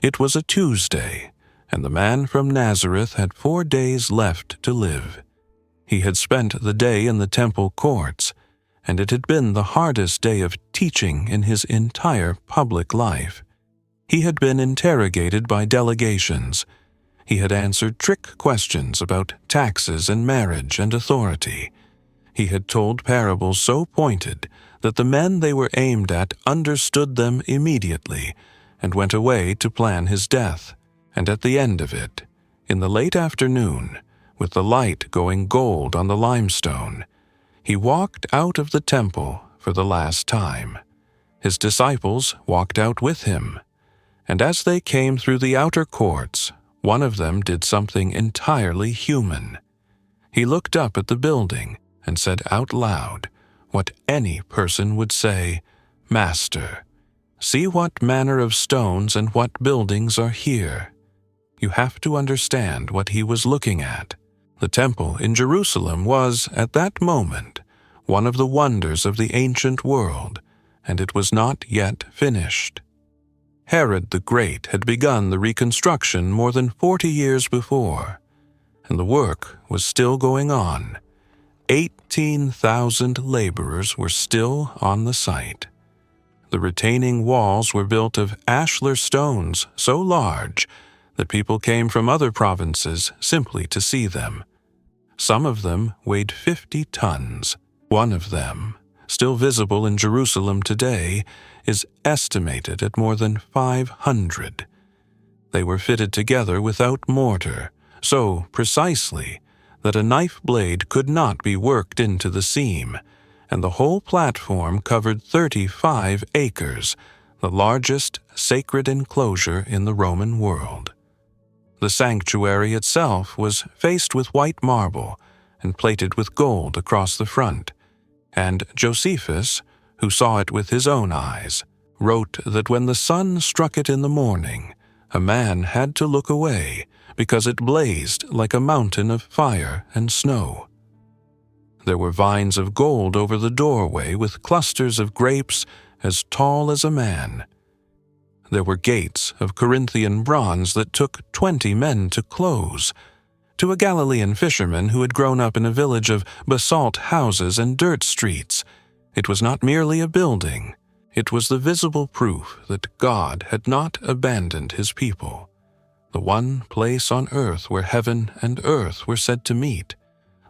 It was a Tuesday, and the man from Nazareth had 4 days left to live. He had spent the day in the temple courts, and it had been the hardest day of teaching in his entire public life. He had been interrogated by delegations. He had answered trick questions about taxes and marriage and authority. He had told parables so pointed that the men they were aimed at understood them immediately and went away to plan his death. And at the end of it, in the late afternoon, with the light going gold on the limestone, he walked out of the temple for the last time. His disciples walked out with him. And as they came through the outer courts, one of them did something entirely human. He looked up at the building and said out loud what any person would say, "Master, see what manner of stones and what buildings are here." You have to understand what he was looking at. The temple in Jerusalem was, at that moment, one of the wonders of the ancient world, and it was not yet finished. Herod the Great had begun the reconstruction more than 40 years before, and the work was still going on. 18,000 laborers were still on the site. The retaining walls were built of ashlar stones so large that people came from other provinces simply to see them. Some of them weighed 50 tons. One of them, still visible in Jerusalem today, is estimated at more than 500. They were fitted together without mortar, so precisely that a knife blade could not be worked into the seam, and the whole platform covered 35 acres, the largest sacred enclosure in the Roman world. The sanctuary itself was faced with white marble and plated with gold across the front, and Josephus, who saw it with his own eyes, wrote that when the sun struck it in the morning, a man had to look away because it blazed like a mountain of fire and snow. There were vines of gold over the doorway with clusters of grapes as tall as a man. There were gates of Corinthian bronze that took 20 men to close. To a Galilean fisherman who had grown up in a village of basalt houses and dirt streets, it was not merely a building. It was the visible proof that God had not abandoned his people. The one place on earth where heaven and earth were said to meet,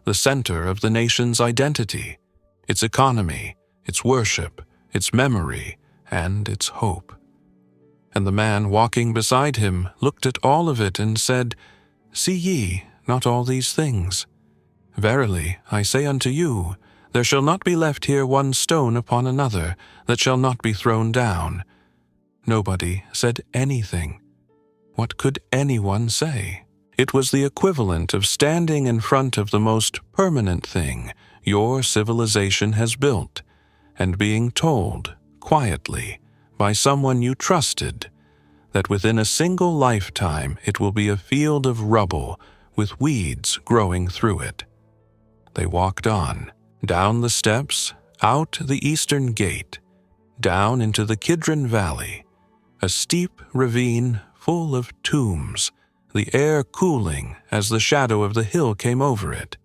the center of the nation's identity, its economy, its worship, its memory, and its hope. And the man walking beside him looked at all of it and said, "See ye not all these things? Verily, I say unto you, there shall not be left here one stone upon another that shall not be thrown down." Nobody said anything. What could anyone say? It was the equivalent of standing in front of the most permanent thing your civilization has built, and being told, quietly, by someone you trusted, that within a single lifetime it will be a field of rubble with weeds growing through it. They walked on, down the steps, out the eastern gate, down into the Kidron Valley, a steep ravine full of tombs, the air cooling as the shadow of the hill came over it,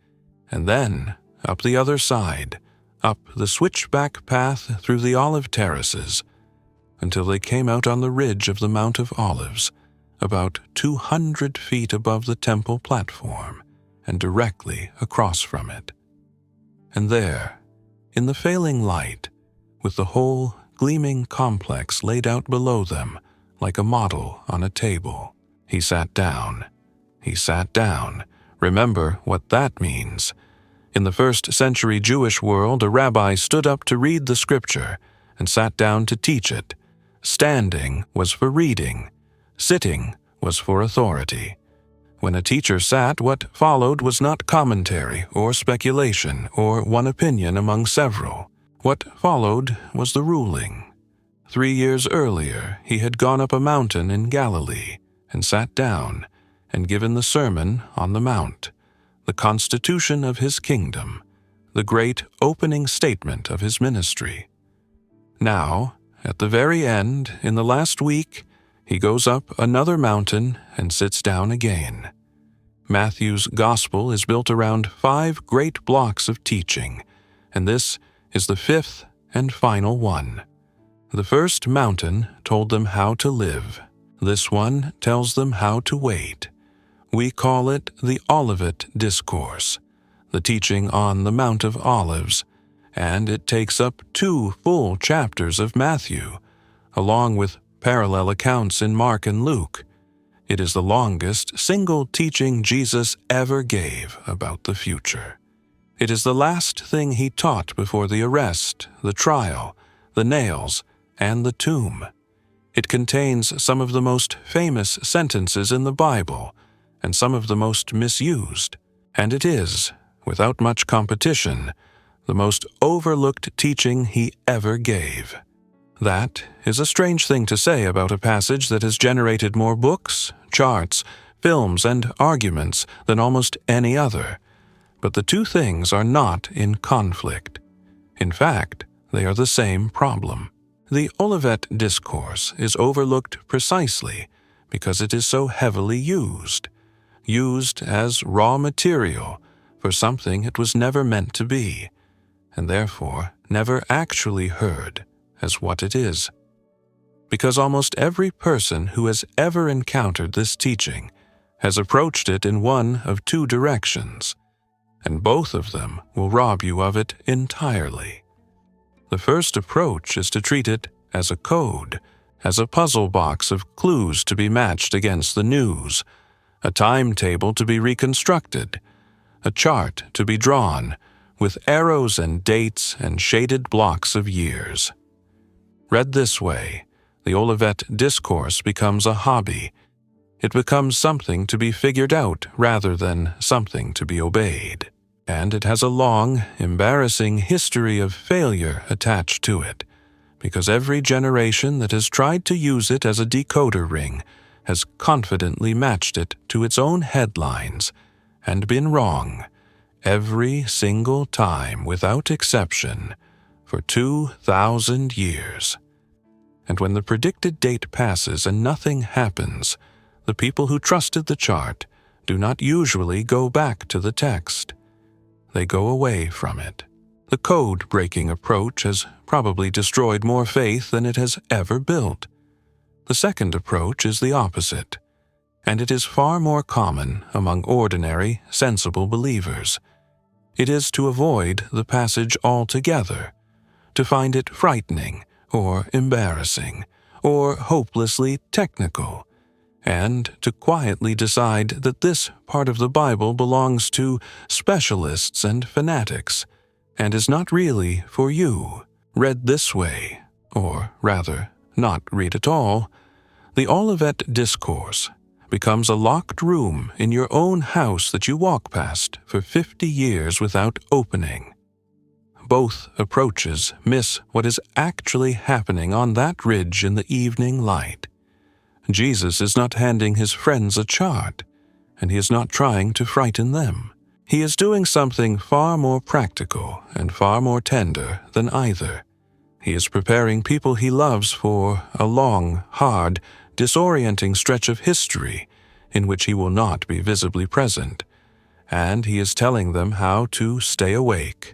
and then up the other side, up the switchback path through the olive terraces, until they came out on the ridge of the Mount of Olives, about 200 feet above the temple platform and directly across from it. And there, in the failing light, with the whole gleaming complex laid out below them like a model on a table, he sat down. He sat down. Remember what that means. In the first-century Jewish world, a rabbi stood up to read the scripture and sat down to teach it. Standing was for reading. Sitting was for authority. When a teacher sat, what followed was not commentary or speculation or one opinion among several. What followed was the ruling. 3 years earlier, he had gone up a mountain in Galilee and sat down and given the Sermon on the Mount, the constitution of his kingdom, the great opening statement of his ministry. Now, at the very end, in the last week, He goes up another mountain and sits down again. Matthew's gospel is built around 5 great blocks of teaching, and this is the 5th and final one. The first mountain told them how to live. This one tells them how to wait. We call it the Olivet Discourse, the teaching on the Mount of Olives, and it takes up 2 full chapters of Matthew, along with parallel accounts in Mark and Luke. It is the longest single teaching Jesus ever gave about the future. It is the last thing he taught before the arrest, the trial, the nails, and the tomb. It contains some of the most famous sentences in the Bible and some of the most misused, and it is, without much competition, the most overlooked teaching he ever gave. That is a strange thing to say about a passage that has generated more books, charts, films, and arguments than almost any other. But the 2 things are not in conflict. In fact, they are the same problem. The Olivet Discourse is overlooked precisely because it is so heavily used as raw material for something it was never meant to be, and therefore never actually heard as what it is. Because almost every person who has ever encountered this teaching has approached it in one of 2 directions, and both of them will rob you of it entirely. The first approach is to treat it as a code, as a puzzle box of clues to be matched against the news, a timetable to be reconstructed, a chart to be drawn, with arrows and dates and shaded blocks of years. Read this way, the Olivet Discourse becomes a hobby. It becomes something to be figured out rather than something to be obeyed. And it has a long, embarrassing history of failure attached to it, because every generation that has tried to use it as a decoder ring has confidently matched it to its own headlines and been wrong every single time without exception for 2,000 years. And when the predicted date passes and nothing happens, the people who trusted the chart do not usually go back to the text. They go away from it. The code-breaking approach has probably destroyed more faith than it has ever built. The second approach is the opposite, and it is far more common among ordinary, sensible believers. It is to avoid the passage altogether, to find it frightening or embarrassing or hopelessly technical, and to quietly decide that this part of the Bible belongs to specialists and fanatics, and is not really for you. Read this way, or rather, not read at all, the Olivet Discourse becomes a locked room in your own house that you walk past for 50 years without opening. Both approaches miss what is actually happening on that ridge in the evening light. Jesus is not handing his friends a chart, and he is not trying to frighten them. He is doing something far more practical and far more tender than either. He is preparing people he loves for a long, hard, disorienting stretch of history in which he will not be visibly present, and he is telling them how to stay awake,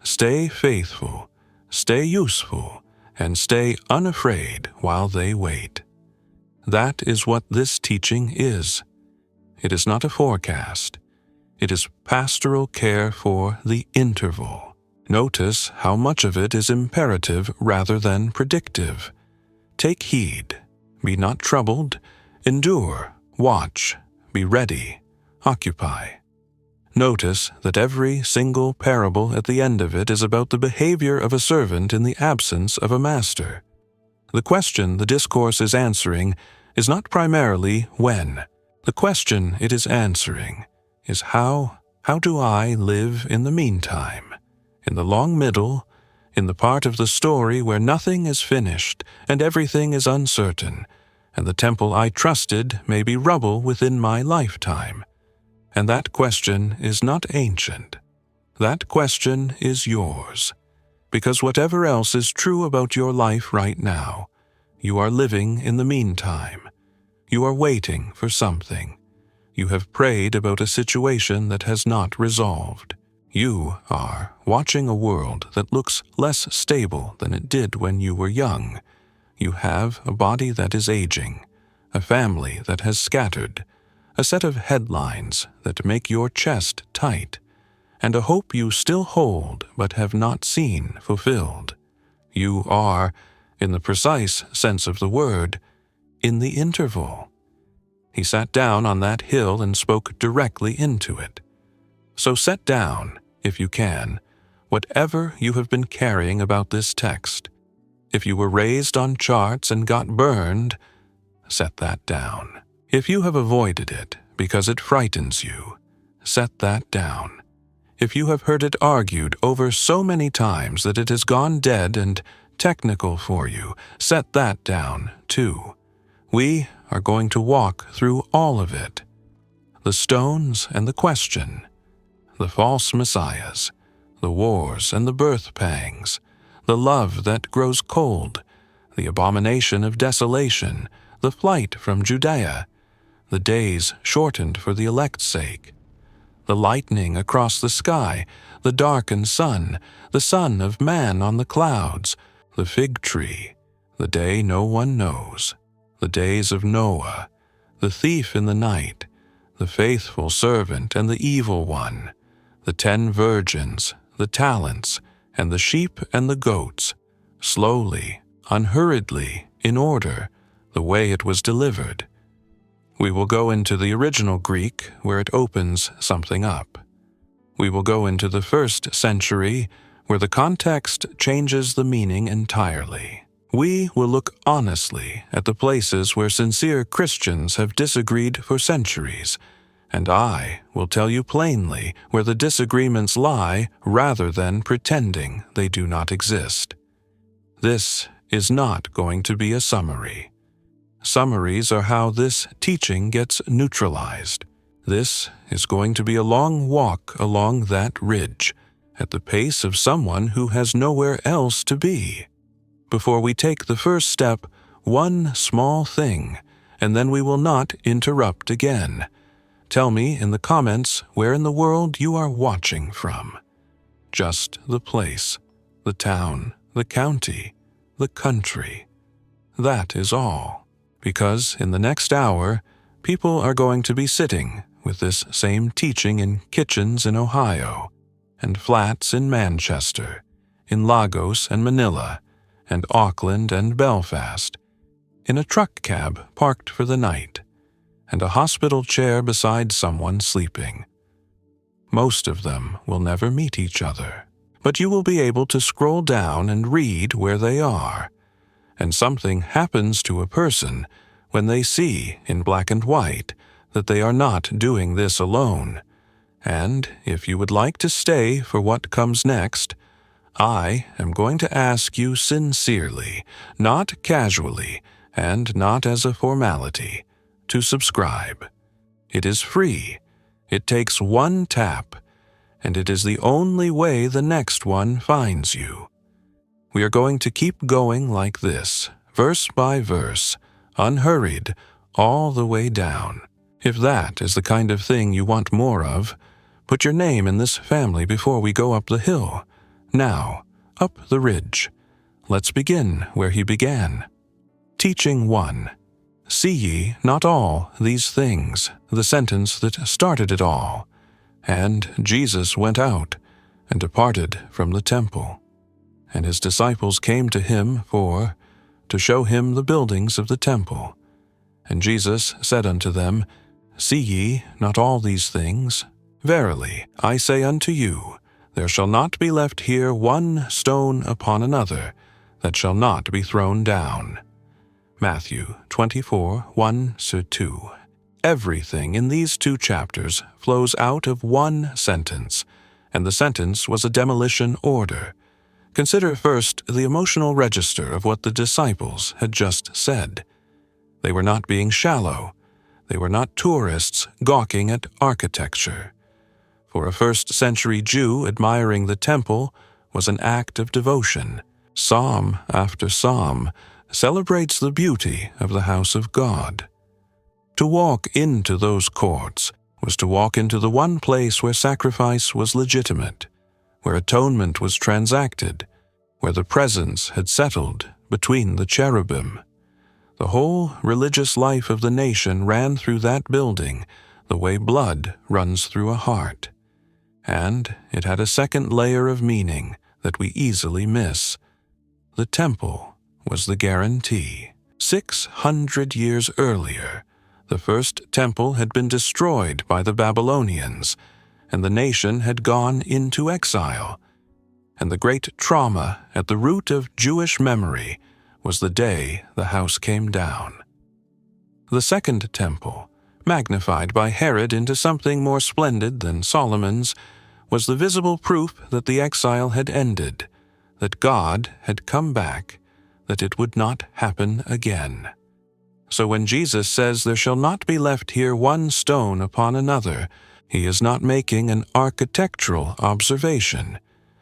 stay faithful, stay useful, and stay unafraid while they wait. That is what this teaching is. It is not a forecast. It is pastoral care for the interval. Notice how much of it is imperative rather than predictive. Take heed. Be not troubled. Endure. Watch. Be ready. Occupy. Notice that every single parable at the end of it is about the behavior of a servant in the absence of a master. The question the discourse is answering is not primarily when. The question it is answering is how do I live in the meantime, in the long middle, in the part of the story where nothing is finished and everything is uncertain, and the temple I trusted may be rubble within my lifetime. And that question is not ancient. That question is yours, because whatever else is true about your life right now, you are living in the meantime, You are waiting for something. You have prayed about a situation that has not resolved. You are watching a world that looks less stable than it did when you were young. You have a body that is aging, a family that has scattered, a set of headlines that make your chest tight, and a hope you still hold but have not seen fulfilled. You are, in the precise sense of the word, in the interval. He sat down on that hill and spoke directly into it. So set down, if you can, whatever you have been carrying about this text. If you were raised on charts and got burned, set that down. If you have avoided it because it frightens you, set that down. If you have heard it argued over so many times that it has gone dead and technical for you, set that down too. We are going to walk through all of it. The stones and the question, the false messiahs, the wars and the birth pangs, the love that grows cold, the abomination of desolation, the flight from Judea, the days shortened for the elect's sake, the lightning across the sky, the darkened sun, the Son of Man on the clouds, the fig tree, the day no one knows, the days of Noah, the thief in the night, the faithful servant and the evil one, the 10 virgins, the talents, and the sheep and the goats, slowly, unhurriedly, in order, the way it was delivered. We will go into the original Greek where it opens something up. We will go into the 1st century where the context changes the meaning entirely. We will look honestly at the places where sincere Christians have disagreed for centuries, and I will tell you plainly where the disagreements lie rather than pretending they do not exist. This is not going to be a summary. Summaries are how this teaching gets neutralized. This is going to be a long walk along that ridge, at the pace of someone who has nowhere else to be. Before we take the first step, one small thing, and then we will not interrupt again. Tell me in the comments where in the world you are watching from. Just the place, the town, the county, the country. That is all. Because in the next hour, people are going to be sitting with this same teaching in kitchens in Ohio, and flats in Manchester, in Lagos and Manila, and Auckland and Belfast, in a truck cab parked for the night, and a hospital chair beside someone sleeping. Most of them will never meet each other, but you will be able to scroll down and read where they are, and something happens to a person when they see in black and white that they are not doing this alone. And if you would like to stay for what comes next, I am going to ask you sincerely, not casually, and not as a formality, to subscribe. It is free. It takes one tap, and it is the only way the next one finds you. We are going to keep going like this, verse by verse, unhurried, all the way down. If that is the kind of thing you want more of, put your name in this family before we go up the hill. Now, up the ridge. Let's begin where he began. Teaching 1. See ye not all these things, the sentence that started it all. And Jesus went out, and departed from the temple. And his disciples came to him to show him the buildings of the temple. And Jesus said unto them, See ye not all these things? Verily, I say unto you, there shall not be left here one stone upon another, that shall not be thrown down. Matthew 24, 1-2. Everything in these 2 chapters flows out of one sentence, and the sentence was a demolition order. Consider first the emotional register of what the disciples had just said. They were not being shallow. They were not tourists gawking at architecture. For a 1st century Jew, admiring the temple was an act of devotion. Psalm after psalm celebrates the beauty of the house of God. To walk into those courts was to walk into the one place where sacrifice was legitimate, where atonement was transacted, where the presence had settled between the cherubim. The whole religious life of the nation ran through that building the way blood runs through a heart. And it had a second layer of meaning that we easily miss. The temple was the guarantee. 600 years earlier, the first temple had been destroyed by the Babylonians, and the nation had gone into exile. And the great trauma at the root of Jewish memory was the day the house came down. The second temple, magnified by Herod into something more splendid than Solomon's, was the visible proof that the exile had ended, that God had come back, that it would not happen again. So when Jesus says there shall not be left here one stone upon another, he is not making an architectural observation.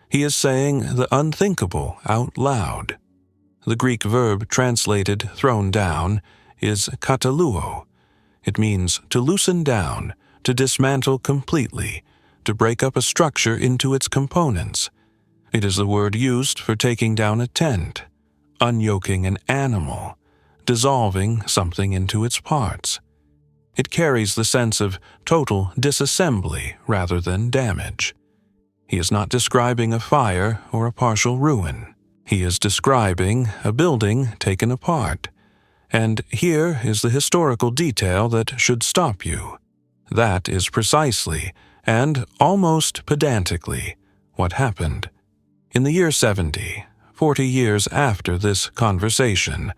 He is saying the unthinkable out loud. The Greek verb translated thrown down is kataluo. It means to loosen down, to dismantle completely, to break up a structure into its components. It is the word used for taking down a tent, unyoking an animal, dissolving something into its parts. It carries the sense of total disassembly rather than damage. He is not describing a fire or a partial ruin. He is describing a building taken apart. And here is the historical detail that should stop you. That is precisely, and almost pedantically, what happened. In the year 70, 40 years after this conversation,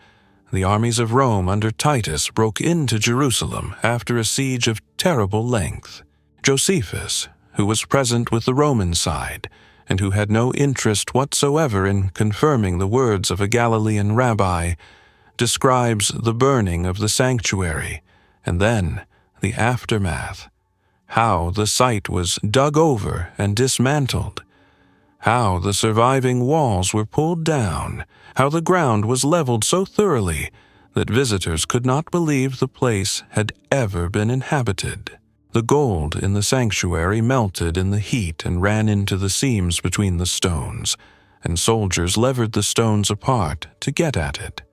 the armies of Rome under Titus broke into Jerusalem after a siege of terrible length. Josephus, who was present with the Roman side, and who had no interest whatsoever in confirming the words of a Galilean rabbi, describes the burning of the sanctuary, and then the aftermath. How the site was dug over and dismantled, how the surviving walls were pulled down, how the ground was leveled so thoroughly that visitors could not believe the place had ever been inhabited. The gold in the sanctuary melted in the heat and ran into the seams between the stones, and soldiers levered the stones apart to get at it.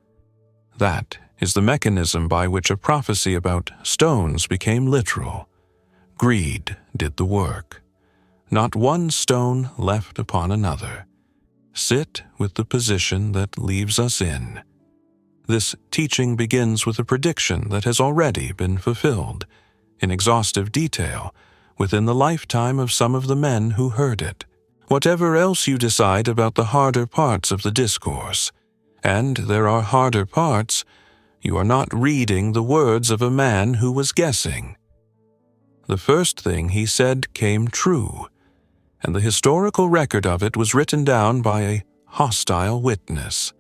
That is the mechanism by which a prophecy about stones became literal. Greed did the work. Not one stone left upon another. Sit with the position that leaves us in. This teaching begins with a prediction that has already been fulfilled, in exhaustive detail, within the lifetime of some of the men who heard it. Whatever else you decide about the harder parts of the discourse, and there are harder parts, you are not reading the words of a man who was guessing. The first thing he said came true, and the historical record of it was written down by a hostile witness.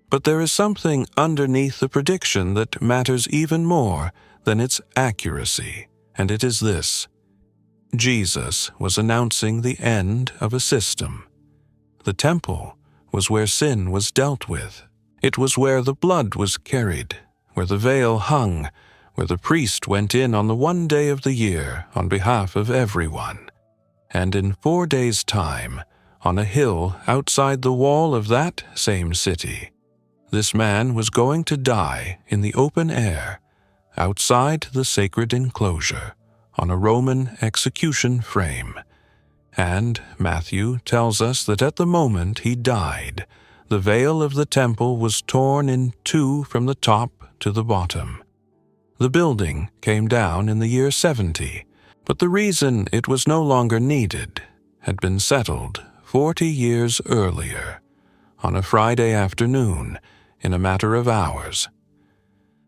But there is something underneath the prediction that matters even more than its accuracy, and it is this. Jesus was announcing the end of a system. The temple was where sin was dealt with. It was where the blood was carried, where the veil hung, where the priest went in on the one day of the year on behalf of everyone. And in 4 days' time, on a hill outside the wall of that same city, this man was going to die in the open air, outside the sacred enclosure, on a Roman execution frame. And Matthew tells us that at the moment he died, the veil of the temple was torn in two from the top to the bottom. The building came down in the year 70, but the reason it was no longer needed had been settled 40 years earlier, on a Friday afternoon, in a matter of hours.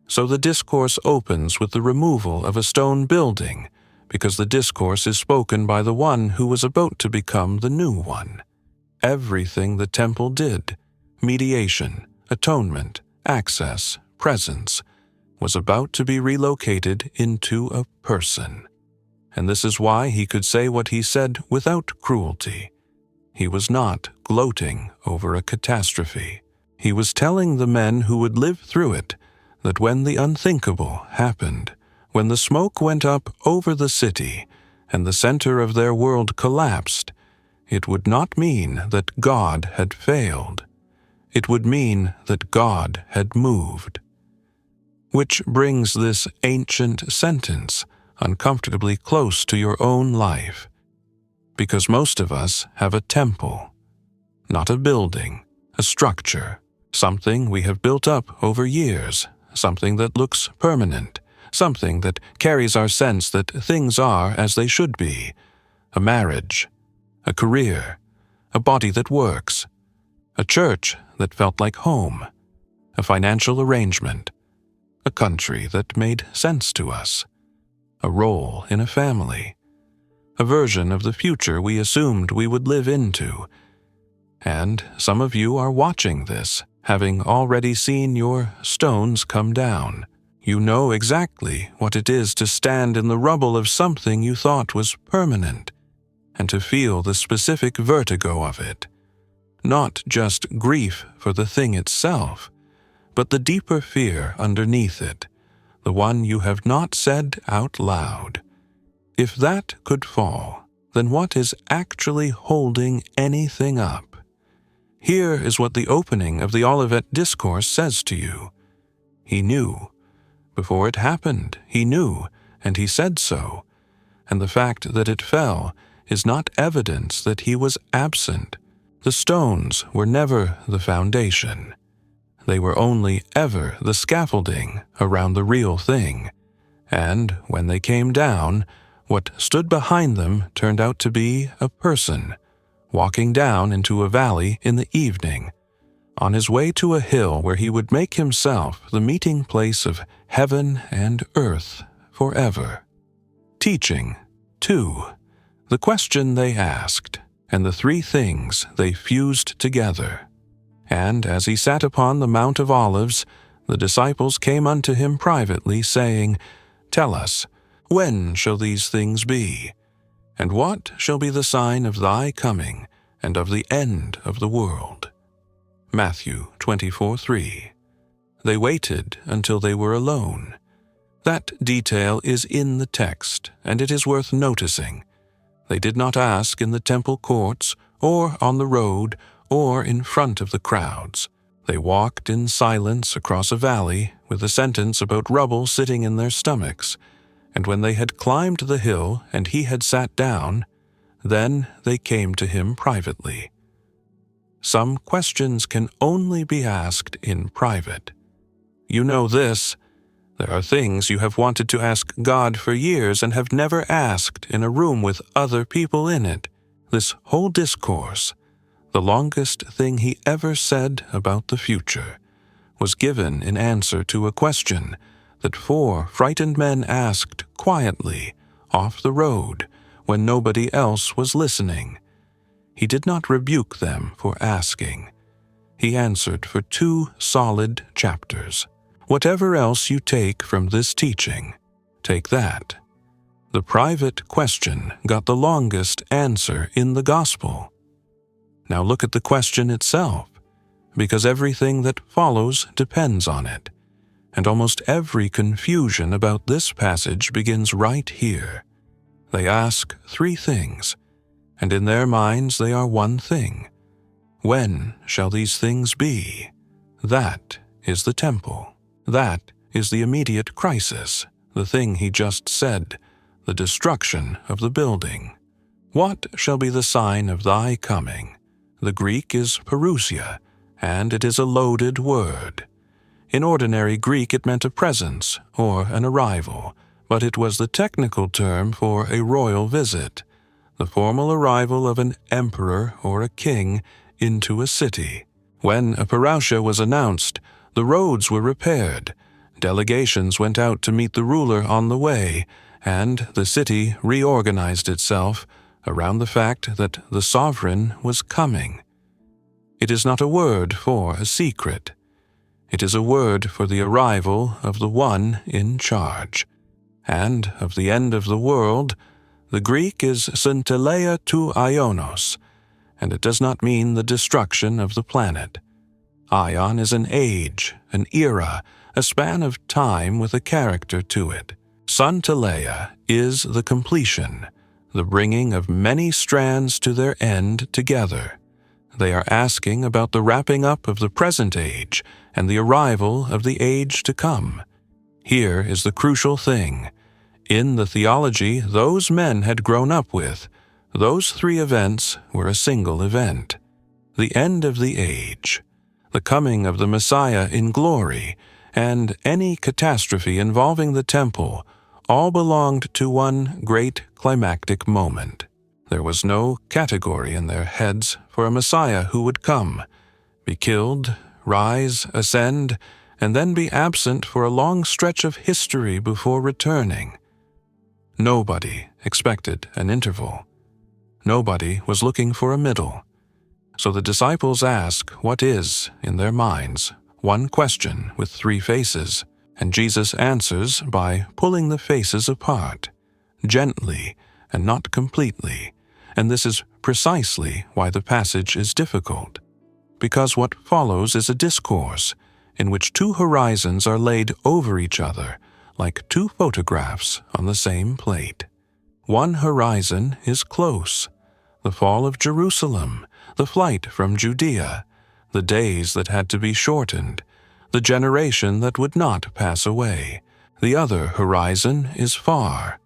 So the discourse opens with the removal of a stone building, because the discourse is spoken by the one who was about to become the new one. Everything the temple did, mediation, atonement, access, presence, was about to be relocated into a person. And this is why he could say what he said without cruelty. He was not gloating over a catastrophe. He was telling the men who would live through it that when the unthinkable happened, when the smoke went up over the city and the center of their world collapsed, it would not mean that God had failed. It would mean that God had moved. Which brings this ancient sentence uncomfortably close to your own life, because most of us have a temple, not a building, a structure, something we have built up over years, something that looks permanent, something that carries our sense that things are as they should be, a marriage, a career, a body that works, a church that felt like home, a financial arrangement, a country that made sense to us, a role in a family, a version of the future we assumed we would live into. And some of you are watching this, having already seen your stones come down. You know exactly what it is to stand in the rubble of something you thought was permanent, and to feel the specific vertigo of it. Not just grief for the thing itself, but the deeper fear underneath it, the one you have not said out loud. If that could fall, then what is actually holding anything up? Here is what the opening of the Olivet Discourse says to you. He knew. Before it happened, he knew, and he said so. And the fact that it fell is not evidence that he was absent. The stones were never the foundation. They were only ever the scaffolding around the real thing. And when they came down, what stood behind them turned out to be a person, walking down into a valley in the evening, on his way to a hill where he would make himself the meeting place of heaven and earth forever. Teaching, too, the question they asked, and the three things they fused together. And as he sat upon the Mount of Olives, the disciples came unto him privately, saying, Tell us, when shall these things be? And what shall be the sign of thy coming, and of the end of the world? Matthew 24:3. They waited until they were alone. That detail is in the text, and it is worth noticing. They did not ask in the temple courts, or on the road, or in front of the crowds. They walked in silence across a valley, with a sentence about rubble sitting in their stomachs. And when they had climbed the hill, and he had sat down, then they came to him privately. Some questions can only be asked in private. You know this. There are things you have wanted to ask God for years and have never asked in a room with other people in it. This whole discourse, the longest thing he ever said about the future, was given in answer to a question that 4 frightened men asked quietly off the road when nobody else was listening. He did not rebuke them for asking. He answered for 2 solid chapters. Whatever else you take from this teaching, take that. The private question got the longest answer in the gospel. Now look at the question itself, because everything that follows depends on it. And almost every confusion about this passage begins right here. They ask 3 things, and in their minds they are one thing. When shall these things be? That is the temple. That is the immediate crisis, the thing he just said, the destruction of the building. What shall be the sign of thy coming? The Greek is parousia, and it is a loaded word. In ordinary Greek it meant a presence or an arrival, but it was the technical term for a royal visit, the formal arrival of an emperor or a king into a city. When a parousia was announced, the roads were repaired, delegations went out to meet the ruler on the way, and the city reorganized itself around the fact that the sovereign was coming. It is not a word for a secret. It is a word for the arrival of the one in charge. And of the end of the world, the Greek is synteleia tou ionos, and it does not mean the destruction of the planet. Ion is an age, an era, a span of time with a character to it. Sunteleia is the completion, the bringing of many strands to their end together. They are asking about the wrapping up of the present age and the arrival of the age to come. Here is the crucial thing. In the theology those men had grown up with, those three events were a single event. The end of the age, the coming of the Messiah in glory, and any catastrophe involving the temple all belonged to one great climactic moment. There was no category in their heads for a Messiah who would come, be killed, rise, ascend, and then be absent for a long stretch of history before returning. Nobody expected an interval. Nobody was looking for a middle. So the disciples ask what is, in their minds, one question with three faces, and Jesus answers by pulling the faces apart, gently and not completely, and this is precisely why the passage is difficult, because what follows is a discourse in which two horizons are laid over each other like two photographs on the same plate. One horizon is close, the fall of Jerusalem, the flight from Judea, the days that had to be shortened, the generation that would not pass away. The other horizon is far,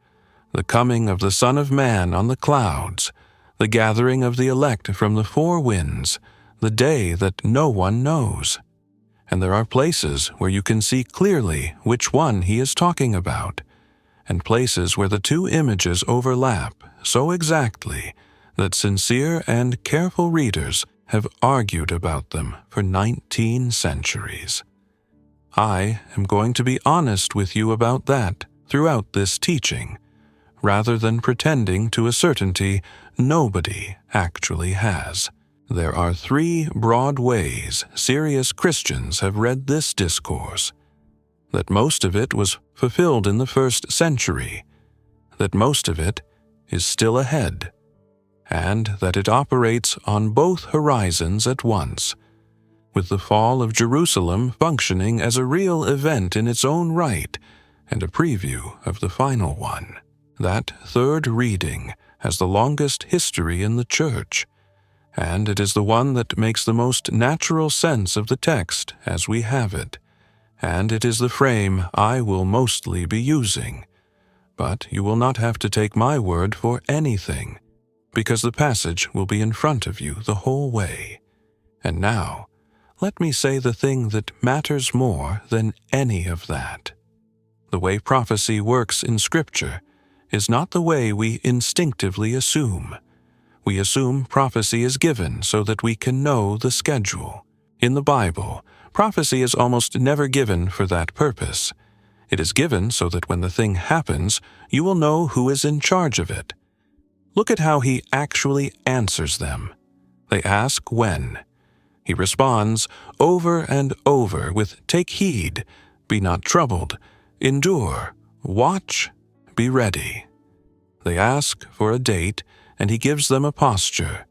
the coming of the Son of Man on the clouds, the gathering of the elect from the four winds, the day that no one knows. And there are places where you can see clearly which one he is talking about, and places where the two images overlap so exactly that sincere and careful readers have argued about them for 19 centuries. I am going to be honest with you about that throughout this teaching, rather than pretending to a certainty nobody actually has. There are three broad ways serious Christians have read this discourse: that most of it was fulfilled in the 1st century, that most of it is still ahead, and that it operates on both horizons at once, with the fall of Jerusalem functioning as a real event in its own right and a preview of the final one. That third reading has the longest history in the Church, and it is the one that makes the most natural sense of the text as we have it, and it is the frame I will mostly be using. But you will not have to take my word for anything, because the passage will be in front of you the whole way. And now, let me say the thing that matters more than any of that. The way prophecy works in Scripture is not the way we instinctively assume. We assume prophecy is given so that we can know the schedule. In the Bible, prophecy is almost never given for that purpose. It is given so that when the thing happens, you will know who is in charge of it. Look at how he actually answers them. They ask when. He responds over and over with "take heed, be not troubled, endure, watch, be ready." They ask for a date, and he gives them a posture.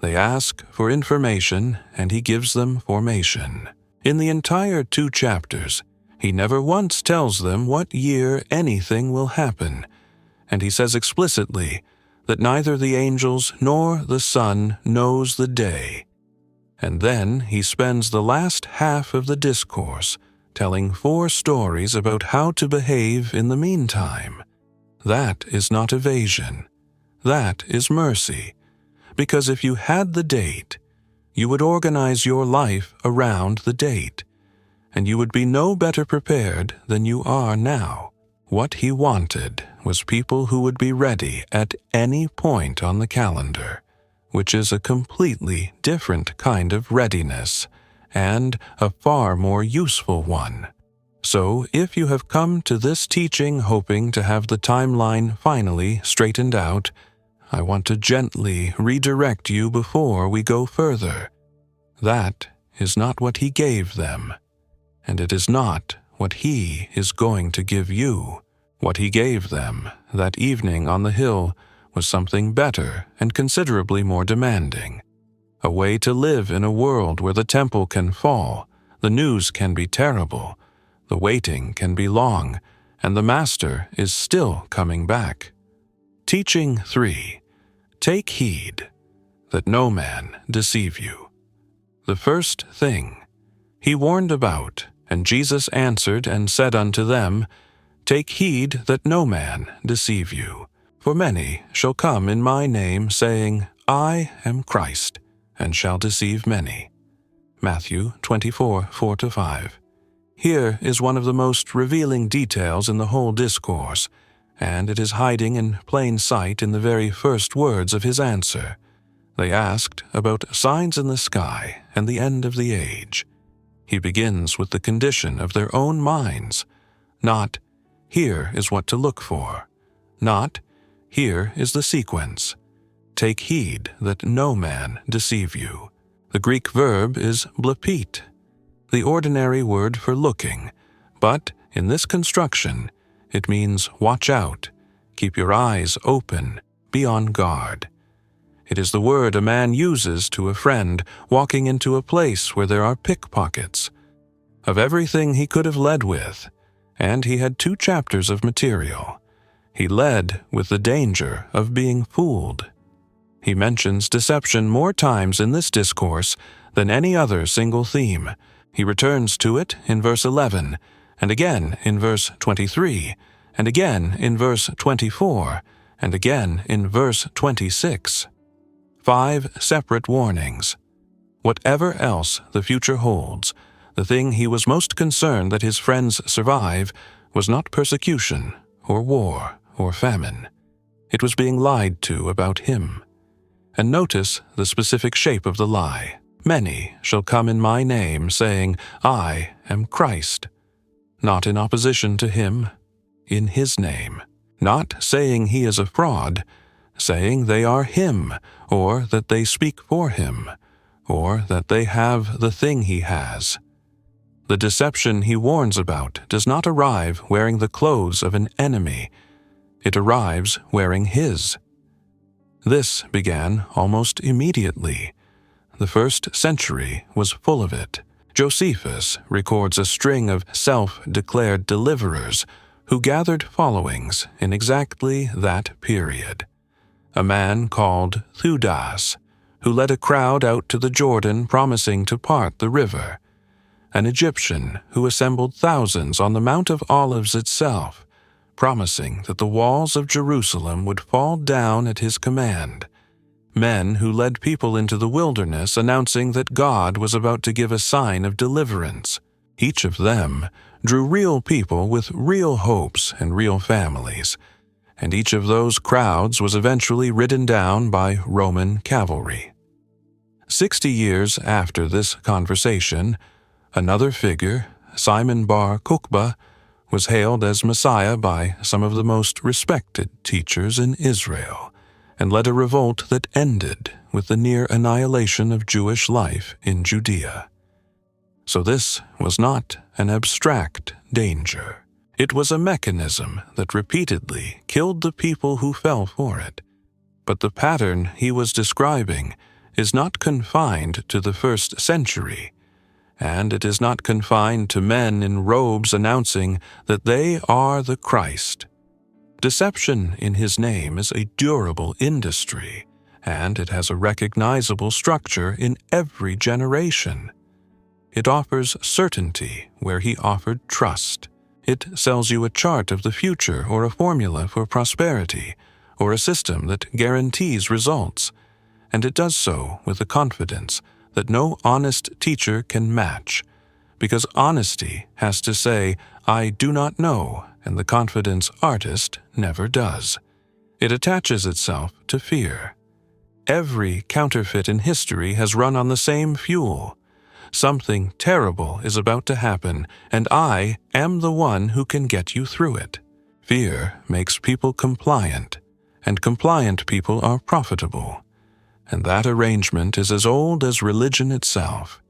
They ask for information, and he gives them formation. In the entire 2 chapters, he never once tells them what year anything will happen, and he says explicitly that neither the angels nor the Son knows the day. And then he spends the last half of the discourse telling 4 stories about how to behave in the meantime. That is not evasion. That is mercy, because if you had the date, you would organize your life around the date, and you would be no better prepared than you are now. What he wanted was people who would be ready at any point on the calendar, which is a completely different kind of readiness, and a far more useful one. So, if you have come to this teaching hoping to have the timeline finally straightened out, I want to gently redirect you before we go further. That is not what he gave them, and it is not what he is going to give you. What he gave them that evening on the hill was something better and considerably more demanding. A way to live in a world where the temple can fall, the news can be terrible, The waiting can be long, and the Master is still coming back. Teaching 3. Take heed that no man deceive you. The first thing he warned about, and Jesus answered and said unto them, Take heed that no man deceive you. For many shall come in my name, saying, I am Christ, and shall deceive many. Matthew 24:4-5. Here is one of the most revealing details in the whole discourse, and it is hiding in plain sight in the very first words of his answer. They asked about signs in the sky and the end of the age. He begins with the condition of their own minds, not, here is what to look for, not, here is the sequence. Take heed that no man deceive you. The Greek verb is blepete, the ordinary word for looking, but in this construction, it means watch out, keep your eyes open, be on guard. It is the word a man uses to a friend walking into a place where there are pickpockets. Of everything he could have led with, and he had 2 chapters of material, he led with the danger of being fooled. He mentions deception more times in this discourse than any other single theme. He returns to it in verse 11, and again in verse 23, and again in verse 24, and again in verse 26. 5 separate warnings. Whatever else the future holds, the thing he was most concerned that his friends survive was not persecution, or war, or famine. It was being lied to about him. And notice the specific shape of the lie. Many shall come in my name, saying, I am Christ. Not in opposition to him, in his name. Not saying he is a fraud, saying they are him, or that they speak for him, or that they have the thing he has. The deception he warns about does not arrive wearing the clothes of an enemy. It arrives wearing his. This began almost immediately. The first century was full of it. Josephus records a string of self-declared deliverers who gathered followings in exactly that period. A man called Theudas, who led a crowd out to the Jordan promising to part the river. An Egyptian who assembled thousands on the Mount of Olives itself, promising that the walls of Jerusalem would fall down at his command. Men who led people into the wilderness announcing that God was about to give a sign of deliverance. Each of them drew real people with real hopes and real families, and each of those crowds was eventually ridden down by Roman cavalry. 60 years after this conversation, another figure, Simon bar Kokhba, was hailed as Messiah by some of the most respected teachers in Israel, and led a revolt that ended with the near annihilation of Jewish life in Judea. So this was not an abstract danger. It was a mechanism that repeatedly killed the people who fell for it. But the pattern he was describing is not confined to the first century, and it is not confined to men in robes announcing that they are the Christ. Deception in his name is a durable industry, and it has a recognizable structure in every generation. It offers certainty where he offered trust. It sells you a chart of the future or a formula for prosperity, or a system that guarantees results, and it does so with a confidence that no honest teacher can match, because honesty has to say, I do not know, and the confidence artist never does. It attaches itself to fear. Every counterfeit in history has run on the same fuel. Something terrible is about to happen, and I am the one who can get you through it. Fear makes people compliant, and compliant people are profitable. And that arrangement is as old as religion itself.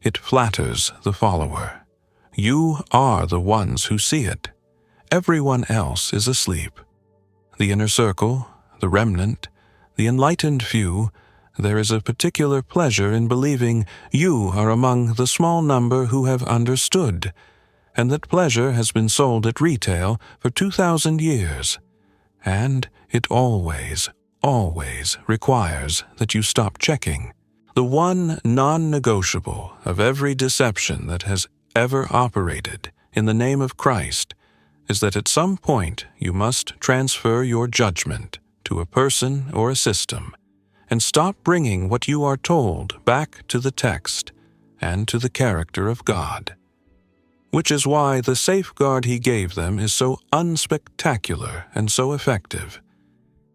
It flatters the follower. You are the ones who see it. Everyone else is asleep. The inner circle, the remnant, the enlightened few, there is a particular pleasure in believing you are among the small number who have understood, and that pleasure has been sold at retail for 2,000 years. And it always requires that you stop checking. The one non-negotiable of every deception that has ever operated in the name of Christ is that at some point you must transfer your judgment to a person or a system and stop bringing what you are told back to the text and to the character of God. Which is why the safeguard he gave them is so unspectacular and so effective.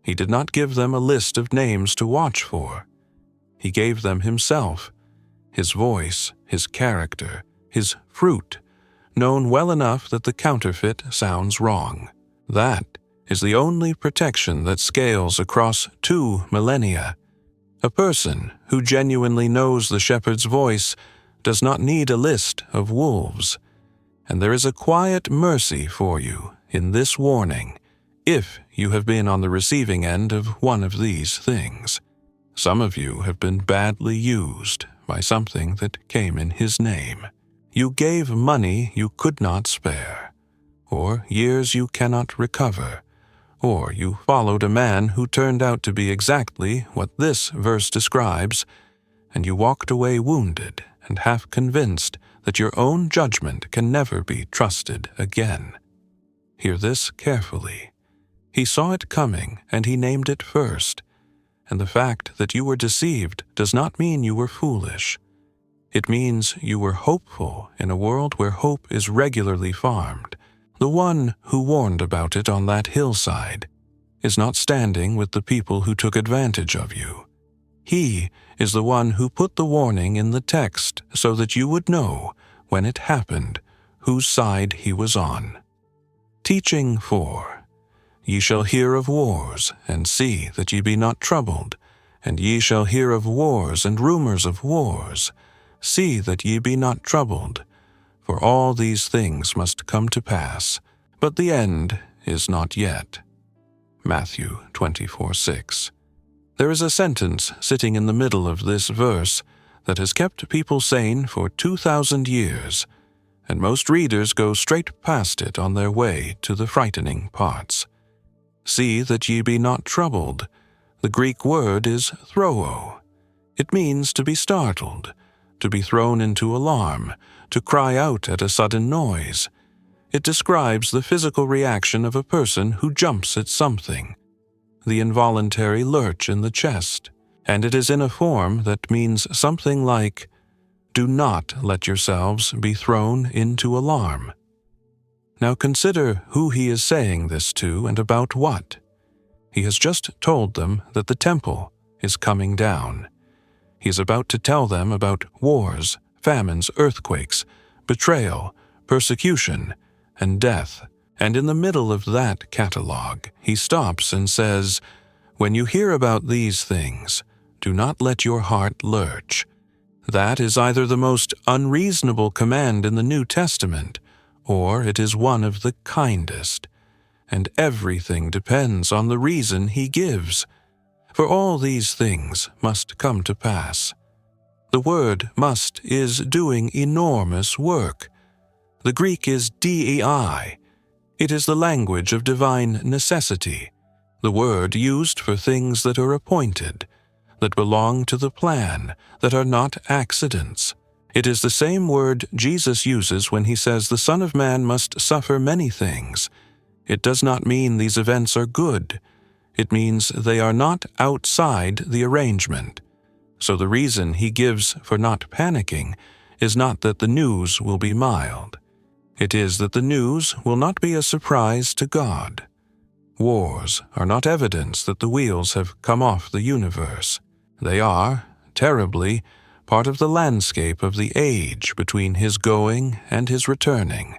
He did not give them a list of names to watch for. He gave them himself, his voice, his character, his fruit, known well enough that the counterfeit sounds wrong. That is the only protection that scales across 2 millennia. A person who genuinely knows the shepherd's voice does not need a list of wolves. And there is a quiet mercy for you in this warning, if you have been on the receiving end of one of these things. Some of you have been badly used by something that came in his name. You gave money you could not spare, or years you cannot recover, or you followed a man who turned out to be exactly what this verse describes, and you walked away wounded and half convinced that your own judgment can never be trusted again. Hear this carefully. He saw it coming, and he named it first. And the fact that you were deceived does not mean you were foolish. It means you were hopeful in a world where hope is regularly farmed. The one who warned about it on that hillside is not standing with the people who took advantage of you. He is the one who put the warning in the text so that you would know, when it happened, whose side he was on. Teaching 4. Ye shall hear of wars, and see that ye be not troubled. And ye shall hear of wars and rumors of wars. See that ye be not troubled. For all these things must come to pass, but the end is not yet. Matthew 24:6. There is a sentence sitting in the middle of this verse that has kept people sane for 2,000 years, and most readers go straight past it on their way to the frightening parts. See that ye be not troubled. The Greek word is throo. It means to be startled, to be thrown into alarm, to cry out at a sudden noise. It describes the physical reaction of a person who jumps at something, the involuntary lurch in the chest, and it is in a form that means something like, do not let yourselves be thrown into alarm. Now consider who he is saying this to and about what. He has just told them that the temple is coming down. He is about to tell them about wars, famines, earthquakes, betrayal, persecution, and death. And in the middle of that catalog, he stops and says, when you hear about these things, do not let your heart lurch. That is either the most unreasonable command in the New Testament, or it is one of the kindest, and everything depends on the reason he gives. For all these things must come to pass. The word must is doing enormous work. The Greek is dei. It is the language of divine necessity, the word used for things that are appointed, that belong to the plan, that are not accidents. It is the same word Jesus uses when he says the Son of Man must suffer many things. It does not mean these events are good. It means they are not outside the arrangement. So the reason he gives for not panicking is not that the news will be mild. It is that the news will not be a surprise to God. Wars are not evidence that the wheels have come off the universe. They are, terribly, part of the landscape of the age between his going and his returning.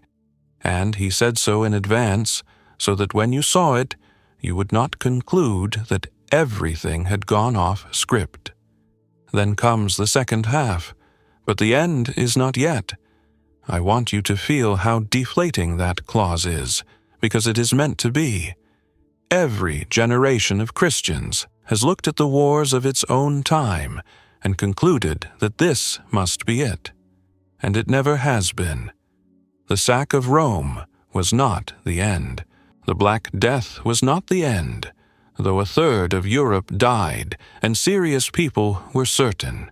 And he said so in advance, so that when you saw it, you would not conclude that everything had gone off script. Then comes the second half, but the end is not yet. I want you to feel how deflating that clause is, because it is meant to be. Every generation of Christians has looked at the wars of its own time and concluded that this must be it. And it never has been. The sack of Rome was not the end. The Black Death was not the end, though a third of Europe died and serious people were certain.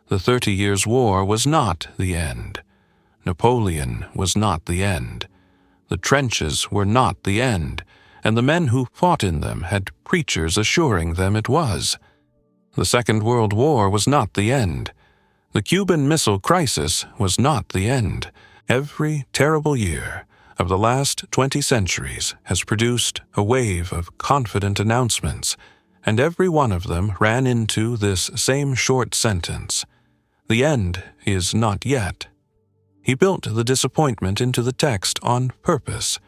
The 30 Years' War was not the end. Napoleon was not the end. The trenches were not the end, and the men who fought in them had preachers assuring them it was. The Second World War was not the end. The Cuban Missile Crisis was not the end. Every terrible year of the last 20 centuries has produced a wave of confident announcements, and every one of them ran into this same short sentence: "The end is not yet." He built the disappointment into the text on purpose.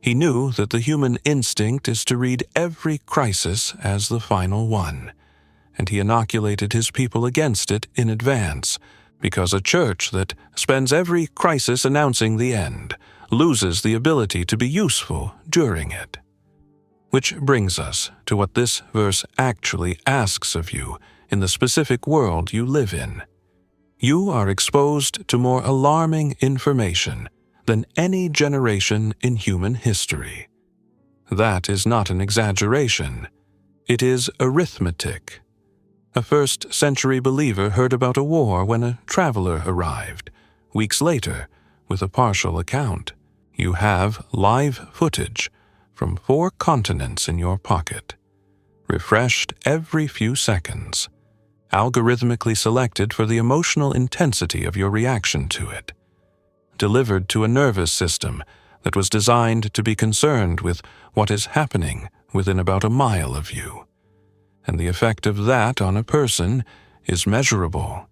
He knew that the human instinct is to read every crisis as the final one, and he inoculated his people against it in advance, because a church that spends every crisis announcing the end loses the ability to be useful during it. Which brings us to what this verse actually asks of you in the specific world you live in. You are exposed to more alarming information than any generation in human history. That is not an exaggeration. It is arithmetic. A first-century believer heard about a war when a traveler arrived, weeks later, with a partial account. You have live footage from 4 continents in your pocket, refreshed every few seconds, algorithmically selected for the emotional intensity of your reaction to it, delivered to a nervous system that was designed to be concerned with what is happening within about a mile of you. And the effect of that on a person is measurable.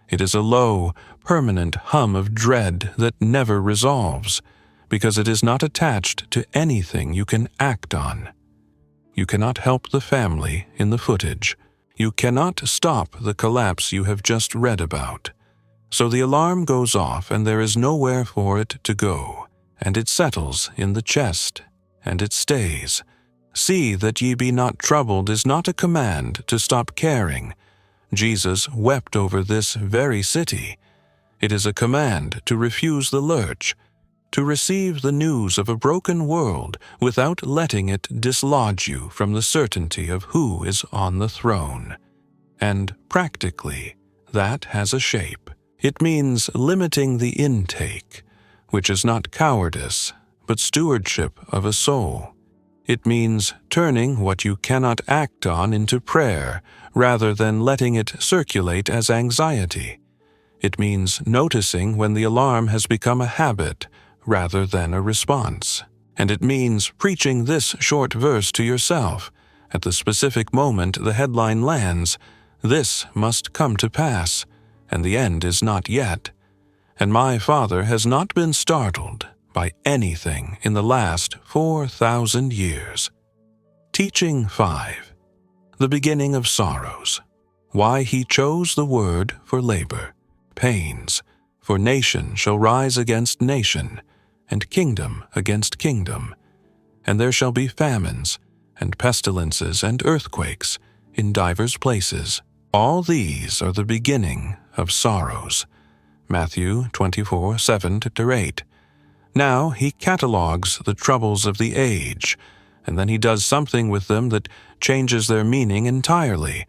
It is a low, permanent hum of dread that never resolves, because it is not attached to anything you can act on. You cannot help the family in the footage. You cannot stop the collapse you have just read about. So the alarm goes off, and there is nowhere for it to go, and it settles in the chest, and it stays. "See that ye be not troubled" is not a command to stop caring. Jesus wept over this very city. It is a command to refuse the lurch, to receive the news of a broken world without letting it dislodge you from the certainty of who is on the throne. And practically, that has a shape. It means limiting the intake, which is not cowardice, but stewardship of a soul. It means turning what you cannot act on into prayer, rather than letting it circulate as anxiety. It means noticing when the alarm has become a habit, rather than a response. And it means preaching this short verse to yourself. At the specific moment the headline lands, "This must come to pass, and the end is not yet." And my Father has not been startled by anything in the last 4,000 years. Teaching 5. The beginning of sorrows. Why he chose the word for labor. Pains. For nation shall rise against nation, and kingdom against kingdom. And there shall be famines, and pestilences, and earthquakes, in divers places. All these are the beginning of sorrows. Matthew 24:7-8. Now he catalogues the troubles of the age, and then he does something with them that changes their meaning entirely.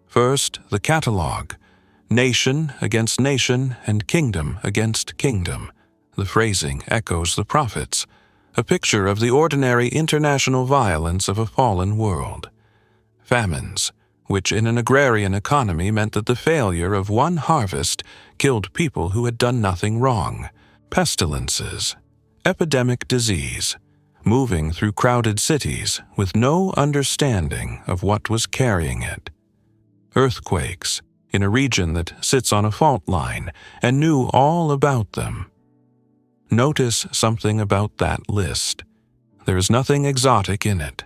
First, the catalogue. Nation against nation, and kingdom against kingdom. The phrasing echoes the prophets, a picture of the ordinary international violence of a fallen world. Famines, which in an agrarian economy meant that the failure of one harvest killed people who had done nothing wrong. Pestilences, epidemic disease, moving through crowded cities with no understanding of what was carrying it. Earthquakes, in a region that sits on a fault line and knew all about them. Notice something about that list. There is nothing exotic in it.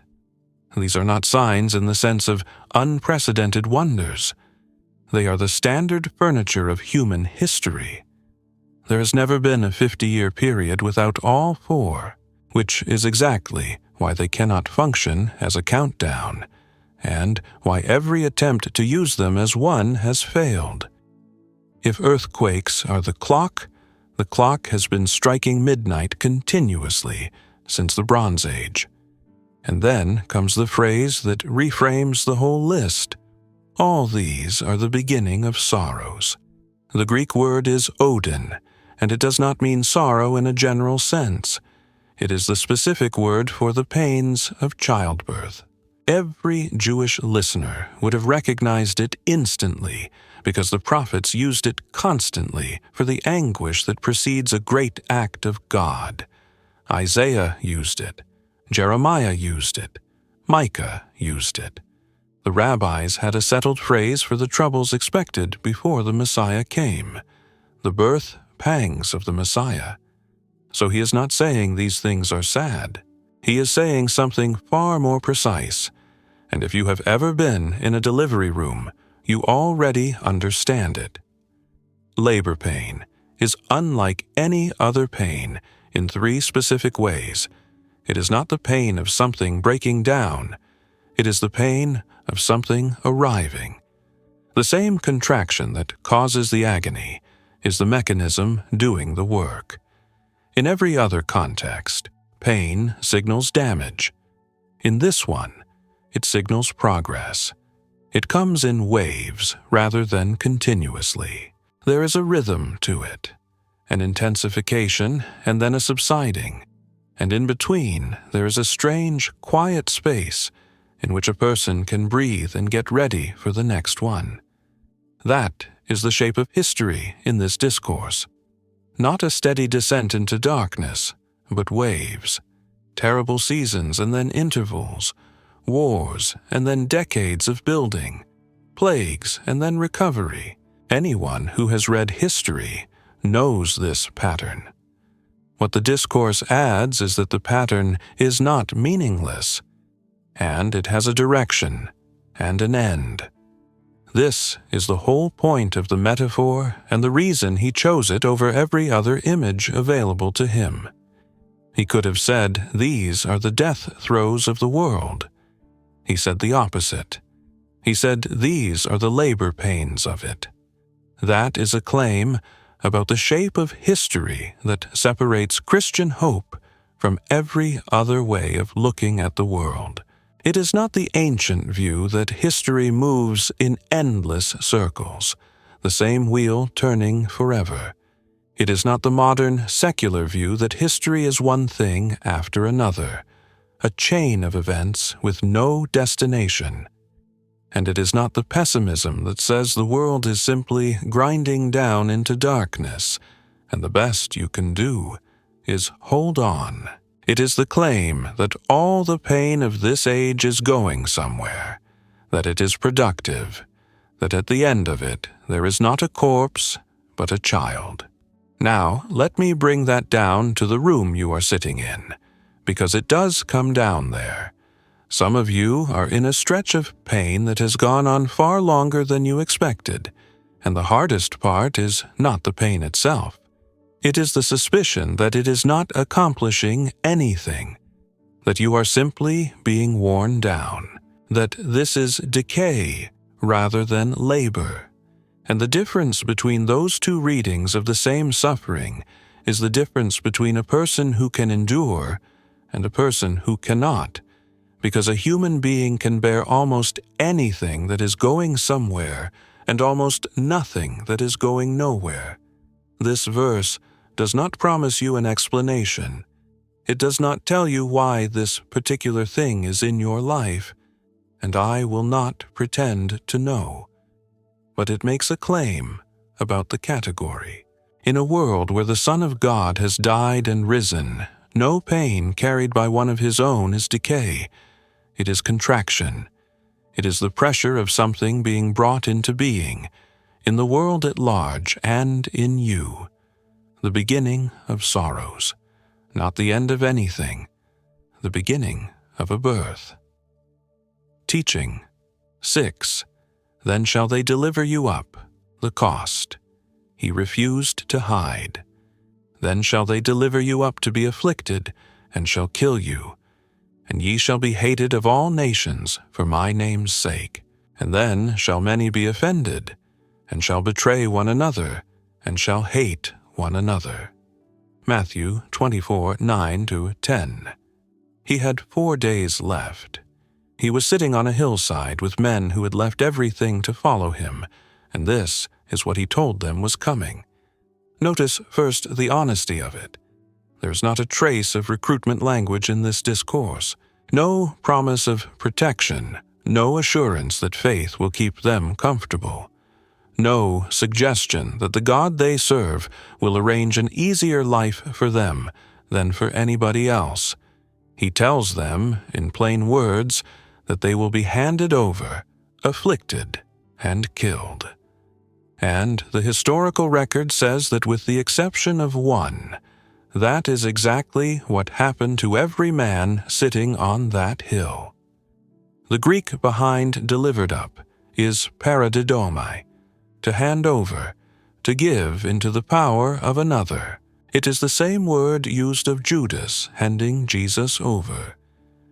These are not signs in the sense of unprecedented wonders. They are the standard furniture of human history. There has never been a 50-year period without all 4, which is exactly why they cannot function as a countdown, and why every attempt to use them as one has failed. If earthquakes are the clock, The clock has been striking midnight continuously since the Bronze Age. And then comes the phrase that reframes the whole list. All these are the beginning of sorrows. The Greek word is Odin, and it does not mean sorrow in a general sense. It is the specific word for the pains of childbirth. Every Jewish listener would have recognized it instantly because the prophets used it constantly for the anguish that precedes a great act of God. Isaiah used it. Jeremiah used it. Micah used it. The rabbis had a settled phrase for the troubles expected before the Messiah came, the birth pangs of the Messiah. So he is not saying these things are sad. He is saying something far more precise. And if you have ever been in a delivery room, you already understand it. Labor pain is unlike any other pain in 3 specific ways. It is not the pain of something breaking down. It is the pain of something arriving. The same contraction that causes the agony is the mechanism doing the work. In every other context, pain signals damage. In this one, it signals progress. It comes in waves rather than continuously. There is a rhythm to it, an intensification and then a subsiding, and in between there is a strange, quiet space in which a person can breathe and get ready for the next one. That is the shape of history in this discourse. Not a steady descent into darkness, but waves, terrible seasons and then intervals, wars and then decades of building, plagues and then recovery. Anyone who has read history knows this pattern. What the discourse adds is that the pattern is not meaningless, and it has a direction and an end. This is the whole point of the metaphor and the reason he chose it over every other image available to him. He could have said, "These are the death throes of the world." He said the opposite. He said, "These are the labor pains of it." That is a claim about the shape of history that separates Christian hope from every other way of looking at the world. It is not the ancient view that history moves in endless circles, the same wheel turning forever. It is not the modern secular view that history is one thing after another, a chain of events with no destination. And it is not the pessimism that says the world is simply grinding down into darkness, and the best you can do is hold on. It is the claim that all the pain of this age is going somewhere, that it is productive, that at the end of it there is not a corpse, but a child. Now, let me bring that down to the room you are sitting in, because it does come down there. Some of you are in a stretch of pain that has gone on far longer than you expected, and the hardest part is not the pain itself. It is the suspicion that it is not accomplishing anything, that you are simply being worn down, that this is decay rather than labor. And the difference between those 2 readings of the same suffering is the difference between a person who can endure and a person who cannot, because a human being can bear almost anything that is going somewhere and almost nothing that is going nowhere. This verse does not promise you an explanation. It does not tell you why this particular thing is in your life, and I will not pretend to know. But it makes a claim about the category. In a world where the Son of God has died and risen, no pain carried by one of his own is decay. It is contraction. It is the pressure of something being brought into being, in the world at large and in you. The beginning of sorrows, not the end of anything, the beginning of a birth. Teaching 6. Then shall they deliver you up, the cost. He refused to hide. Then shall they deliver you up to be afflicted, and shall kill you. And ye shall be hated of all nations for my name's sake. And then shall many be offended, and shall betray one another, and shall hate one another. Matthew 24:9-10. He had 4 days left. He was sitting on a hillside with men who had left everything to follow him, and this is what he told them was coming. Notice first the honesty of it. There's not a trace of recruitment language in this discourse. No promise of protection, no assurance that faith will keep them comfortable. No suggestion that the God they serve will arrange an easier life for them than for anybody else. He tells them, in plain words, that they will be handed over, afflicted, and killed. And the historical record says that with the exception of one, that is exactly what happened to every man sitting on that hill. The Greek behind delivered up is paradidomai, to hand over, to give into the power of another. It is the same word used of Judas handing Jesus over,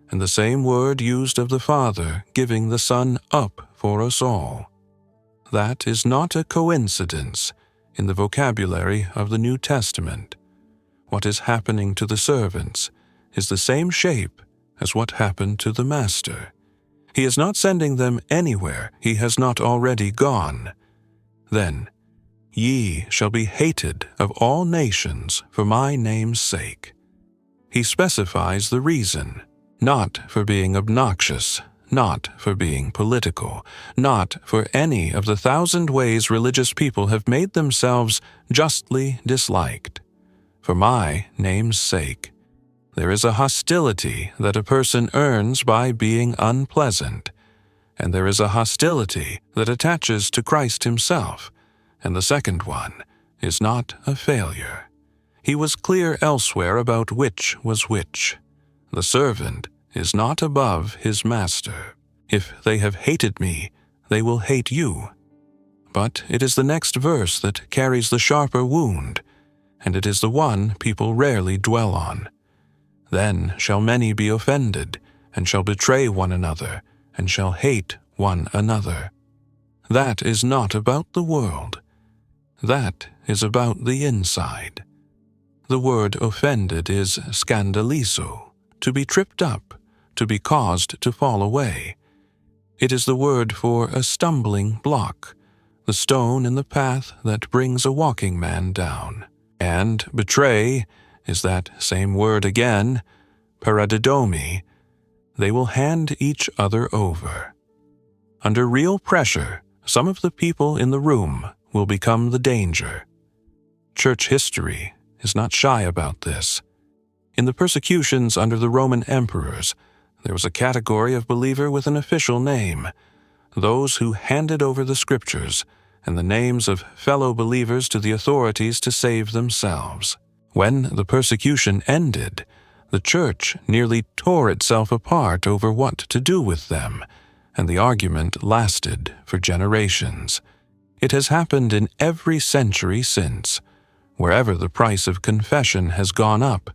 and the same word used of the Father giving the Son up for us all. That is not a coincidence in the vocabulary of the New Testament. What is happening to the servants is the same shape as what happened to the Master. He is not sending them anywhere he has not already gone. Then, "Ye shall be hated of all nations for my name's sake." He specifies the reason, not for being obnoxious, not for being political, not for any of the 1,000 ways religious people have made themselves justly disliked. For my name's sake. There is a hostility that a person earns by being unpleasant, and there is a hostility that attaches to Christ himself, and the second one is not a failure. He was clear elsewhere about which was which. The servant is not above his master. If they have hated me, they will hate you. But it is the next verse that carries the sharper wound, and it is the one people rarely dwell on. Then shall many be offended, and shall betray one another, and shall hate one another. That is not about the world. That is about the inside. The word offended is scandalizo, to be tripped up, to be caused to fall away. It is the word for a stumbling block, the stone in the path that brings a walking man down. And betray is that same word again, paradidomi. They will hand each other over. Under real pressure, some of the people in the room will become the danger. Church history is not shy about this. In the persecutions under the Roman emperors, there was a category of believer with an official name, those who handed over the scriptures and the names of fellow believers to the authorities to save themselves. When the persecution ended, the church nearly tore itself apart over what to do with them, and the argument lasted for generations. It has happened in every century since, wherever the price of confession has gone up,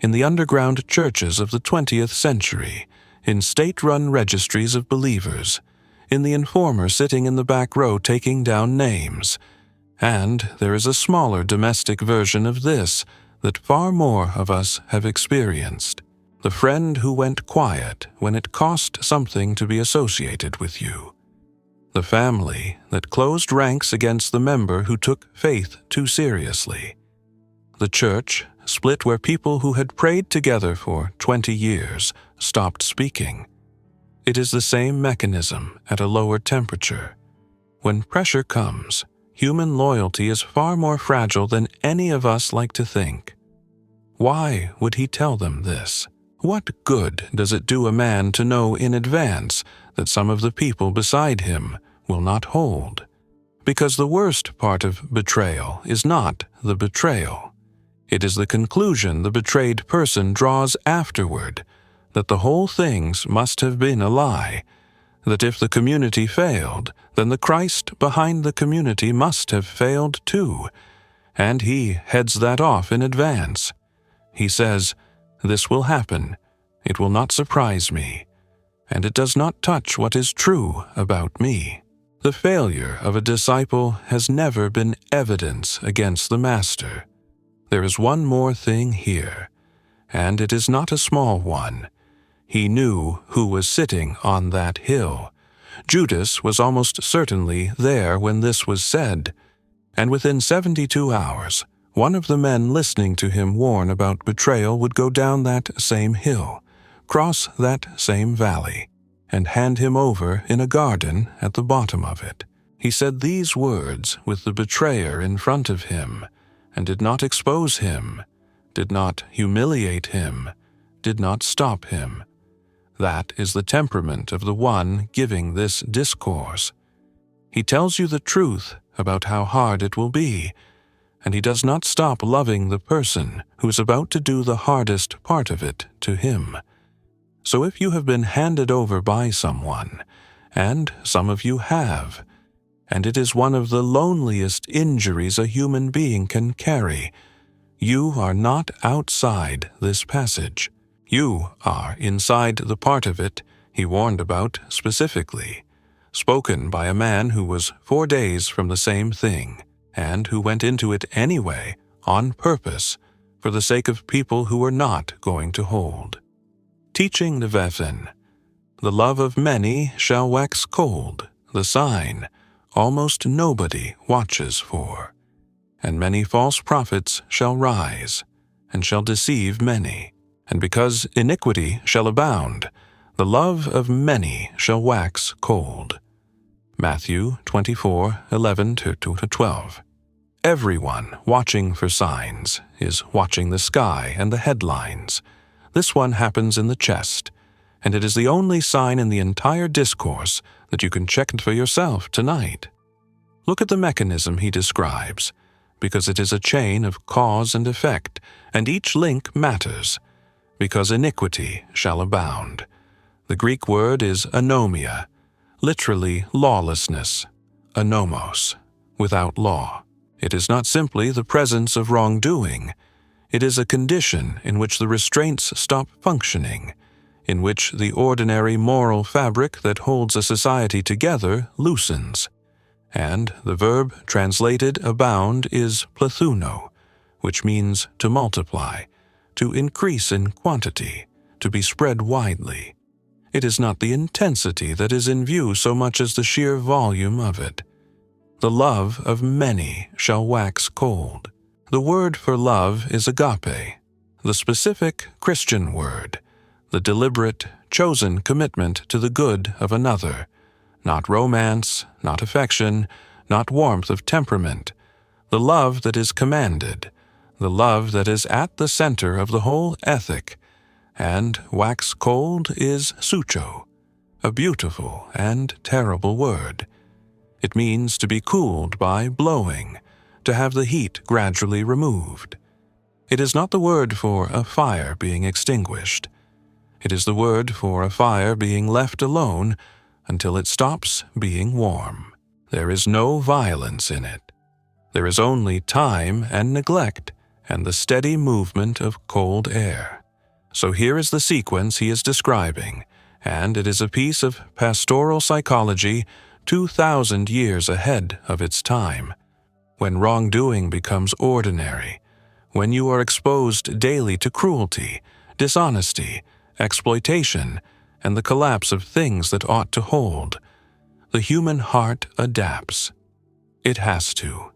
in the underground churches of the 20th century, in state-run registries of believers, in the informer sitting in the back row taking down names. And there is a smaller domestic version of this that far more of us have experienced. The friend who went quiet when it cost something to be associated with you. The family that closed ranks against the member who took faith too seriously. The church split where people who had prayed together for 20 years stopped speaking. It is the same mechanism at a lower temperature. When pressure comes, human loyalty is far more fragile than any of us like to think. Why would he tell them this? What good does it do a man to know in advance that some of the people beside him will not hold? Because the worst part of betrayal is not the betrayal. It is the conclusion the betrayed person draws afterward, that the whole things must have been a lie, that if the community failed, then the Christ behind the community must have failed too, and he heads that off in advance. He says, "This will happen, it will not surprise me, and it does not touch what is true about me." The failure of a disciple has never been evidence against the Master. There is one more thing here, and it is not a small one. He knew who was sitting on that hill. Judas was almost certainly there when this was said, and within 72 hours, one of the men listening to him warn about betrayal would go down that same hill, cross that same valley, and hand him over in a garden at the bottom of it. He said these words with the betrayer in front of him, and did not expose him, did not humiliate him, did not stop him. That is the temperament of the one giving this discourse. He tells you the truth about how hard it will be, and he does not stop loving the person who is about to do the hardest part of it to him. So if you have been handed over by someone, and some of you have, and it is one of the loneliest injuries a human being can carry, you are not outside this passage. You are inside the part of it he warned about specifically, spoken by a man who was 4 days from the same thing, and who went into it anyway, on purpose, for the sake of people who were not going to hold. Teaching the Vephin, the love of many shall wax cold, the sign almost nobody watches for. And many false prophets shall rise, and shall deceive many. And because iniquity shall abound, the love of many shall wax cold. Matthew 24:11-12. Everyone watching for signs is watching the sky and the headlines. This one happens in the chest, and it is the only sign in the entire discourse that you can check for yourself tonight. Look at the mechanism he describes, because it is a chain of cause and effect, and each link matters. Because iniquity shall abound. The Greek word is anomia, literally lawlessness, anomos, without law. It is not simply the presence of wrongdoing. It is a condition in which the restraints stop functioning, in which the ordinary moral fabric that holds a society together loosens. And the verb translated abound is plethuno, which means to multiply, to increase in quantity, to be spread widely. It is not the intensity that is in view so much as the sheer volume of it. The love of many shall wax cold. The word for love is agape, the specific Christian word, the deliberate, chosen commitment to the good of another, not romance, not affection, not warmth of temperament, the love that is commanded, the love that is at the center of the whole ethic, and wax cold is sucho, a beautiful and terrible word. It means to be cooled by blowing, to have the heat gradually removed. It is not the word for a fire being extinguished. It is the word for a fire being left alone until it stops being warm. There is no violence in it. There is only time and neglect, and the steady movement of cold air. So here is the sequence he is describing, and it is a piece of pastoral psychology 2,000 years ahead of its time. When wrongdoing becomes ordinary, when you are exposed daily to cruelty, dishonesty, exploitation, and the collapse of things that ought to hold, the human heart adapts. It has to.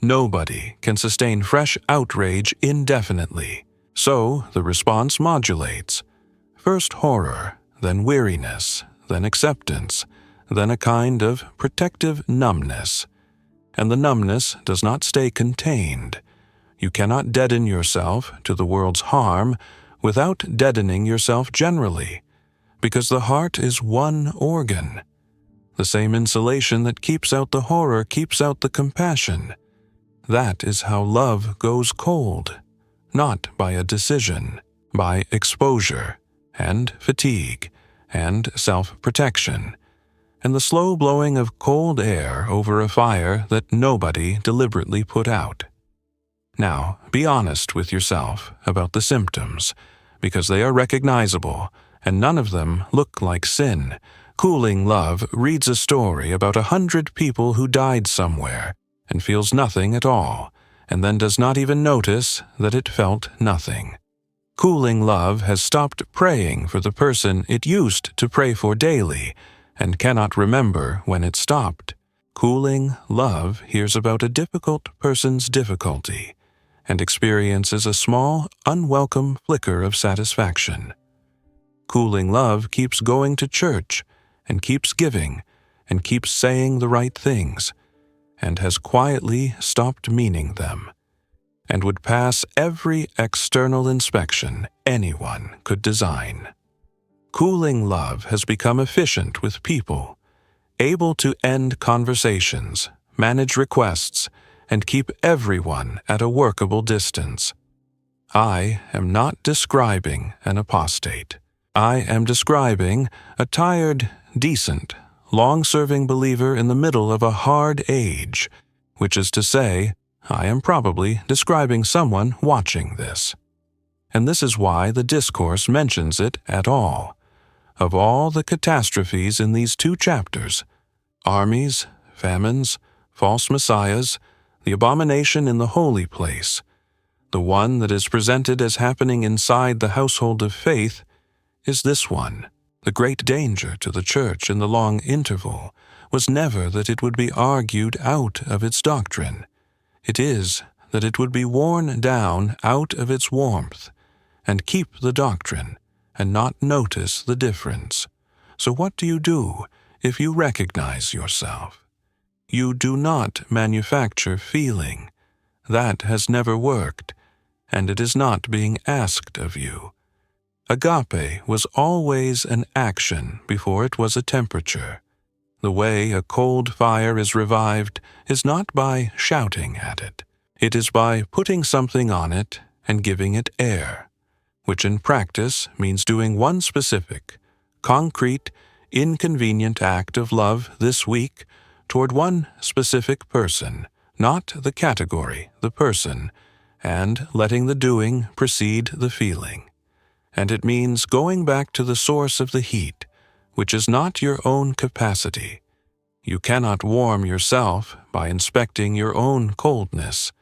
Nobody can sustain fresh outrage indefinitely, so the response modulates. First horror, then weariness, then acceptance, then a kind of protective numbness. And the numbness does not stay contained. You cannot deaden yourself to the world's harm without deadening yourself generally, because the heart is one organ. The same insulation that keeps out the horror keeps out the compassion. That is how love goes cold, not by a decision, by exposure, and fatigue, and self-protection, and the slow blowing of cold air over a fire that nobody deliberately put out. Now, be honest with yourself about the symptoms, because they are recognizable, and none of them look like sin, Cooling love reads a story about 100 people who died somewhere and feels nothing at all, and then does not even notice that it felt nothing. Cooling love has stopped praying for the person it used to pray for daily and cannot remember when it stopped. Cooling love hears about a difficult person's difficulty and experiences a small, unwelcome flicker of satisfaction. Cooling love keeps going to church and keeps giving and keeps saying the right things and has quietly stopped meaning them, and would pass every external inspection anyone could design. Cooling love has become efficient with people, able to end conversations, manage requests, and keep everyone at a workable distance. I am not describing an apostate. I am describing a tired, decent, long-serving believer in the middle of a hard age, which is to say, I am probably describing someone watching this. And this is why the discourse mentions it at all. Of all the catastrophes in these 2 chapters, armies, famines, false messiahs, the abomination in the holy place, the one that is presented as happening inside the household of faith is this one. The great danger to the church in the long interval was never that it would be argued out of its doctrine. It is that it would be worn down out of its warmth, and keep the doctrine, and not notice the difference. So what do you do if you recognize yourself? You do not manufacture feeling. That has never worked, and it is not being asked of you. Agape was always an action before it was a temperature. The way a cold fire is revived is not by shouting at it. It is by putting something on it and giving it air, which in practice means doing one specific, concrete, inconvenient act of love this week toward one specific person, not the category, the person, and letting the doing precede the feeling. And it means going back to the source of the heat, which is not your own capacity. You cannot warm yourself by inspecting your own coldness.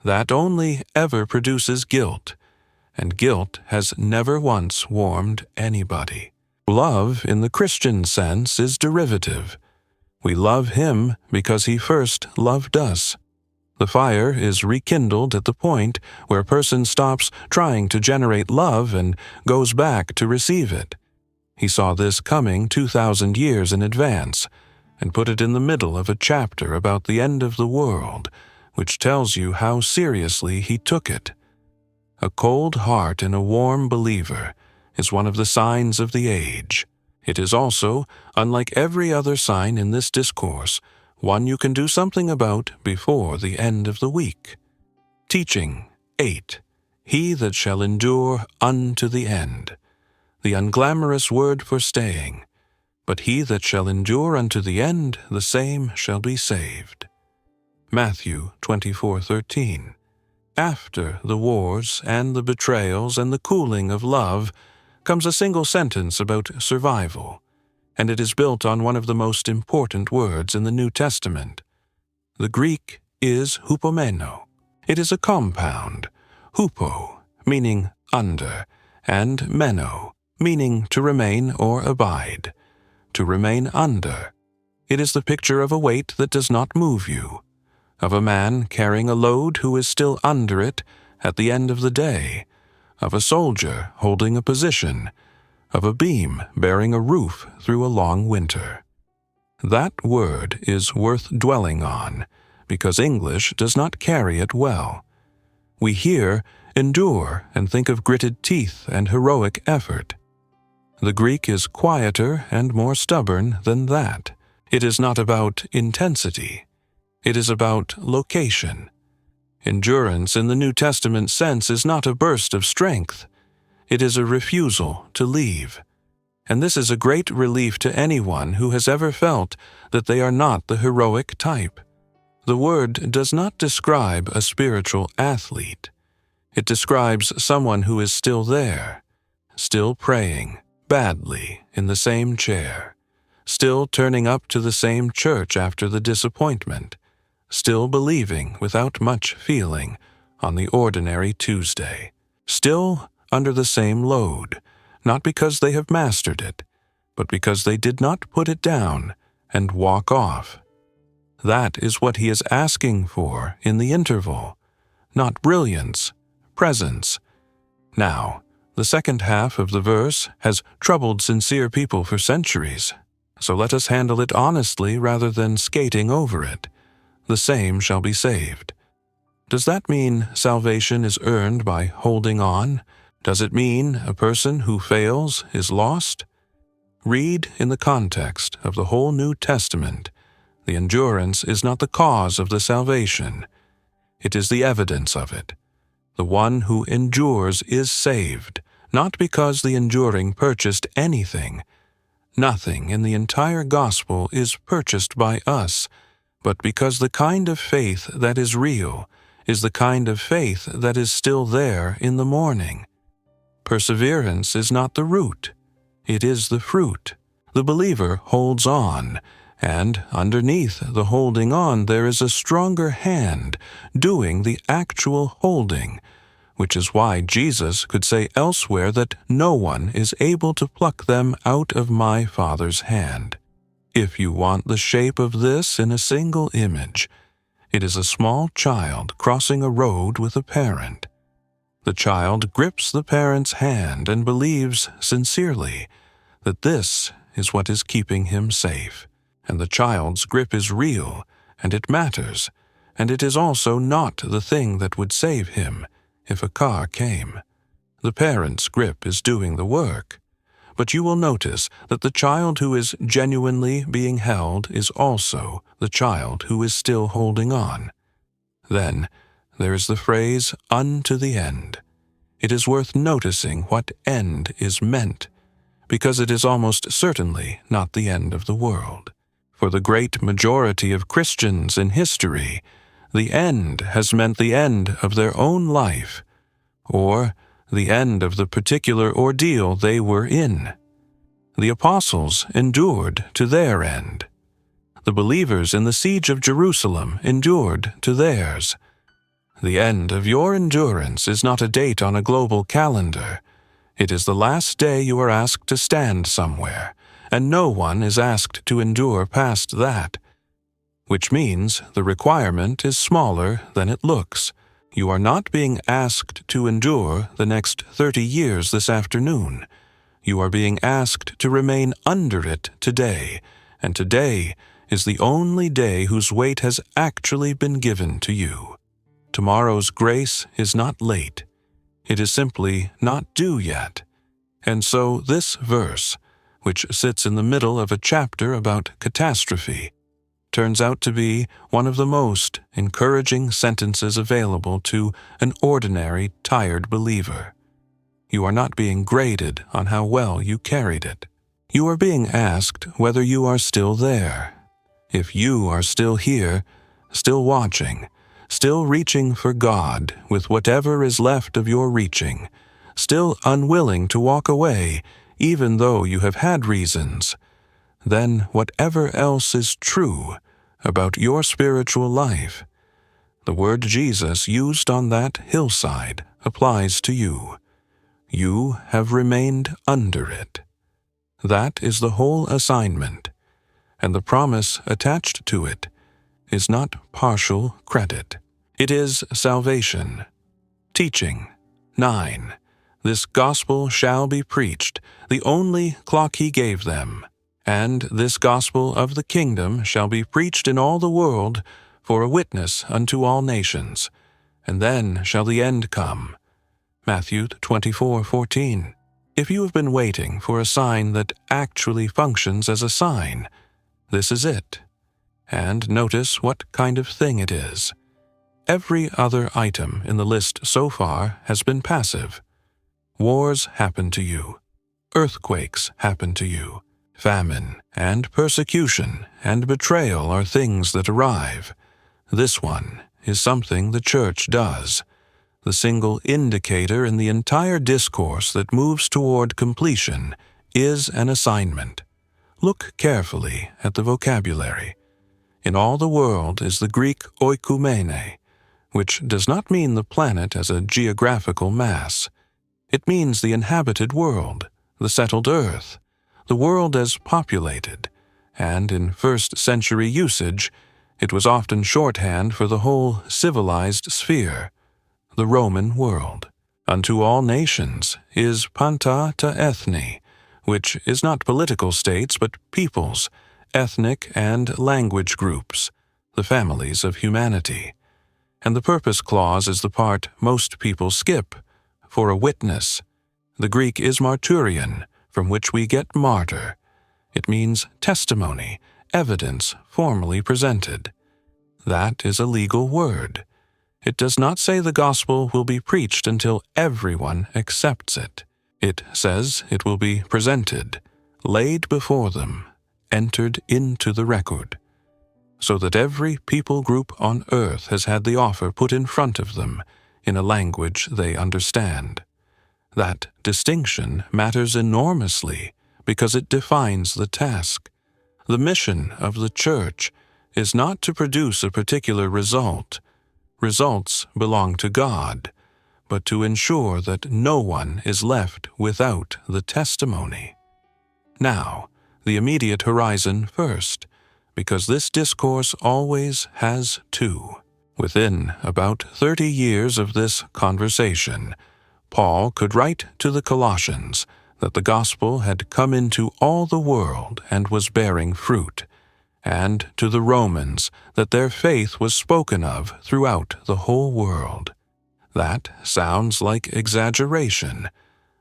That only ever produces guilt, and guilt has never once warmed anybody. Love, in the Christian sense, is derivative. We love Him because He first loved us. The fire is rekindled at the point where a person stops trying to generate love and goes back to receive it. He saw this coming 2,000 years in advance and put it in the middle of a chapter about the end of the world, which tells you how seriously He took it. A cold heart in a warm believer is one of the signs of the age. It is also, unlike every other sign in this discourse, one you can do something about before the end of the week. Teaching 8. He that shall endure unto the end. The unglamorous word for staying. But he that shall endure unto the end, the same shall be saved. Matthew 24:13. After the wars and the betrayals and the cooling of love comes a single sentence about survival, and it is built on one of the most important words in the New Testament. The Greek is hupomeno. It is a compound, hupo, meaning under, and meno, meaning to remain or abide, to remain under. It is the picture of a weight that does not move you, of a man carrying a load who is still under it at the end of the day, of a soldier holding a position, of a beam bearing a roof through a long winter. That word is worth dwelling on, because English does not carry it well. We hear endure and think of gritted teeth and heroic effort. The Greek is quieter and more stubborn than that. It is not about intensity. It is about location. Endurance in the New Testament sense is not a burst of strength. It is a refusal to leave. And this is a great relief to anyone who has ever felt that they are not the heroic type. The word does not describe a spiritual athlete. It describes someone who is still there, still praying, badly, in the same chair, still turning up to the same church after the disappointment, still believing without much feeling on the ordinary Tuesday, still under the same load, not because they have mastered it, but because they did not put it down and walk off. That is what he is asking for in the interval, not brilliance, presence. Now, the second half of the verse has troubled sincere people for centuries, so let us handle it honestly rather than skating over it. The same shall be saved. Does that mean salvation is earned by holding on? Does it mean a person who fails is lost? Read in the context of the whole New Testament. The endurance is not the cause of the salvation. It is the evidence of it. The one who endures is saved, not because the enduring purchased anything. Nothing in the entire gospel is purchased by us, but because the kind of faith that is real is the kind of faith that is still there in the morning. Perseverance is not the root. It is the fruit. The believer holds on, and underneath the holding on there is a stronger hand doing the actual holding, which is why Jesus could say elsewhere that no one is able to pluck them out of my Father's hand. If you want the shape of this in a single image, it is a small child crossing a road with a parent. The child grips the parent's hand and believes sincerely that this is what is keeping him safe. And the child's grip is real, and it matters, and it is also not the thing that would save him if a car came. The parent's grip is doing the work. But you will notice that the child who is genuinely being held is also the child who is still holding on. Then there is the phrase, unto the end. It is worth noticing what end is meant, because it is almost certainly not the end of the world. For the great majority of Christians in history, the end has meant the end of their own life, or the end of the particular ordeal they were in. The apostles endured to their end. The believers in the siege of Jerusalem endured to theirs. The end of your endurance is not a date on a global calendar. It is the last day you are asked to stand somewhere, and no one is asked to endure past that, which means the requirement is smaller than it looks. You are not being asked to endure the next 30 years this afternoon. You are being asked to remain under it today, and today is the only day whose weight has actually been given to you. Tomorrow's grace is not late. It is simply not due yet. And so this verse, which sits in the middle of a chapter about catastrophe, turns out to be one of the most encouraging sentences available to an ordinary, tired believer. You are not being graded on how well you carried it. You are being asked whether you are still there. If you are still here, still watching, still reaching for God with whatever is left of your reaching, still unwilling to walk away even though you have had reasons, then whatever else is true about your spiritual life, the word Jesus used on that hillside applies to you. You have remained under it. That is the whole assignment, and the promise attached to it is not partial credit. It is salvation. Teaching 9. This gospel shall be preached, the only clock he gave them. And this gospel of the kingdom shall be preached in all the world for a witness unto all nations. And then shall the end come. Matthew 24:14. If you have been waiting for a sign that actually functions as a sign, this is it. And notice what kind of thing it is. Every other item in the list so far has been passive. Wars happen to you. Earthquakes happen to you. Famine and persecution and betrayal are things that arrive. This one is something the church does. The single indicator in the entire discourse that moves toward completion is an assignment. Look carefully at the vocabulary. In all the world is the Greek oikumene, which does not mean the planet as a geographical mass. It means the inhabited world, the settled earth, the world as populated, and in first-century usage, it was often shorthand for the whole civilized sphere, the Roman world. Unto all nations is panta ta ethni, which is not political states but peoples, ethnic and language groups, the families of humanity. And the purpose clause is the part most people skip, for a witness. The Greek is marturion, from which we get martyr. It means testimony, evidence formally presented. That is a legal word. It does not say the gospel will be preached until everyone accepts it. It says it will be presented, laid before them, entered into the record, so that every people group on earth has had the offer put in front of them in a language they understand. That distinction matters enormously because it defines the task. The mission of the Church is not to produce a particular result. Results belong to God, but to ensure that no one is left without the testimony. Now, the immediate horizon first, because this discourse always has two. Within about 30 years of this conversation, Paul could write to the Colossians that the gospel had come into all the world and was bearing fruit, and to the Romans that their faith was spoken of throughout the whole world. That sounds like exaggeration,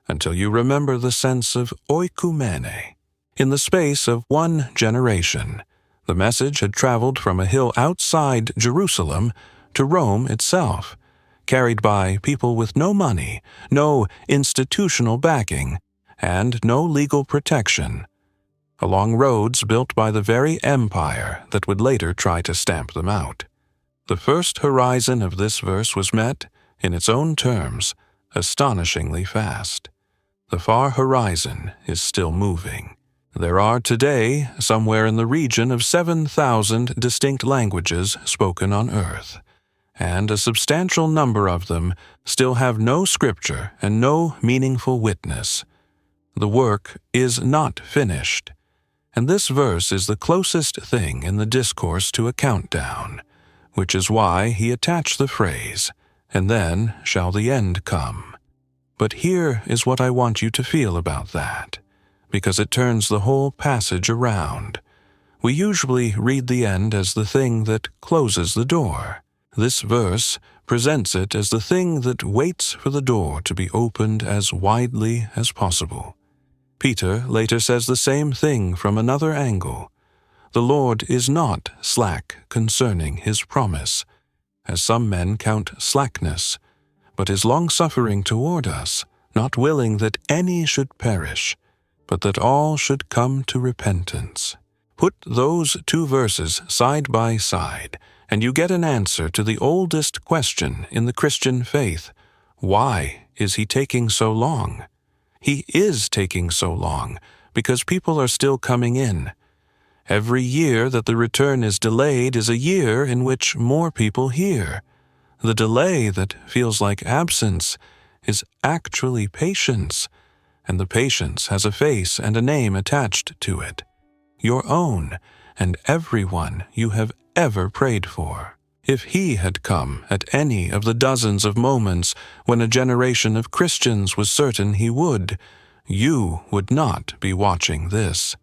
until you remember the sense of oikumene. In the space of one generation, the message had traveled from a hill outside Jerusalem to Rome itself, carried by people with no money, no institutional backing, and no legal protection, along roads built by the very empire that would later try to stamp them out. The first horizon of this verse was met, in its own terms, astonishingly fast. The far horizon is still moving. There are today somewhere in the region of 7,000 distinct languages spoken on earth, and a substantial number of them still have no scripture and no meaningful witness. The work is not finished, and this verse is the closest thing in the discourse to a countdown, which is why he attached the phrase, "And then shall the end come." But here is what I want you to feel about that, because it turns the whole passage around. We usually read the end as the thing that closes the door. This verse presents it as the thing that waits for the door to be opened as widely as possible. Peter later says the same thing from another angle. The Lord is not slack concerning his promise, as some men count slackness, but is long-suffering toward us, not willing that any should perish, but that all should come to repentance. Put those two verses side by side, and you get an answer to the oldest question in the Christian faith. Why is he taking so long? He is taking so long because people are still coming in. Every year that the return is delayed is a year in which more people hear. The delay that feels like absence is actually patience, and the patience has a face and a name attached to it, your own and everyone you have ever prayed for. If he had come at any of the dozens of moments when a generation of Christians was certain he would, you would not be watching this.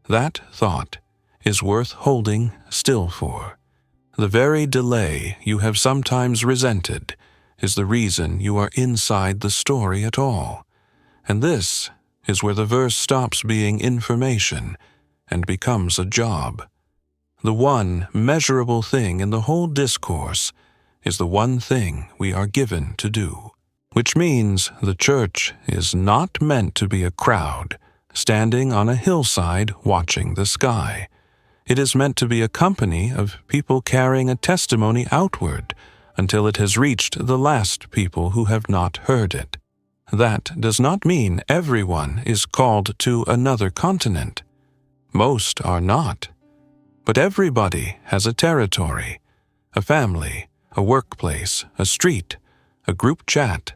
That thought is worth holding still for. The very delay you have sometimes resented is the reason you are inside the story at all. And this is where the verse stops being information and becomes a job. The one measurable thing in the whole discourse is the one thing we are given to do, which means the church is not meant to be a crowd standing on a hillside watching the sky. It is meant to be a company of people carrying a testimony outward until it has reached the last people who have not heard it. That does not mean everyone is called to another continent. Most are not. But everybody has a territory, a family, a workplace, a street, a group chat,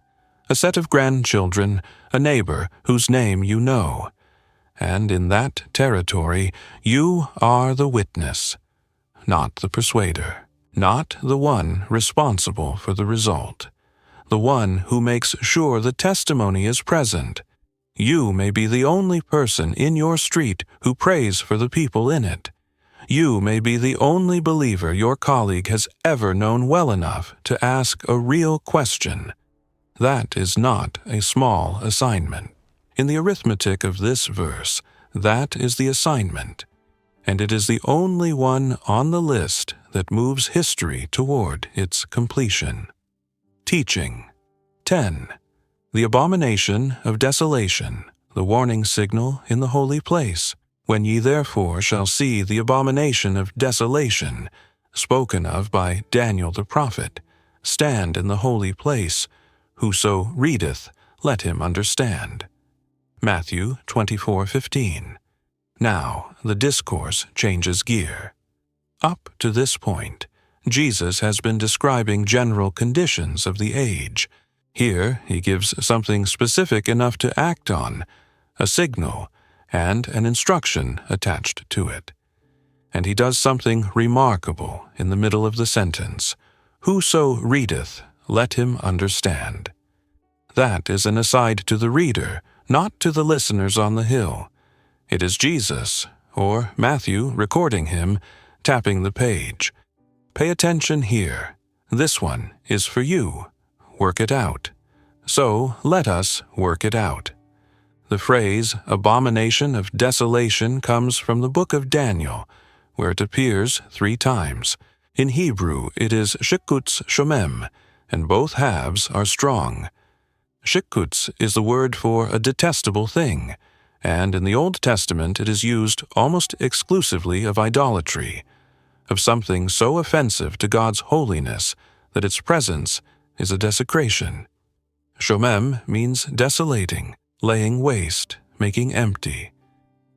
a set of grandchildren, a neighbor whose name you know. And in that territory, you are the witness, not the persuader, not the one responsible for the result, the one who makes sure the testimony is present. You may be the only person in your street who prays for the people in it. You may be the only believer your colleague has ever known well enough to ask a real question. That is not a small assignment. In the arithmetic of this verse, that is the assignment, and it is the only one on the list that moves history toward its completion. Teaching. 10. The abomination of desolation, the warning signal in the holy place. When ye therefore shall see the abomination of desolation, spoken of by Daniel the prophet, stand in the holy place, whoso readeth, let him understand. Matthew 24:15. Now the discourse changes gear. Up to this point, Jesus has been describing general conditions of the age. Here he gives something specific enough to act on, a signal, and an instruction attached to it. And he does something remarkable in the middle of the sentence. Whoso readeth, let him understand. That is an aside to the reader, not to the listeners on the hill. It is Jesus, or Matthew recording him, tapping the page. Pay attention here. This one is for you. Work it out. So let us work it out. The phrase abomination of desolation comes from the book of Daniel, where it appears 3 times. In Hebrew it is shikutz shomem, and both halves are strong. Shikutz is the word for a detestable thing, and in the Old Testament it is used almost exclusively of idolatry, of something so offensive to God's holiness that its presence is a desecration. Shomem means desolating, laying waste, making empty.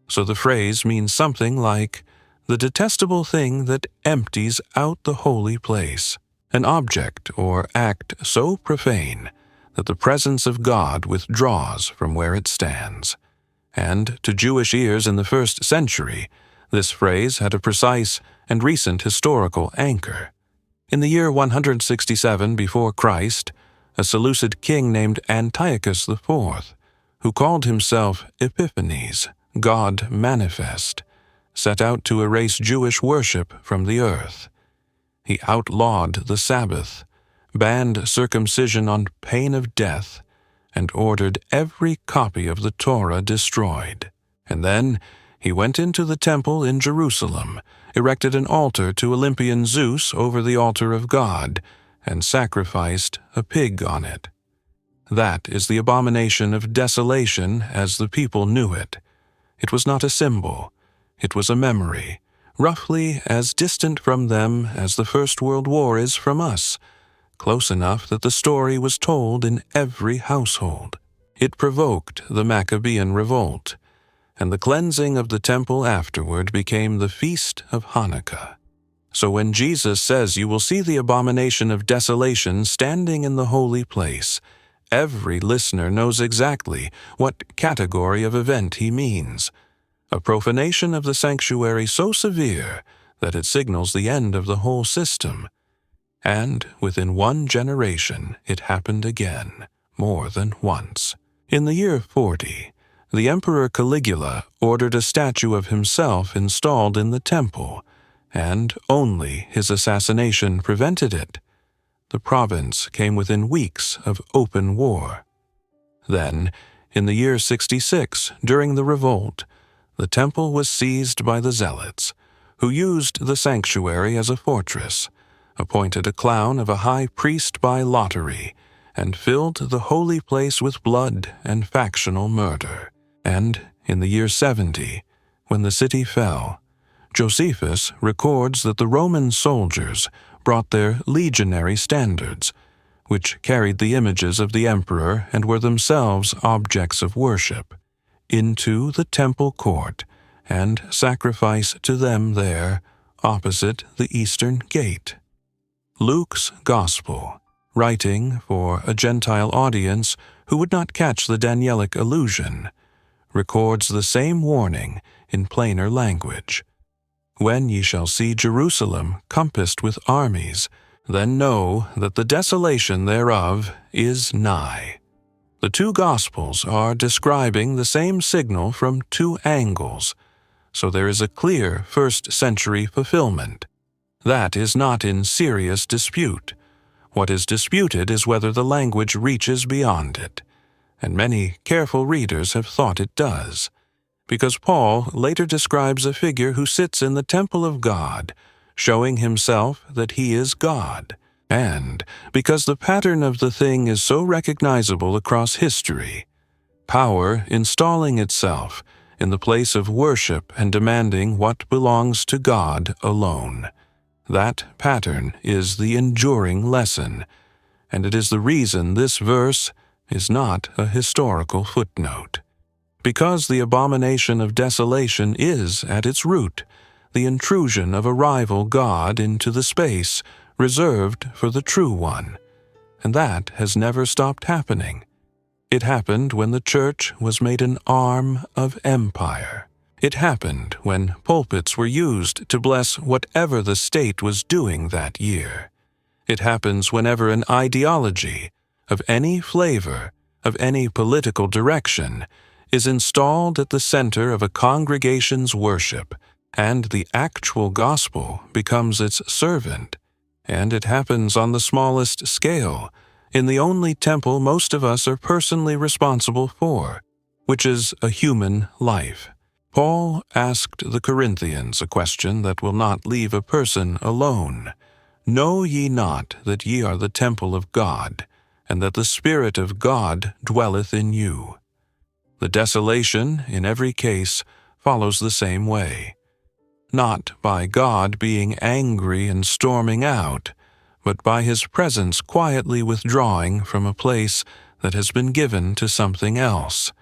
So the phrase means something like the detestable thing that empties out the holy place, an object or act so profane that the presence of God withdraws from where it stands. And to Jewish ears in the 1st century, this phrase had a precise and recent historical anchor. In the year 167 before Christ, a Seleucid king named Antiochus IV, who called himself Epiphanes, God manifest, set out to erase Jewish worship from the earth. He outlawed the Sabbath, banned circumcision on pain of death, and ordered every copy of the Torah destroyed. And then he went into the temple in Jerusalem, erected an altar to Olympian Zeus over the altar of God, and sacrificed a pig on it. That is the abomination of desolation as the people knew it. It was not a symbol. It was a memory, roughly as distant from them as the First World War is from us, close enough that the story was told in every household. It provoked the Maccabean revolt, and the cleansing of the temple afterward became the feast of Hanukkah. So when Jesus says you will see the abomination of desolation standing in the holy place, every listener knows exactly what category of event he means. A profanation of the sanctuary so severe that it signals the end of the whole system. And within 1 generation it happened again, more than once. In the year 40, the Emperor Caligula ordered a statue of himself installed in the temple, and only his assassination prevented it. The province came within weeks of open war. Then, in the year 66, during the revolt, the temple was seized by the Zealots, who used the sanctuary as a fortress, appointed a clown of a high priest by lottery, and filled the holy place with blood and factional murder. And in the year 70, when the city fell, Josephus records that the Roman soldiers brought their legionary standards, which carried the images of the emperor and were themselves objects of worship, into the temple court, and sacrifice to them there, opposite the eastern gate. Luke's Gospel, writing for a Gentile audience who would not catch the Danielic allusion, records the same warning in plainer language. When ye shall see Jerusalem compassed with armies, then know that the desolation thereof is nigh. The two Gospels are describing the same signal from two angles, so there is a clear first-century fulfillment. That is not in serious dispute. What is disputed is whether the language reaches beyond it, and many careful readers have thought it does, because Paul later describes a figure who sits in the temple of God, showing himself that he is God, and because the pattern of the thing is so recognizable across history, power installing itself in the place of worship and demanding what belongs to God alone. That pattern is the enduring lesson, and it is the reason this verse is not a historical footnote. Because the abomination of desolation is, at its root, the intrusion of a rival god into the space reserved for the true one, and that has never stopped happening. It happened when the church was made an arm of empire. It happened when pulpits were used to bless whatever the state was doing that year. It happens whenever an ideology, of any flavor, of any political direction, is installed at the center of a congregation's worship, and the actual gospel becomes its servant. And it happens on the smallest scale, in the only temple most of us are personally responsible for, which is a human life. Paul asked the Corinthians a question that will not leave a person alone. Know ye not that ye are the temple of God, and that the Spirit of God dwelleth in you? The desolation, in every case, follows the same way. Not by God being angry and storming out, but by his presence quietly withdrawing from a place that has been given to something else.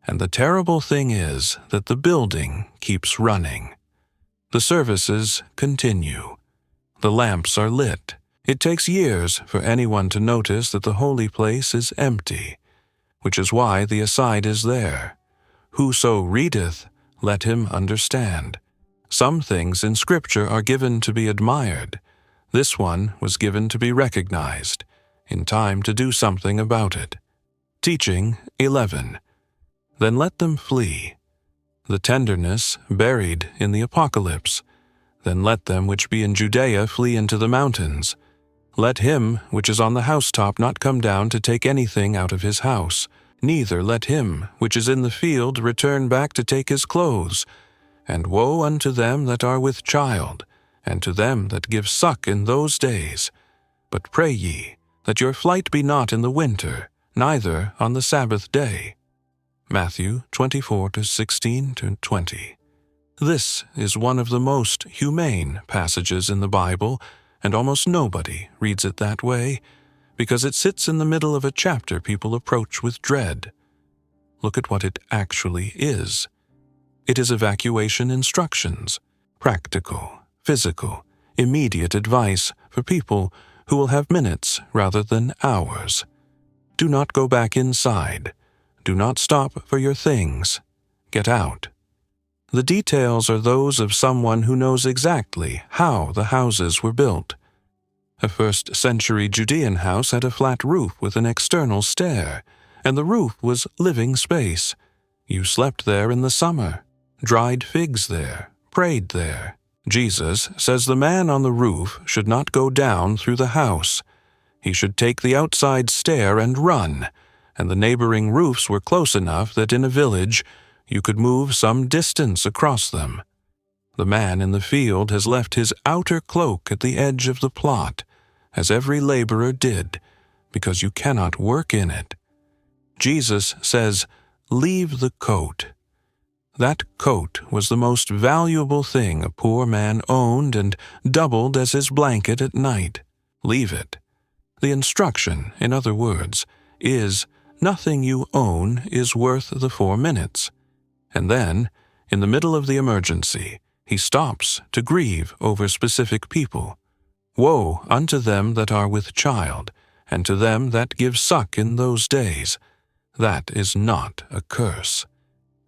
And the terrible thing is that the building keeps running. The services continue. The lamps are lit. It takes years for anyone to notice that the holy place is empty, which is why the aside is there. Whoso readeth, let him understand. Some things in Scripture are given to be admired. This one was given to be recognized, in time to do something about it. Teaching 11. Then let them flee. The tenderness buried in the Apocalypse. Then let them which be in Judea flee into the mountains. Let him which is on the housetop not come down to take anything out of his house, neither let him which is in the field return back to take his clothes. And woe unto them that are with child, and to them that give suck in those days. But pray ye, that your flight be not in the winter, neither on the Sabbath day. Matthew 24:16-20. This is one of the most humane passages in the Bible, and almost nobody reads it that way, because it sits in the middle of a chapter people approach with dread. Look at what it actually is. It is evacuation instructions, practical, physical, immediate advice for people who will have minutes rather than hours. Do not go back inside. Do not stop for your things. Get out. The details are those of someone who knows exactly how the houses were built. A first-century Judean house had a flat roof with an external stair, and the roof was living space. You slept there in the summer, dried figs there, prayed there. Jesus says the man on the roof should not go down through the house. He should take the outside stair and run, and the neighboring roofs were close enough that in a village you could move some distance across them. The man in the field has left his outer cloak at the edge of the plot, as every laborer did, because you cannot work in it. Jesus says, "Leave the coat." That coat was the most valuable thing a poor man owned and doubled as his blanket at night. Leave it. The instruction, in other words, is, nothing you own is worth the 4 minutes. And then, In the middle of the emergency, he stops to grieve over specific people. Woe unto them that are with child, and to them that give suck in those days. That is not a curse.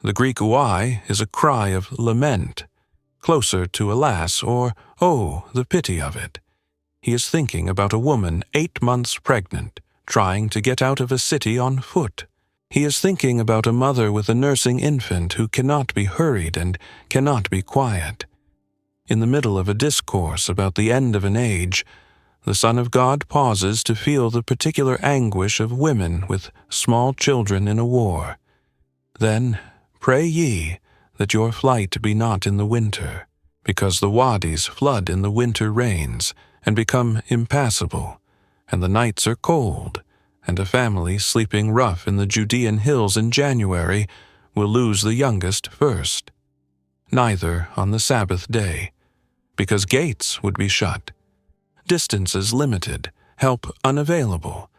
The Greek Y is a cry of lament, closer to alas or oh, the pity of it. He is thinking about a woman 8 months pregnant, trying to get out of a city on foot. He is thinking about a mother with a nursing infant who cannot be hurried and cannot be quiet. In the middle of a discourse about the end of an age, the Son of God pauses to feel the particular anguish of women with small children in a war. Then, pray ye that your flight be not in the winter, because the wadis flood in the winter rains and become impassable, and the nights are cold, and a family sleeping rough in the Judean hills in January will lose the youngest first. Neither on the Sabbath day, because gates would be shut, distances limited, help unavailable,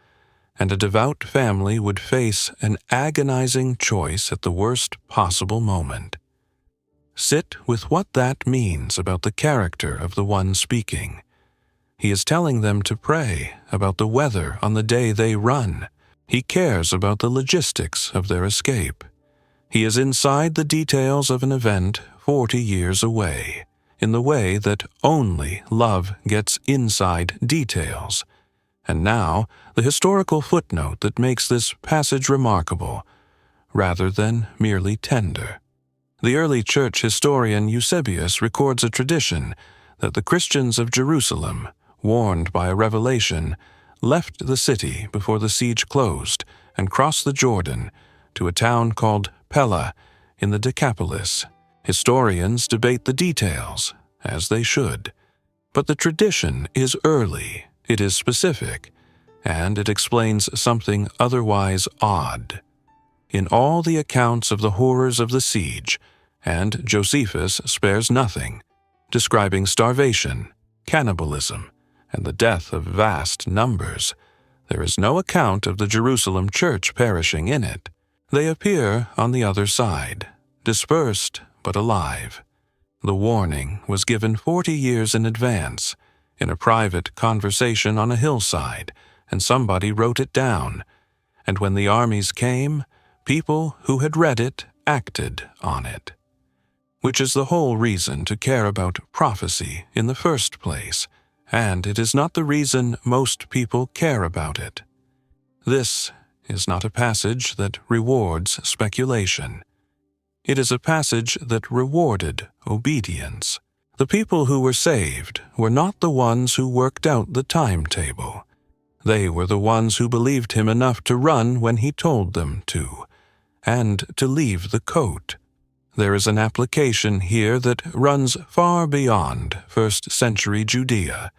and a devout family would face an agonizing choice at the worst possible moment. Sit with what that means about the character of the one speaking. He is telling them to pray about the weather on the day they run. He cares about the logistics of their escape. He is inside the details of an event 40 years away, in the way that only love gets inside details. And now, the historical footnote that makes this passage remarkable, rather than merely tender. The early church historian Eusebius records a tradition that the Christians of Jerusalem, warned by a revelation, left the city before the siege closed and crossed the Jordan to a town called Pella in the Decapolis. Historians debate the details, as they should, but the tradition is early, it is specific, and it explains something otherwise odd. In all the accounts of the horrors of the siege, and Josephus spares nothing, describing starvation, cannibalism, and the death of vast numbers, there is no account of the Jerusalem church perishing in it. They appear on the other side, dispersed but alive. The warning was given 40 years in advance, in a private conversation on a hillside, and somebody wrote it down. And when the armies came, people who had read it acted on it. Which is the whole reason to care about prophecy in the first place, and it is not the reason most people care about it. This is not a passage that rewards speculation. It is a passage that rewarded obedience. The people who were saved were not the ones who worked out the timetable. They were the ones who believed him enough to run when he told them to, and to leave the coat. There is an application here that runs far beyond first-century Judea,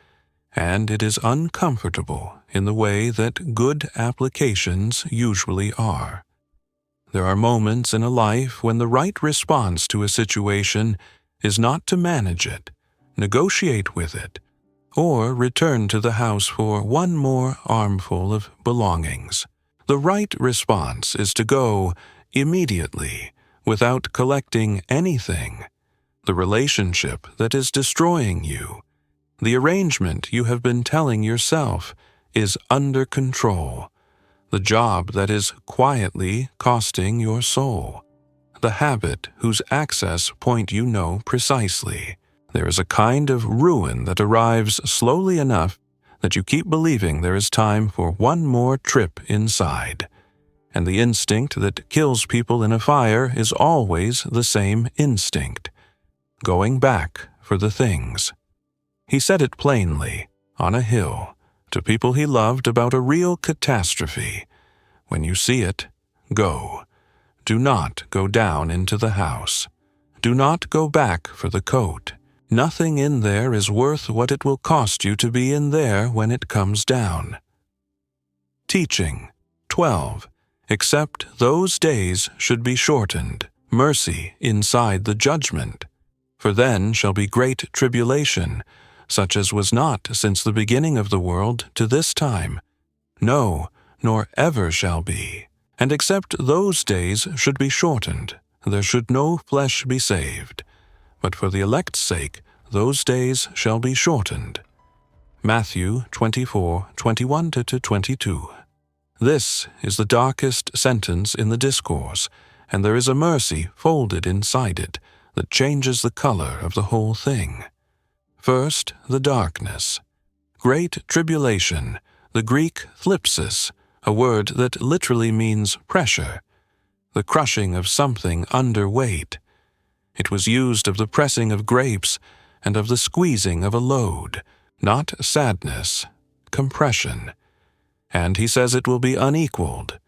and it is uncomfortable in the way that good applications usually are. There are moments in a life when the right response to a situation is not to manage it, negotiate with it, or return to the house for one more armful of belongings. The right response is to go immediately, without collecting anything. The relationship that is destroying you, the arrangement you have been telling yourself, is under control. The job that is quietly costing your soul. The habit whose access point you know precisely. There is a kind of ruin that arrives slowly enough that you keep believing there is time for one more trip inside. And the instinct that kills people in a fire is always the same instinct, going back for the things. He said it plainly, on a hill, to people he loved about a real catastrophe. When you see it, go. Do not go down into the house. Do not go back for the coat. Nothing in there is worth what it will cost you to be in there when it comes down. Teaching 12. Except those days should be shortened, mercy inside the judgment. For then shall be great tribulation, such as was not since the beginning of the world to this time. No, nor ever shall be. And except those days should be shortened, there should no flesh be saved, but for the elect's sake those days shall be shortened. Matthew 24:21-22. This is the darkest sentence in the discourse, and there is a mercy folded inside it that changes the color of the whole thing. First, the darkness. Great tribulation, the Greek thlipsis, a word that literally means pressure, the crushing of something under weight. It was used of the pressing of grapes and of the squeezing of a load, not sadness, compression. And he says it will be unequaled,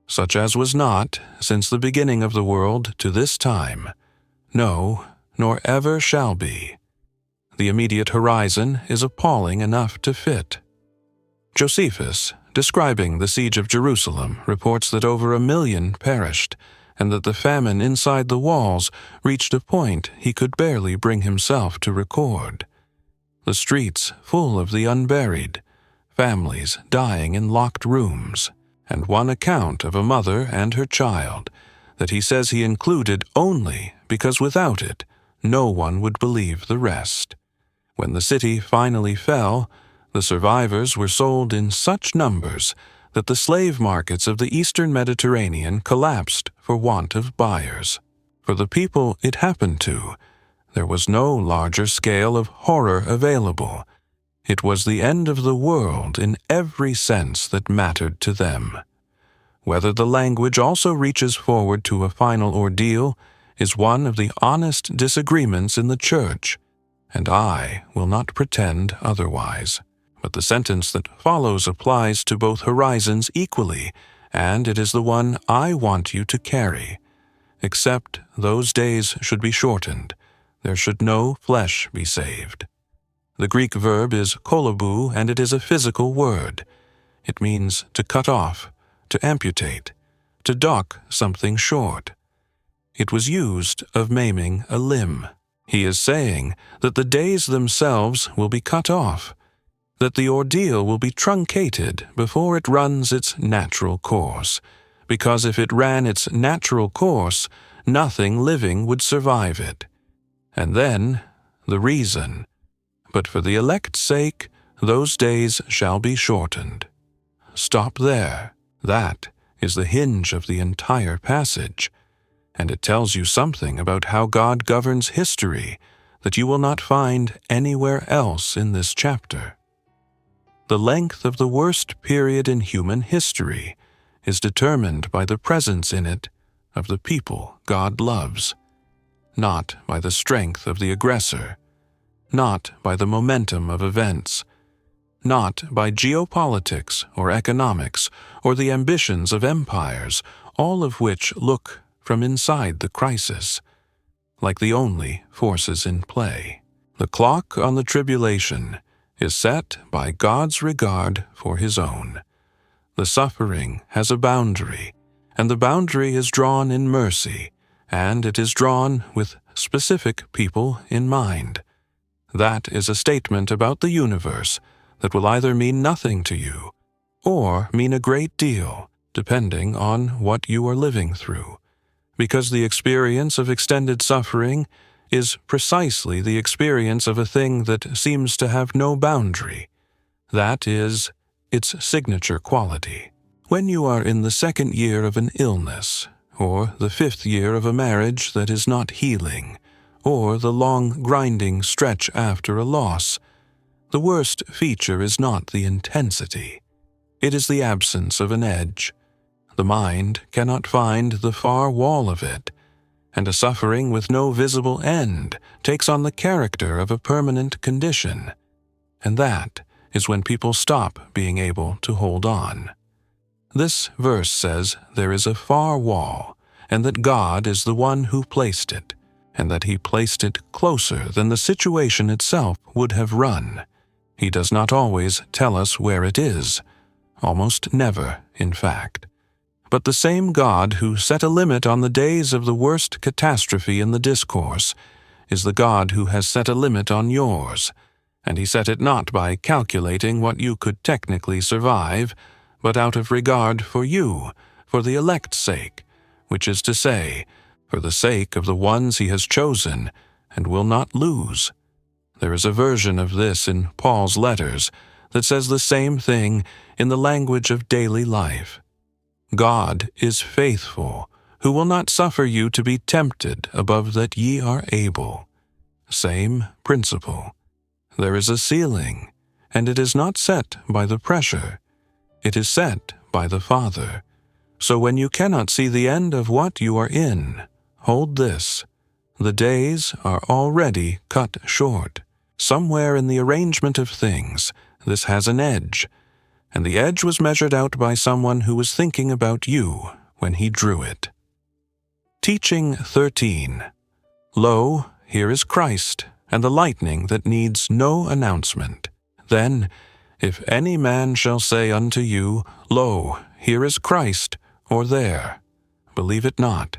such as was not, since the beginning of the world to this time, no, nor ever shall be. The immediate horizon is appalling enough to fit. Josephus, describing the siege of Jerusalem, reports that over 1 million perished, and that the famine inside the walls reached a point he could barely bring himself to record. The streets full of the unburied, families dying in locked rooms, and one account of a mother and her child that he says he included only because without it no one would believe the rest. When the city finally fell, the survivors were sold in such numbers that the slave markets of the eastern Mediterranean collapsed for want of buyers. For the people it happened to, there was no larger scale of horror available. It was the end of the world in every sense that mattered to them. Whether the language also reaches forward to a final ordeal is one of the honest disagreements in the Church, and I will not pretend otherwise. But the sentence that follows applies to both horizons equally, and it is the one I want you to carry. Except those days should be shortened, there should no flesh be saved. The Greek verb is kolobou, and it is a physical word. It means to cut off, to amputate, to dock something short. It was used of maiming a limb. He is saying that the days themselves will be cut off, that the ordeal will be truncated before it runs its natural course, because if it ran its natural course, nothing living would survive it. And then, the reason, but for the elect's sake, those days shall be shortened. Stop there. That is the hinge of the entire passage, and it tells you something about how God governs history that you will not find anywhere else in this chapter. The length of the worst period in human history is determined by the presence in it of the people God loves, not by the strength of the aggressor, not by the momentum of events, not by geopolitics or economics or the ambitions of empires, all of which look from inside the crisis, like the only forces in play. The clock on the tribulation is set by God's regard for His own. The suffering has a boundary, and the boundary is drawn in mercy, and it is drawn with specific people in mind. That is a statement about the universe that will either mean nothing to you or mean a great deal, depending on what you are living through, because the experience of extended suffering is precisely the experience of a thing that seems to have no boundary. That is its signature quality. When you are in the 2nd year of an illness, or the 5th year of a marriage that is not healing, or the long grinding stretch after a loss, the worst feature is not the intensity. It is the absence of an edge. The mind cannot find the far wall of it, and a suffering with no visible end takes on the character of a permanent condition, and that is when people stop being able to hold on. This verse says there is a far wall, and that God is the one who placed it, and that He placed it closer than the situation itself would have run. He does not always tell us where it is, almost never, in fact. But the same God who set a limit on the days of the worst catastrophe in the discourse is the God who has set a limit on yours, and He set it not by calculating what you could technically survive, but out of regard for you, for the elect's sake, which is to say, for the sake of the ones he has chosen and will not lose. There is a version of this in Paul's letters that says the same thing in the language of daily life. God is faithful, who will not suffer you to be tempted above that ye are able. Same principle. There is a ceiling, and it is not set by the pressure. It is set by the Father. So when you cannot see the end of what you are in, hold this. The days are already cut short. Somewhere in the arrangement of things, this has an edge, and the edge was measured out by someone who was thinking about you when he drew it. Teaching 13. Lo, here is Christ, and the lightning that needs no announcement. Then, if any man shall say unto you, Lo, here is Christ, or there, believe it not.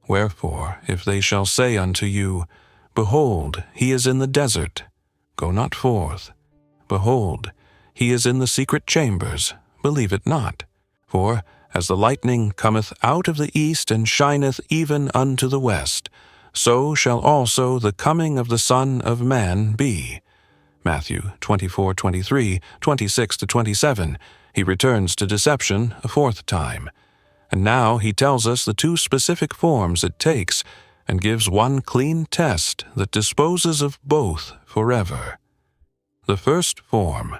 Wherefore, if they shall say unto you, Behold, he is in the desert, go not forth. Behold, he is in the secret chambers, believe it not. For as the lightning cometh out of the east and shineth even unto the west, so shall also the coming of the Son of Man be. Matthew 24:23, 26-27, he returns to deception a fourth time. And now he tells us the two specific forms it takes and gives one clean test that disposes of both forever. The first form,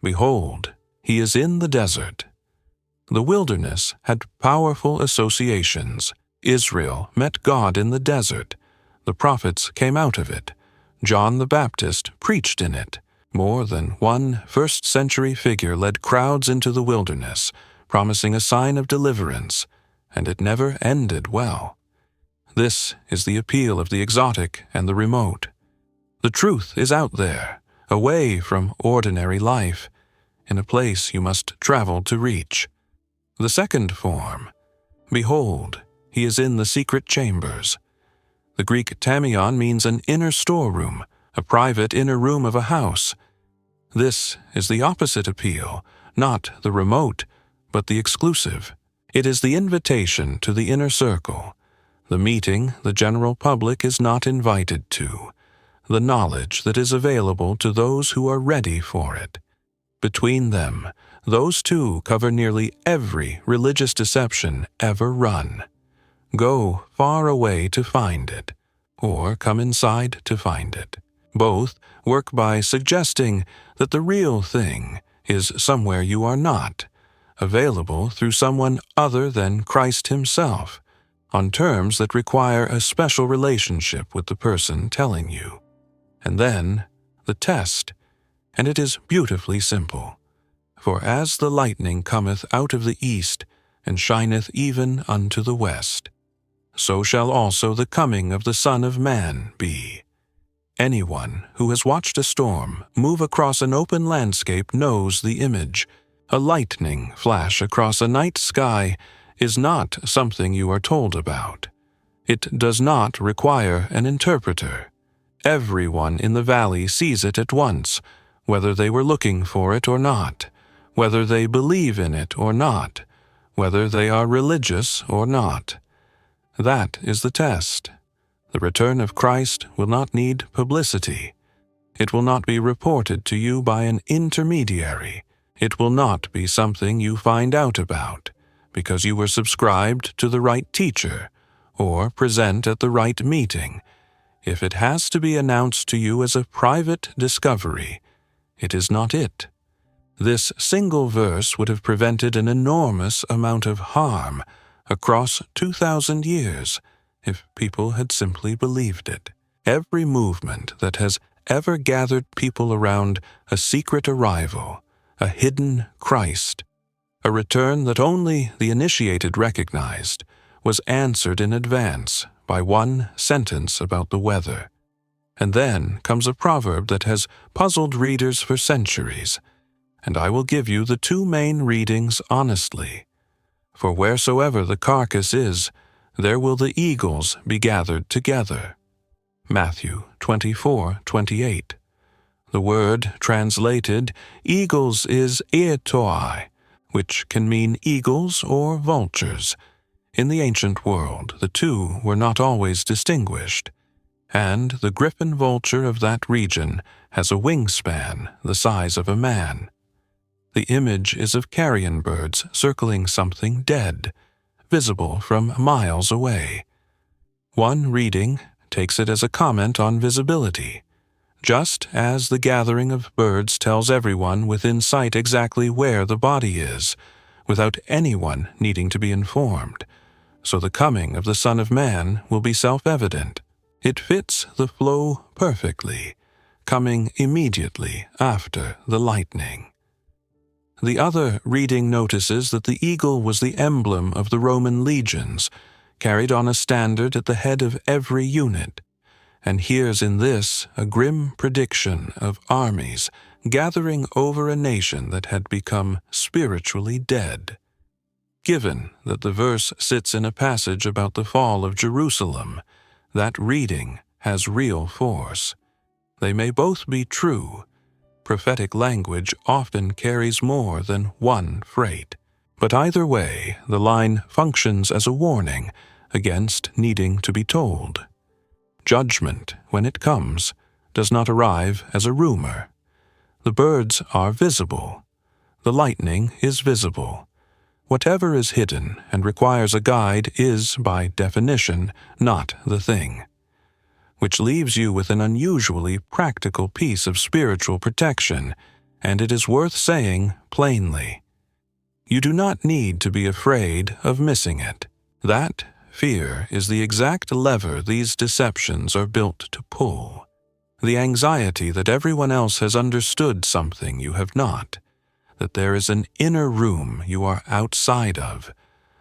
behold, he is in the desert. The wilderness had powerful associations. Israel met God in the desert. The prophets came out of it. John the Baptist preached in it. More than one first-century figure led crowds into the wilderness, promising a sign of deliverance, and it never ended well. This is the appeal of the exotic and the remote. The truth is out there, away from ordinary life, in a place you must travel to reach. The second form, behold, he is in the secret chambers. The Greek tamion means an inner storeroom, a private inner room of a house. This is the opposite appeal, not the remote, but the exclusive. It is the invitation to the inner circle. The meeting the general public is not invited to. The knowledge that is available to those who are ready for it. Between them, those two cover nearly every religious deception ever run. Go far away to find it, or come inside to find it. Both work by suggesting that the real thing is somewhere you are not, available through someone other than Christ himself, on terms that require a special relationship with the person telling you. And then, the test, and it is beautifully simple. For as the lightning cometh out of the east, and shineth even unto the west, so shall also the coming of the Son of Man be. Anyone who has watched a storm move across an open landscape knows the image. A lightning flash across a night sky is not something you are told about. It does not require an interpreter. Everyone in the valley sees it at once, whether they were looking for it or not, whether they believe in it or not, whether they are religious or not. That is the test. The return of Christ will not need publicity. It will not be reported to you by an intermediary. It will not be something you find out about because you were subscribed to the right teacher or present at the right meeting. If it has to be announced to you as a private discovery, it is not it. This single verse would have prevented an enormous amount of harm across 2,000 years if people had simply believed it. Every movement that has ever gathered people around a secret arrival, a hidden Christ, a return that only the initiated recognized, was answered in advance by one sentence about the weather. And then comes a proverb that has puzzled readers for centuries, and I will give you the two main readings honestly. For wheresoever the carcass is, there will the eagles be gathered together. Matthew 24:28. The word translated eagles is eatoi, which can mean eagles or vultures. In the ancient world, the two were not always distinguished, and the griffin vulture of that region has a wingspan the size of a man. The image is of carrion birds circling something dead, visible from miles away. One reading takes it as a comment on visibility, just as the gathering of birds tells everyone within sight exactly where the body is, without anyone needing to be informed. So the coming of the Son of Man will be self-evident. It fits the flow perfectly, coming immediately after the lightning. The other reading notices that the eagle was the emblem of the Roman legions, carried on a standard at the head of every unit, and hears in this a grim prediction of armies gathering over a nation that had become spiritually dead. Given that the verse sits in a passage about the fall of Jerusalem, that reading has real force. They may both be true. Prophetic language often carries more than one freight. But either way, the line functions as a warning against needing to be told. Judgment, when it comes, does not arrive as a rumor. The birds are visible. The lightning is visible. Whatever is hidden and requires a guide is, by definition, not the thing. Which leaves you with an unusually practical piece of spiritual protection, and it is worth saying plainly. You do not need to be afraid of missing it. That fear is the exact lever these deceptions are built to pull. The anxiety that everyone else has understood something you have not, that there is an inner room you are outside of,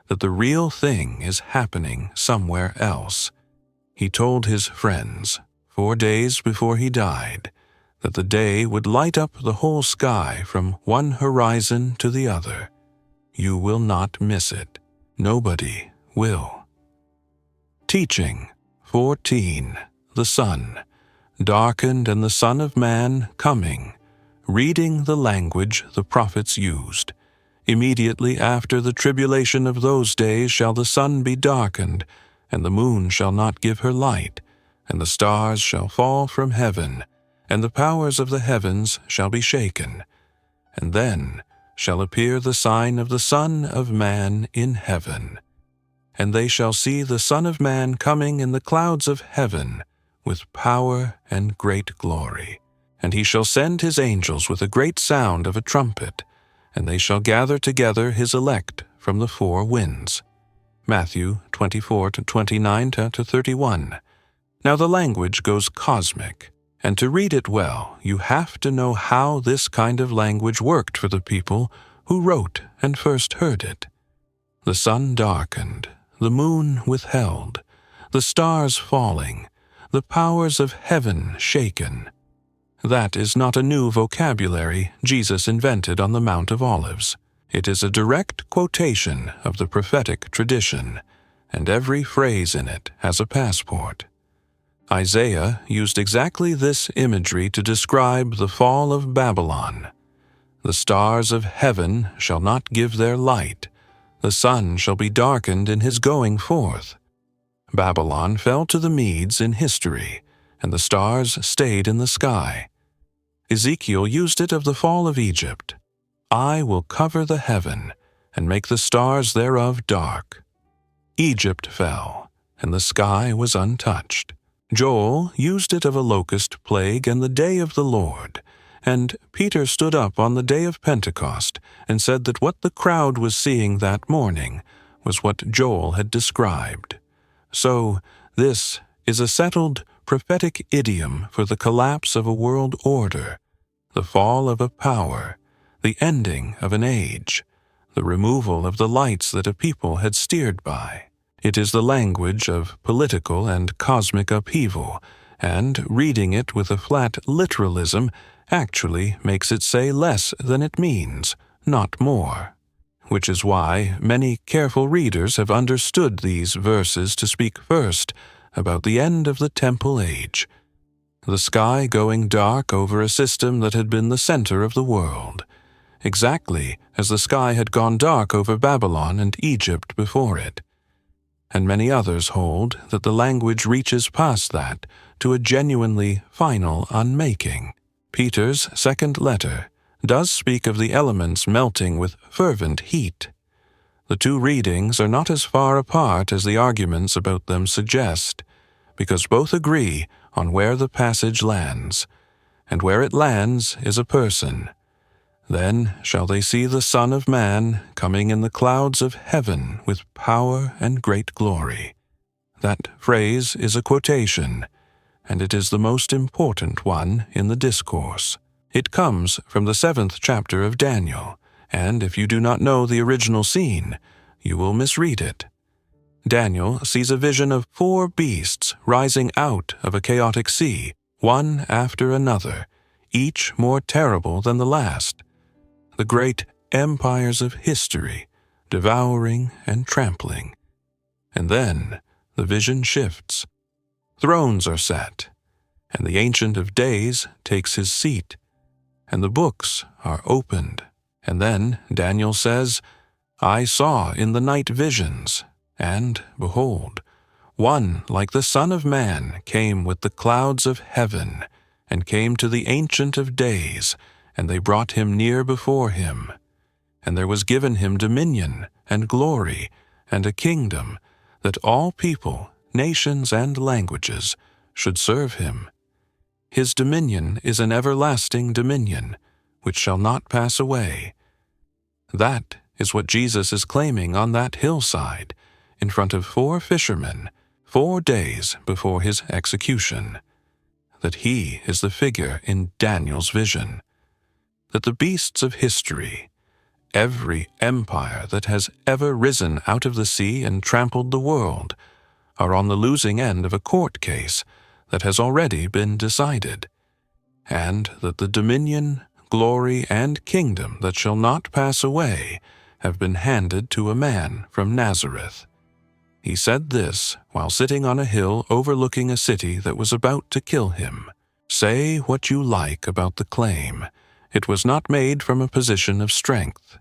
that the real thing is happening somewhere else. He told his friends, 4 days before he died, that the day would light up the whole sky from one horizon to the other. You will not miss it. Nobody will. Teaching 14. The sun, darkened, and the Son of Man coming, reading the language the prophets used. Immediately after the tribulation of those days shall the sun be darkened, and the moon shall not give her light, and the stars shall fall from heaven, and the powers of the heavens shall be shaken. And then shall appear the sign of the Son of Man in heaven. And they shall see the Son of Man coming in the clouds of heaven, with power and great glory. And he shall send his angels with a great sound of a trumpet, and they shall gather together his elect from the 4 winds. Matthew 24:29-31. Now the language goes cosmic, and to read it well, you have to know how this kind of language worked for the people who wrote and first heard it. The sun darkened, the moon withheld, the stars falling, the powers of heaven shaken. That is not a new vocabulary Jesus invented on the Mount of Olives. It is a direct quotation of the prophetic tradition, and every phrase in it has a passport. Isaiah used exactly this imagery to describe the fall of Babylon. The stars of heaven shall not give their light. The sun shall be darkened in his going forth. Babylon fell to the Medes in history, and the stars stayed in the sky. Ezekiel used it of the fall of Egypt. I will cover the heaven, and make the stars thereof dark. Egypt fell, and the sky was untouched. Joel used it of a locust plague and the day of the Lord, and Peter stood up on the day of Pentecost and said that what the crowd was seeing that morning was what Joel had described. So, this is a settled prophetic idiom for the collapse of a world order, the fall of a power, the ending of an age, the removal of the lights that a people had steered by. It is the language of political and cosmic upheaval, and reading it with a flat literalism actually makes it say less than it means, not more. Which is why many careful readers have understood these verses to speak first about the end of the temple age, the sky going dark over a system that had been the center of the world, exactly as the sky had gone dark over Babylon and Egypt before it. and many others hold that the language reaches past that to a genuinely final unmaking. Peter's second letter does speak of the elements melting with fervent heat. The two readings are not as far apart as the arguments about them suggest, because both agree on where the passage lands, and where it lands is a person. Then shall they see the Son of Man coming in the clouds of heaven with power and great glory. That phrase is a quotation, and it is the most important one in the discourse. It comes from the 7th chapter of Daniel, and if you do not know the original scene, you will misread it. Daniel sees a vision of 4 beasts rising out of a chaotic sea, one after another, each more terrible than the last. The great empires of history, devouring and trampling. And then the vision shifts. Thrones are set, and the Ancient of Days takes his seat, and the books are opened. And then Daniel says, I saw in the night visions, and, behold, one like the Son of Man came with the clouds of heaven, and came to the Ancient of Days, and they brought him near before him. And there was given him dominion, and glory, and a kingdom, that all people, nations, and languages should serve him. His dominion is an everlasting dominion, which shall not pass away. That is what Jesus is claiming on that hillside, in front of 4 fishermen, 4 days before his execution. That he is the figure in Daniel's vision. That the beasts of history, every empire that has ever risen out of the sea and trampled the world, are on the losing end of a court case that has already been decided, and that the dominion, glory, and kingdom that shall not pass away have been handed to a man from Nazareth. He said this while sitting on a hill overlooking a city that was about to kill him. Say what you like about the claim. It was not made from a position of strength.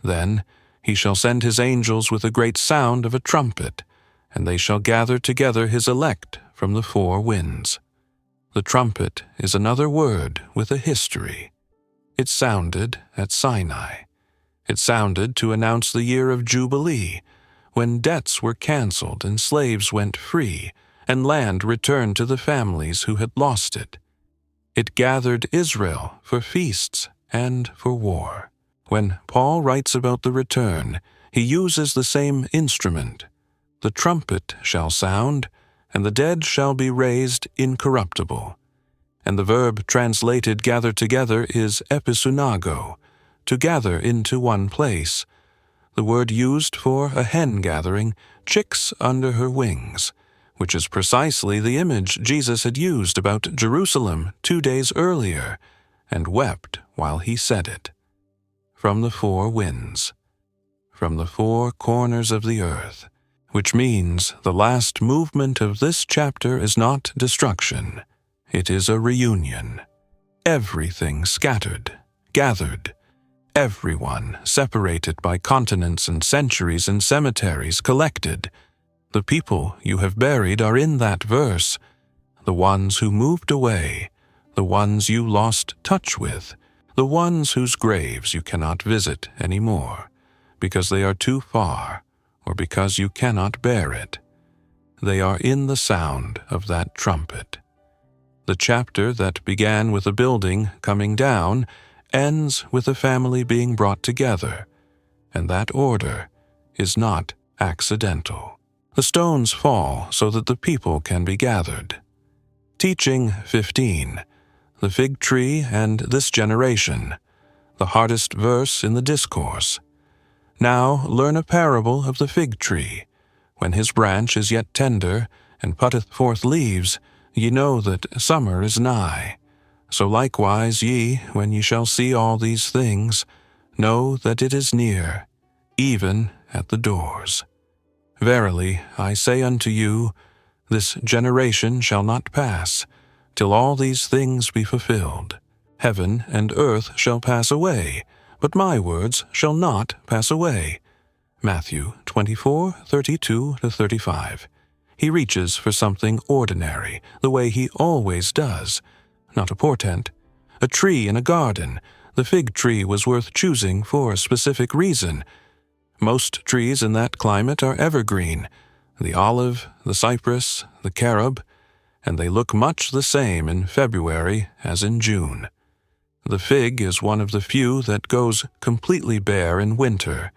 Then he shall send his angels with a great sound of a trumpet, and they shall gather together his elect from the 4 winds. The trumpet is another word with a history. It sounded at Sinai. It sounded to announce the year of Jubilee, when debts were canceled and slaves went free, and land returned to the families who had lost it. It gathered Israel for feasts and for war. When Paul writes about the return, he uses the same instrument. The trumpet shall sound, and the dead shall be raised incorruptible. And the verb translated gather together is episunago, to gather into one place. The word used for a hen gathering chicks under her wings, which is precisely the image Jesus had used about Jerusalem 2 days earlier, and wept while he said it. From the 4 winds, from the 4 corners of the earth, which means the last movement of this chapter is not destruction, it is a reunion. Everything scattered, gathered, everyone separated by continents and centuries and cemeteries collected. The people you have buried are in that verse, the ones who moved away, the ones you lost touch with, the ones whose graves you cannot visit anymore, because they are too far, or because you cannot bear it. They are in the sound of that trumpet. The chapter that began with a building coming down ends with a family being brought together, and that order is not accidental. The stones fall so that the people can be gathered. Teaching 15. The fig tree and this generation, the hardest verse in the discourse. Now learn a parable of the fig tree. When his branch is yet tender, and putteth forth leaves, ye know that summer is nigh. So likewise ye, when ye shall see all these things, know that it is near, even at the doors. Verily, I say unto you, this generation shall not pass, till all these things be fulfilled. Heaven and earth shall pass away, but my words shall not pass away. Matthew 24:32-35. He reaches for something ordinary, the way he always does. Not a portent. A tree in a garden. The fig tree was worth choosing for a specific reason. Most trees in that climate are evergreen. The olive, the cypress, the carob, and they look much the same in February as in June. The fig is one of the few that goes completely bare in winter,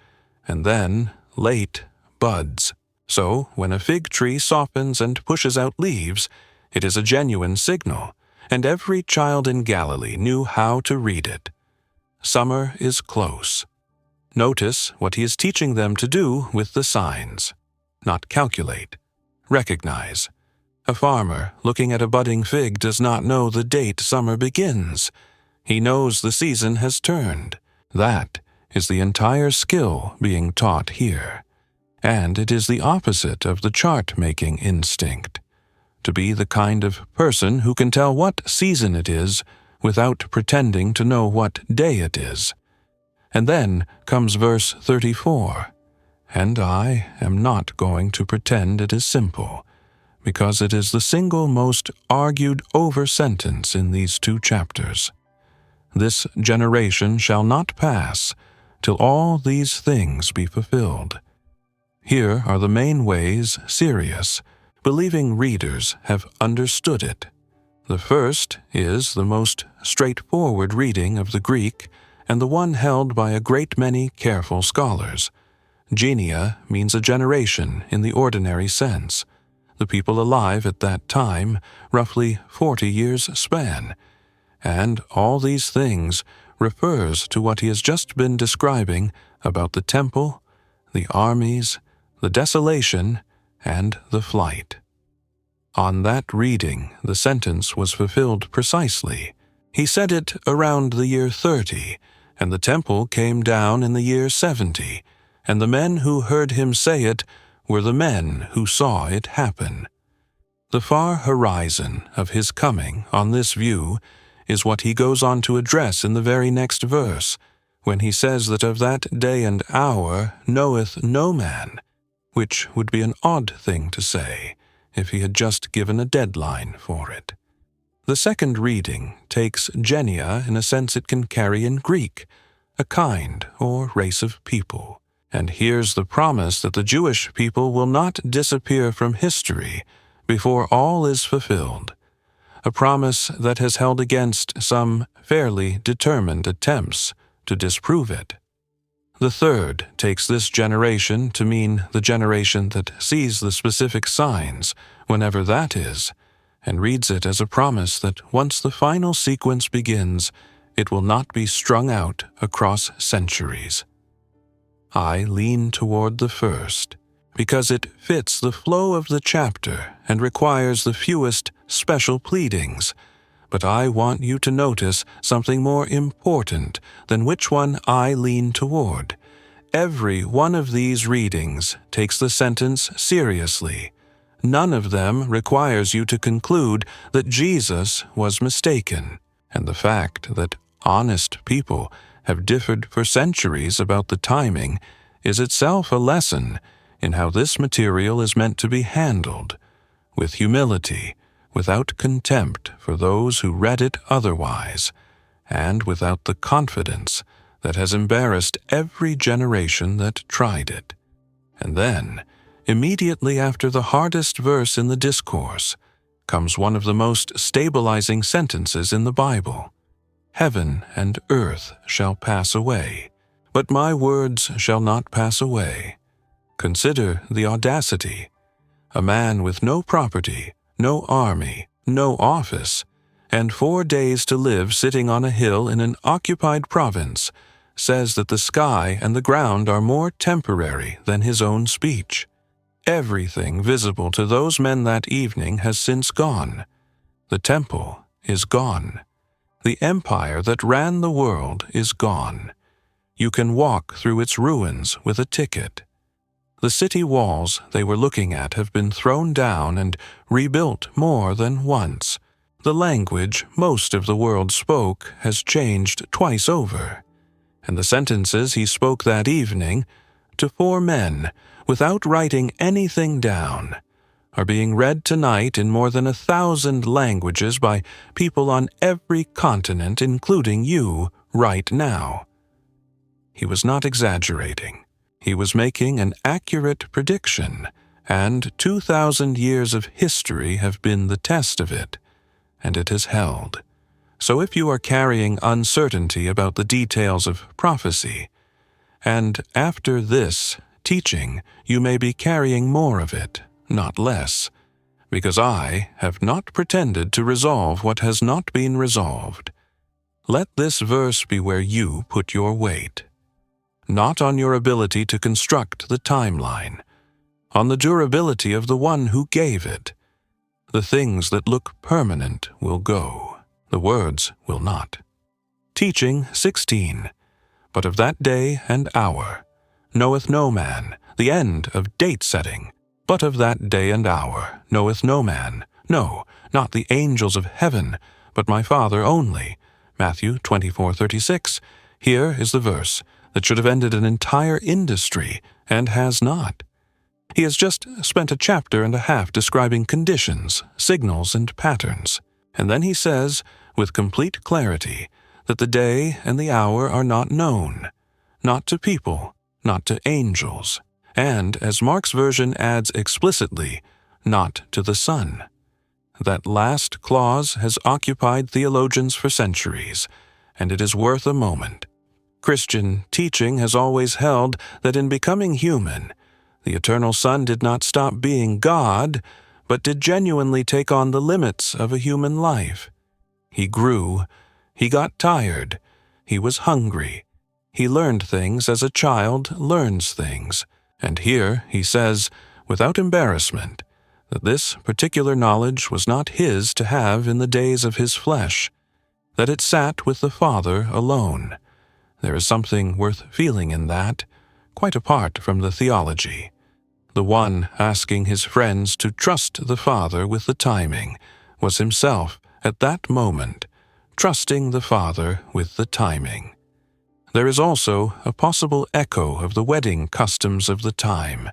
and then, late, buds. So, when a fig tree softens and pushes out leaves, it is a genuine signal, and every child in Galilee knew how to read it. Summer is close. Notice what he is teaching them to do with the signs. Not calculate. Recognize. A farmer looking at a budding fig does not know the date summer begins. He knows the season has turned. That is the entire skill being taught here. And it is the opposite of the chart-making instinct. To be the kind of person who can tell what season it is without pretending to know what day it is. And then comes verse 34. And I am not going to pretend it is simple, because it is the single most argued over sentence in these 2 chapters. This generation shall not pass till all these things be fulfilled. Here are the main ways serious, believing readers have understood it. The first is the most straightforward reading of the Greek and the one held by a great many careful scholars. Genia means a generation in the ordinary sense. The people alive at that time, roughly 40 years span. And all these things refers to what he has just been describing about the temple, the armies, the desolation, and the flight. On that reading, the sentence was fulfilled precisely. He said it around the year 30, and the temple came down in the year 70, and the men who heard him say it were the men who saw it happen. The far horizon of his coming on this view is what he goes on to address in the very next verse, when he says that of that day and hour knoweth no man, which would be an odd thing to say if he had just given a deadline for it. The second reading takes genia in a sense it can carry in Greek, a kind or race of people. And here's the promise that the Jewish people will not disappear from history before all is fulfilled, a promise that has held against some fairly determined attempts to disprove it. The third takes this generation to mean the generation that sees the specific signs, whenever that is, and reads it as a promise that once the final sequence begins, it will not be strung out across centuries. I lean toward the first, because it fits the flow of the chapter and requires the fewest special pleadings, but I want you to notice something more important than which one I lean toward. Every one of these readings takes the sentence seriously. None of them requires you to conclude that Jesus was mistaken, and the fact that honest people have differed for centuries about the timing is itself a lesson in how this material is meant to be handled, with humility, without contempt for those who read it otherwise, and without the confidence that has embarrassed every generation that tried it. And then, immediately after the hardest verse in the discourse, comes one of the most stabilizing sentences in the Bible. Heaven and earth shall pass away, but my words shall not pass away. Consider the audacity. A man with no property, no army, no office, and 4 days to live sitting on a hill in an occupied province, says that the sky and the ground are more temporary than his own speech. Everything visible to those men that evening has since gone. The temple is gone. The empire that ran the world is gone. You can walk through its ruins with a ticket. The city walls they were looking at have been thrown down and rebuilt more than once. The language most of the world spoke has changed twice over. And the sentences he spoke that evening to 4 men without writing anything down, are being read tonight in more than 1,000 languages by people on every continent, including you, right now. He was not exaggerating. He was making an accurate prediction, and 2,000 years of history have been the test of it, and it has held. So if you are carrying uncertainty about the details of prophecy, and after this teaching you may be carrying more of it, not less, because I have not pretended to resolve what has not been resolved. Let this verse be where you put your weight. Not on your ability to construct the timeline, on the durability of the one who gave it. The things that look permanent will go, the words will not. Teaching 16. But of that day and hour knoweth no man, the end of date setting. But of that day and hour knoweth no man, no, not the angels of heaven, but my Father only. Matthew 24:36. Here is the verse that should have ended an entire industry, and has not. He has just spent a chapter and a half describing conditions, signals, and patterns, and then he says, with complete clarity, that the day and the hour are not known, not to people, not to angels, and, as Mark's version adds explicitly, not to the Son. That last clause has occupied theologians for centuries, and it is worth a moment. Christian teaching has always held that in becoming human, the eternal Son did not stop being God, but did genuinely take on the limits of a human life. He grew, he got tired, he was hungry, he learned things as a child learns things, and here he says, without embarrassment, that this particular knowledge was not his to have in the days of his flesh, that it sat with the Father alone. There is something worth feeling in that, quite apart from the theology. The one asking his friends to trust the Father with the timing was himself, at that moment, trusting the Father with the timing. There is also a possible echo of the wedding customs of the time,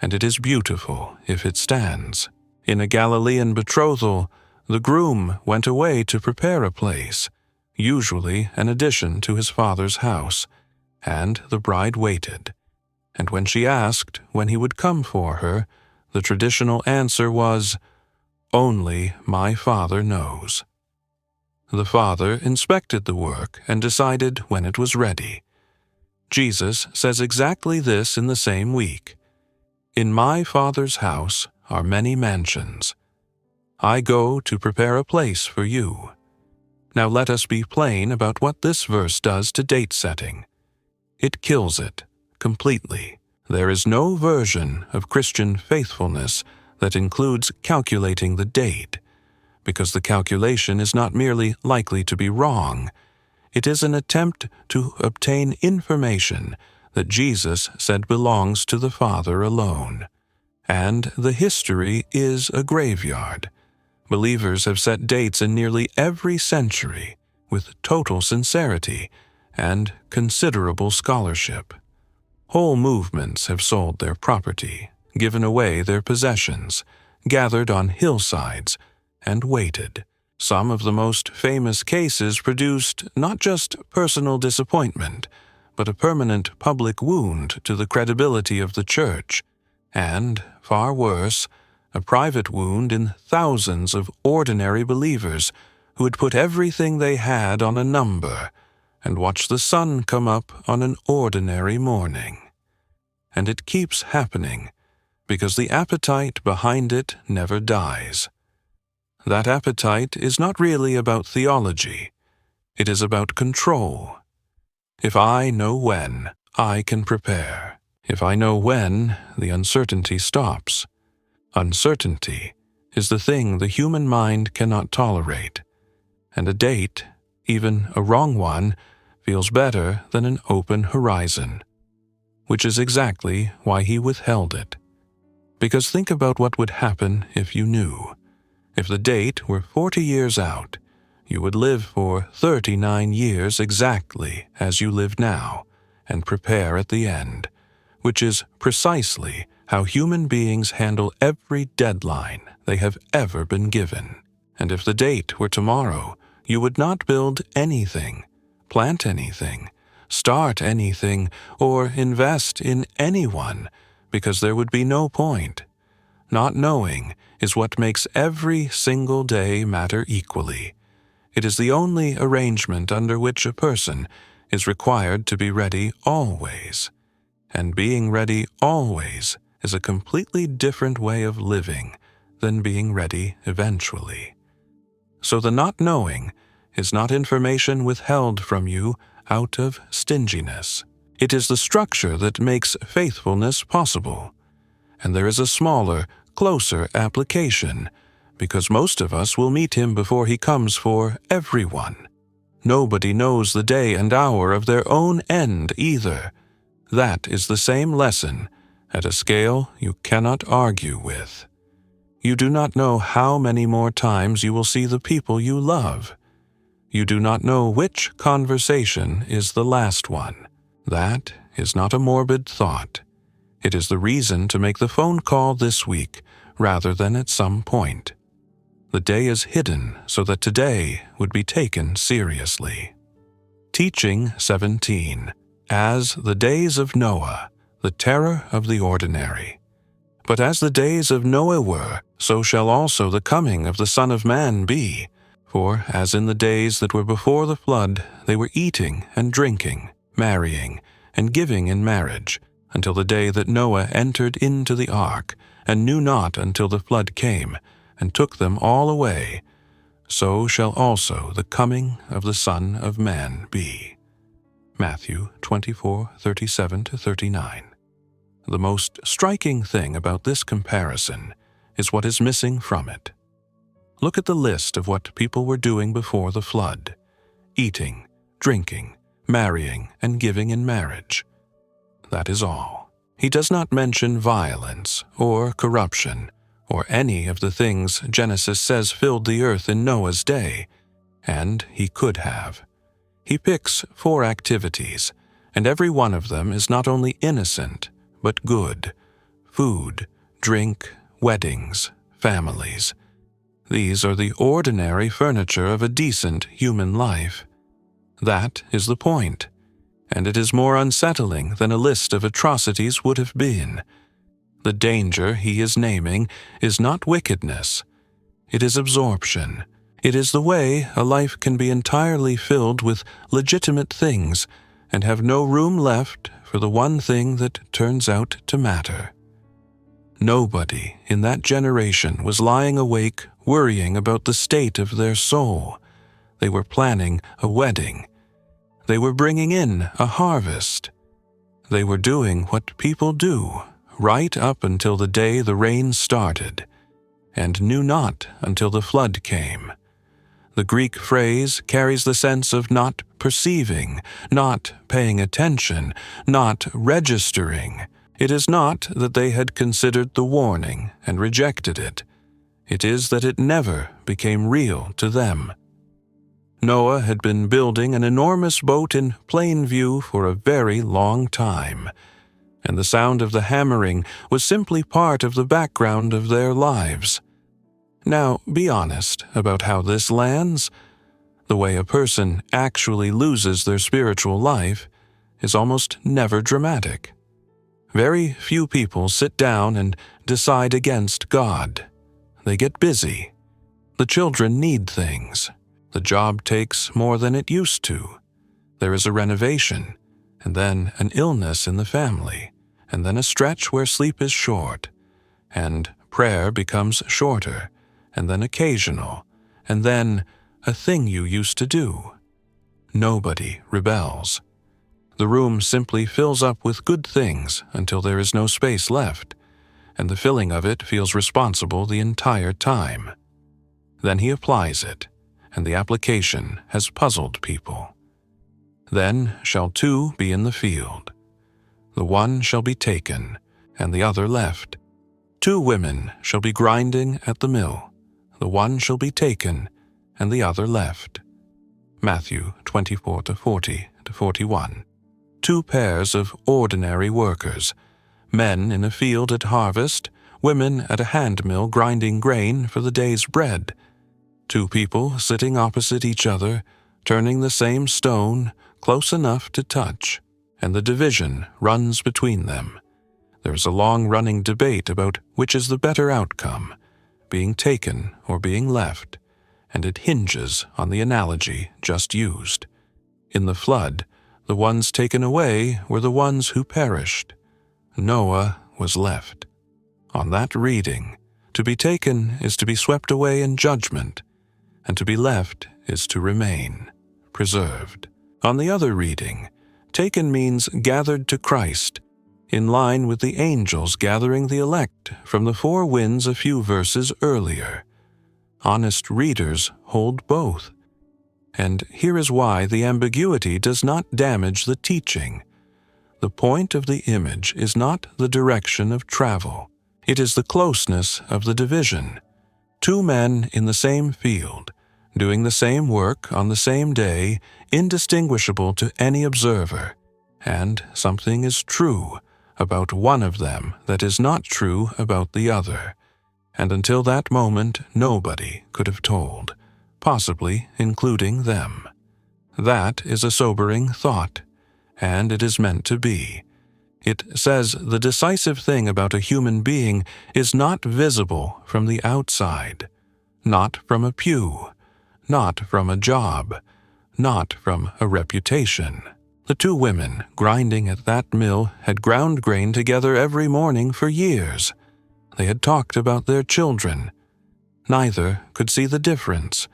and it is beautiful if it stands. In a Galilean betrothal, the groom went away to prepare a place, usually an addition to his father's house, and the bride waited. And when she asked when he would come for her, the traditional answer was, "Only my Father knows." The Father inspected the work and decided when it was ready. Jesus says exactly this in the same week. "In my Father's house are many mansions. I go to prepare a place for you." Now let us be plain about what this verse does to date setting. It kills it completely. There is no version of Christian faithfulness that includes calculating the date, because the calculation is not merely likely to be wrong. It is an attempt to obtain information that Jesus said belongs to the Father alone. And the history is a graveyard. Believers have set dates in nearly every century with total sincerity and considerable scholarship. Whole movements have sold their property, given away their possessions, gathered on hillsides, and waited. Some of the most famous cases produced not just personal disappointment, but a permanent public wound to the credibility of the Church, and, far worse, a private wound in thousands of ordinary believers who had put everything they had on a number and watched the sun come up on an ordinary morning. And it keeps happening because the appetite behind it never dies. That appetite is not really about theology. It is about control. If I know when, I can prepare. If I know when, the uncertainty stops. Uncertainty is the thing the human mind cannot tolerate, and a date, even a wrong one, feels better than an open horizon, which is exactly why he withheld it. Because think about what would happen if you knew. If the date were 40 years out, you would live for 39 years exactly as you live now, and prepare at the end, which is precisely how human beings handle every deadline they have ever been given. And if the date were tomorrow, you would not build anything, plant anything, start anything, or invest in anyone, because there would be no point. Not knowing is what makes every single day matter equally. It is the only arrangement under which a person is required to be ready always. And being ready always is a completely different way of living than being ready eventually. So the not knowing is not information withheld from you out of stinginess. It is the structure that makes faithfulness possible. And there is a smaller, closer application, because most of us will meet him before he comes for everyone. Nobody knows the day and hour of their own end either. That is the same lesson at a scale you cannot argue with. You do not know how many more times you will see the people you love. You do not know which conversation is the last one. That is not a morbid thought. It is the reason to make the phone call this week rather than at some point. The day is hidden so that today would be taken seriously. Teaching 17. As the days of Noah, the terror of the ordinary. But as the days of Noah were, so shall also the coming of the Son of Man be. For as in the days that were before the flood, they were eating and drinking, marrying, and giving in marriage, until the day that Noah entered into the ark, and knew not until the flood came, and took them all away, so shall also the coming of the Son of Man be. Matthew 24:37-39. The most striking thing about this comparison is what is missing from it. Look at the list of what people were doing before the flood: eating, drinking, marrying, and giving in marriage. That is all. He does not mention violence or corruption or any of the things Genesis says filled the earth in Noah's day, and he could have. He picks 4 activities, and every one of them is not only innocent, but good: food, drink, weddings, families. These are the ordinary furniture of a decent human life. That is the point, and it is more unsettling than a list of atrocities would have been. The danger he is naming is not wickedness. It is absorption. It is the way a life can be entirely filled with legitimate things and have no room left for the one thing that turns out to matter. Nobody in that generation was lying awake worrying about the state of their soul. They were planning a wedding. They were bringing in a harvest. They were doing what people do right up until the day the rain started, and knew not until the flood came. The Greek phrase carries the sense of not perceiving, not paying attention, not registering. It is not that they had considered the warning and rejected it. It is that it never became real to them. Noah had been building an enormous boat in plain view for a very long time, and the sound of the hammering was simply part of the background of their lives. Now, be honest about how this lands. The way a person actually loses their spiritual life is almost never dramatic. Very few people sit down and decide against God. They get busy. The children need things. The job takes more than it used to. There is a renovation, and then an illness in the family, and then a stretch where sleep is short, and prayer becomes shorter, and then occasional, and then a thing you used to do. Nobody rebels. The room simply fills up with good things until there is no space left, and the filling of it feels responsible the entire time. Then he applies it, and the application has puzzled people. Then shall 2 be in the field. The one shall be taken, and the other left. 2 women shall be grinding at the mill. The one shall be taken, and the other left. Matthew 24:40-41. 2 pairs of ordinary workers, men in a field at harvest, women at a handmill grinding grain for the day's bread. Two people sitting opposite each other, turning the same stone close enough to touch, and the division runs between them. There is a long-running debate about which is the better outcome, being taken or being left, and it hinges on the analogy just used. In the flood, the ones taken away were the ones who perished. Noah was left. On that reading, to be taken is to be swept away in judgment, and to be left is to remain, preserved. On the other reading, taken means gathered to Christ, in line with the angels gathering the elect from the four winds a few verses earlier. Honest readers hold both. And here is why the ambiguity does not damage the teaching. The point of the image is not the direction of travel. It is the closeness of the division. Two men in the same field, doing the same work on the same day, indistinguishable to any observer. And something is true about one of them that is not true about the other. And until that moment, nobody could have told, possibly including them. That is a sobering thought, and it is meant to be. It says the decisive thing about a human being is not visible from the outside, not from a pew, not from a job, not from a reputation. The two women grinding at that mill had ground grain together every morning for years. They had talked about their children. Neither could see the difference,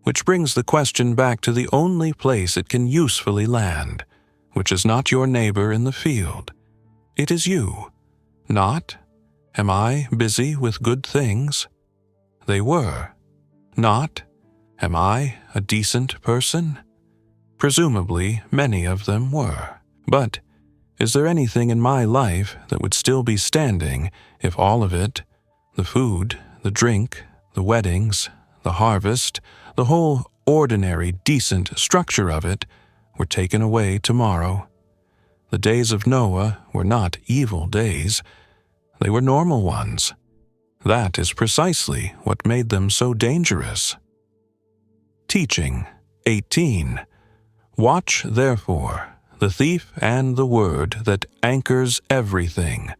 which brings the question back to the only place it can usefully land, which is not your neighbor in the field. It is you. Not, am I busy with good things? They were. Not, am I a decent person? Presumably, many of them were. But is there anything in my life that would still be standing if all of it, the food, the drink, the weddings, the harvest, the whole ordinary, decent structure of it, were taken away tomorrow? The days of Noah were not evil days. They were normal ones. That is precisely what made them so dangerous. Teaching 18. Watch, therefore, the thief and the word that anchors everything.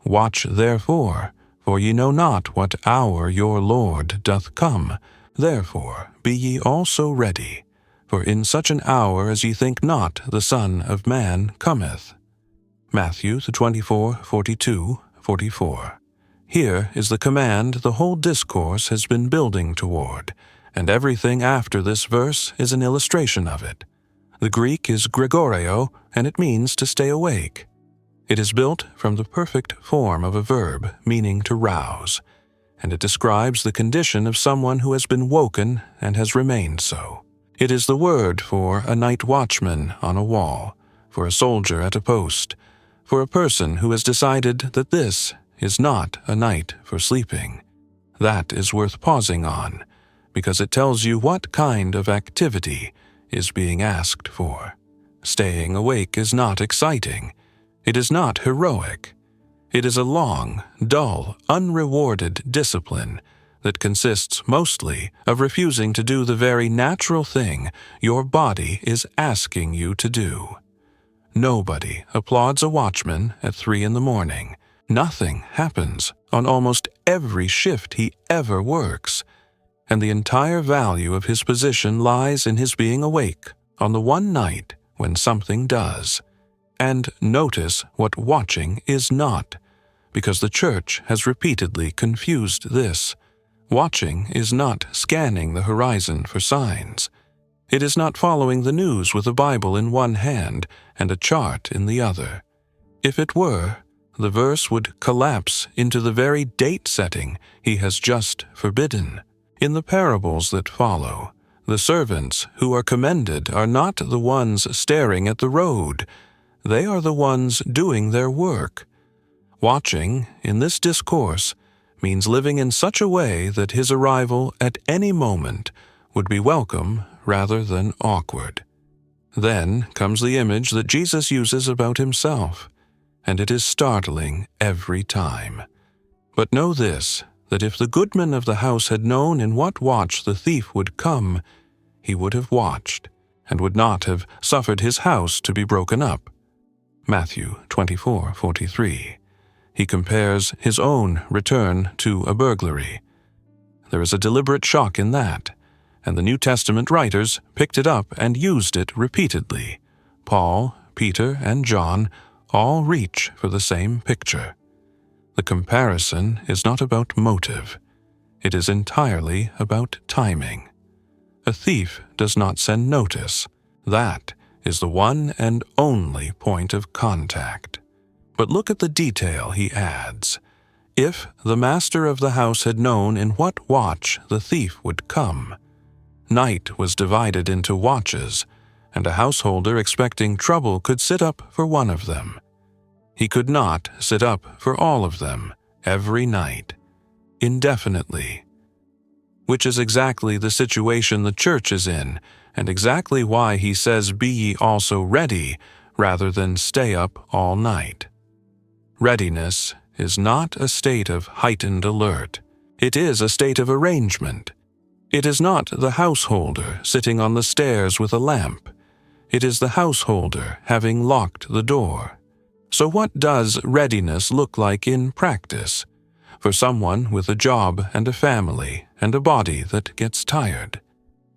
Watch, therefore, for ye know not what hour your Lord doth come. Therefore be ye also ready, for in such an hour as ye think not the Son of Man cometh. Matthew 24:42, 44. Here is the command the whole discourse has been building toward, and everything after this verse is an illustration of it. The Greek is gregoreo, and it means to stay awake. It is built from the perfect form of a verb, meaning to rouse, and it describes the condition of someone who has been woken and has remained so. It is the word for a night watchman on a wall, for a soldier at a post, for a person who has decided that this is not a night for sleeping. That is worth pausing on, because it tells you what kind of activity is being asked for. Staying awake is not exciting. It is not heroic. It is a long, dull, unrewarded discipline that consists mostly of refusing to do the very natural thing your body is asking you to do. Nobody applauds a watchman at 3 a.m. Nothing happens on almost every shift he ever works, and the entire value of his position lies in his being awake on the one night when something does. And notice what watching is not, because the church has repeatedly confused this. Watching is not scanning the horizon for signs. It is not following the news with a Bible in one hand and a chart in the other. If it were, the verse would collapse into the very date setting he has just forbidden. In the parables that follow, the servants who are commended are not the ones staring at the road. They are the ones doing their work. Watching, in this discourse, means living in such a way that his arrival at any moment would be welcome rather than awkward. Then comes the image that Jesus uses about himself. and it is startling every time. But know this, that if the goodman of the house had known in what watch the thief would come, he would have watched, and would not have suffered his house to be broken up. Matthew 24:43. He compares his own return to a burglary. There is a deliberate shock in that, and the New Testament writers picked it up and used it repeatedly. Paul, Peter, and John all reach for the same picture. The comparison is not about motive. It is entirely about timing. A thief does not send notice. That is the one and only point of contact. But look at the detail he adds. If the master of the house had known in what watch the thief would come. Night was divided into watches, and a householder expecting trouble could sit up for one of them. He could not sit up for all of them every night, indefinitely. Which is exactly the situation the church is in, and exactly why he says, "Be ye also ready," rather than "stay up all night." Readiness is not a state of heightened alert. It is a state of arrangement. It is not the householder sitting on the stairs with a lamp. It is the householder having locked the door. So what does readiness look like in practice for someone with a job and a family and a body that gets tired?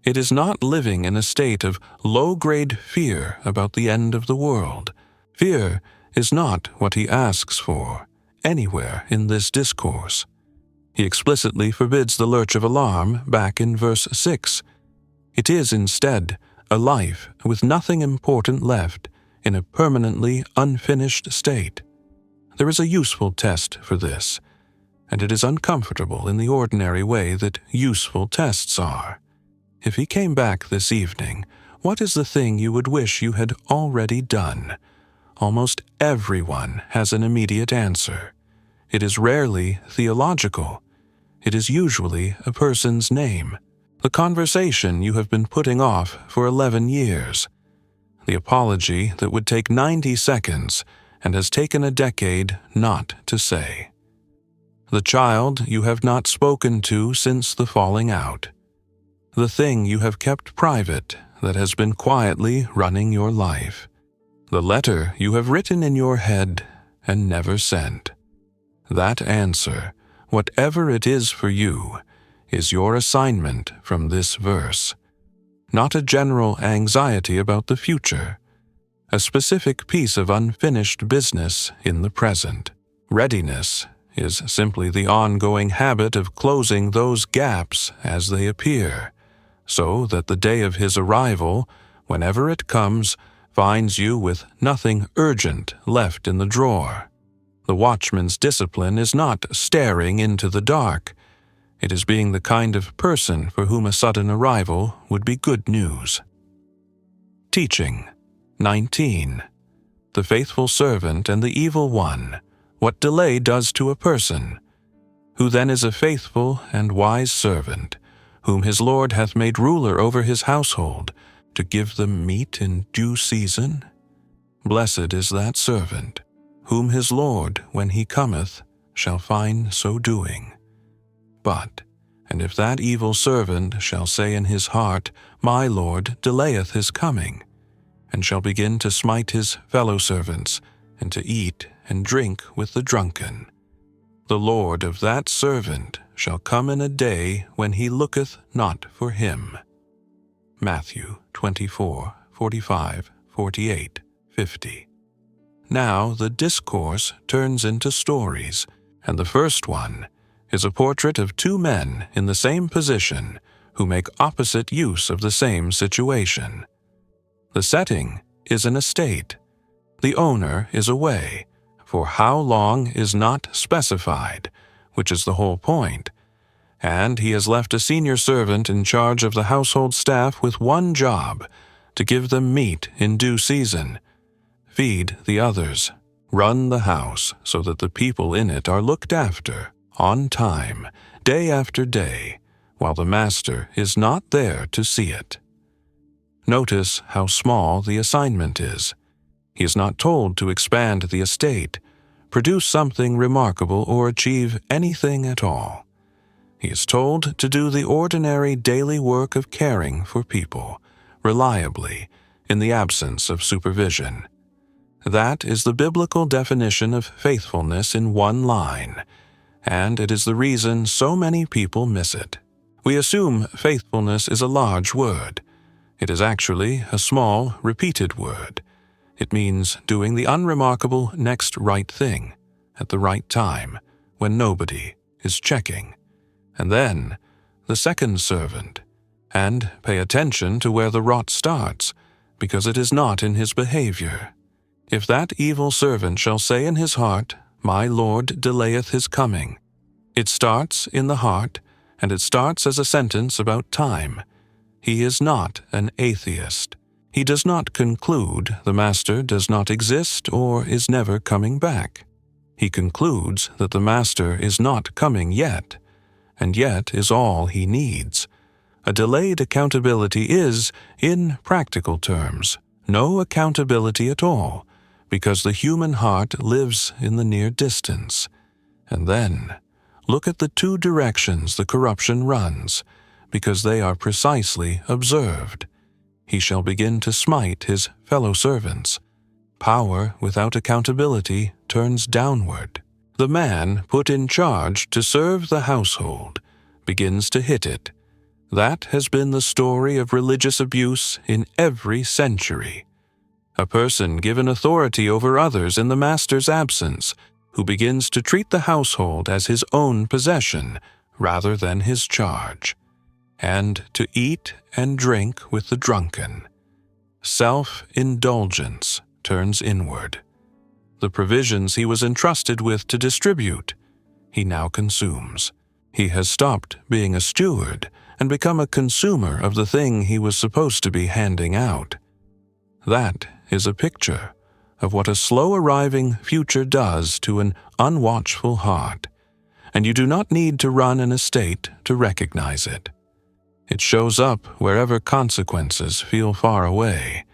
It is not living in a state of low-grade fear about the end of the world. Fear is not what he asks for anywhere in this discourse. He explicitly forbids the lurch of alarm back in verse 6. It is instead a life with nothing important left in a permanently unfinished state. There is a useful test for this, and it is uncomfortable in the ordinary way that useful tests are. If he came back this evening, what is the thing you would wish you had already done? Almost everyone has an immediate answer. It is rarely theological. It is usually a person's name. The conversation you have been putting off for 11 years. The apology that would take 90 seconds and has taken a decade not to say. The child you have not spoken to since the falling out. The thing you have kept private that has been quietly running your life. The letter you have written in your head and never sent. That answer, whatever it is for you, is your assignment from this verse. Not a general anxiety about the future. A specific piece of unfinished business in the present. Readiness is simply the ongoing habit of closing those gaps as they appear, so that the day of his arrival, whenever it comes, finds you with nothing urgent left in the drawer. The watchman's discipline is not staring into the dark. It is being the kind of person for whom a sudden arrival would be good news. Teaching 19. The faithful servant and the evil one, what delay does to a person. Who then is a faithful and wise servant, whom his Lord hath made ruler over his household, to give them meat in due season? Blessed is that servant, whom his Lord, when he cometh, shall find so doing. But, and if that evil servant shall say in his heart, My Lord delayeth his coming, and shall begin to smite his fellow servants, and to eat and drink with the drunken, the Lord of that servant shall come in a day when he looketh not for him. Matthew 24:45, 48, 50. Now the discourse turns into stories, and the first one is a portrait of two men in the same position who make opposite use of the same situation. The setting is an estate. The owner is away, for how long is not specified, which is the whole point, and he has left a senior servant in charge of the household staff with one job, to give them meat in due season, feed the others, run the house so that the people in it are looked after, on time, day after day, while the master is not there to see it. Notice how small the assignment is. He is not told to expand the estate, produce something remarkable, or achieve anything at all. He is told to do the ordinary daily work of caring for people, reliably, in the absence of supervision. That is the biblical definition of faithfulness in one line, and it is the reason so many people miss it. We assume faithfulness is a large word. It is actually a small, repeated word. It means doing the unremarkable next right thing, at the right time, when nobody is checking. And then, the second servant. And pay attention to where the rot starts, because it is not in his behavior. If that evil servant shall say in his heart, My Lord delayeth his coming. It starts in the heart, and it starts as a sentence about time. He is not an atheist. He does not conclude the Master does not exist or is never coming back. He concludes that the Master is not coming yet, and yet is all he needs. A delayed accountability is, in practical terms, no accountability at all, because the human heart lives in the near distance. And then, look at the two directions the corruption runs, because they are precisely observed. He shall begin to smite his fellow servants. Power without accountability turns downward. The man put in charge to serve the household begins to hit it. That has been the story of religious abuse in every century. A person given authority over others in the master's absence, who begins to treat the household as his own possession rather than his charge, and to eat and drink with the drunken. Self-indulgence turns inward. The provisions he was entrusted with to distribute, he now consumes. He has stopped being a steward and become a consumer of the thing he was supposed to be handing out. That is a picture of what a slow-arriving future does to an unwatchful heart, and you do not need to run an estate to recognize it. It shows up wherever consequences feel far away,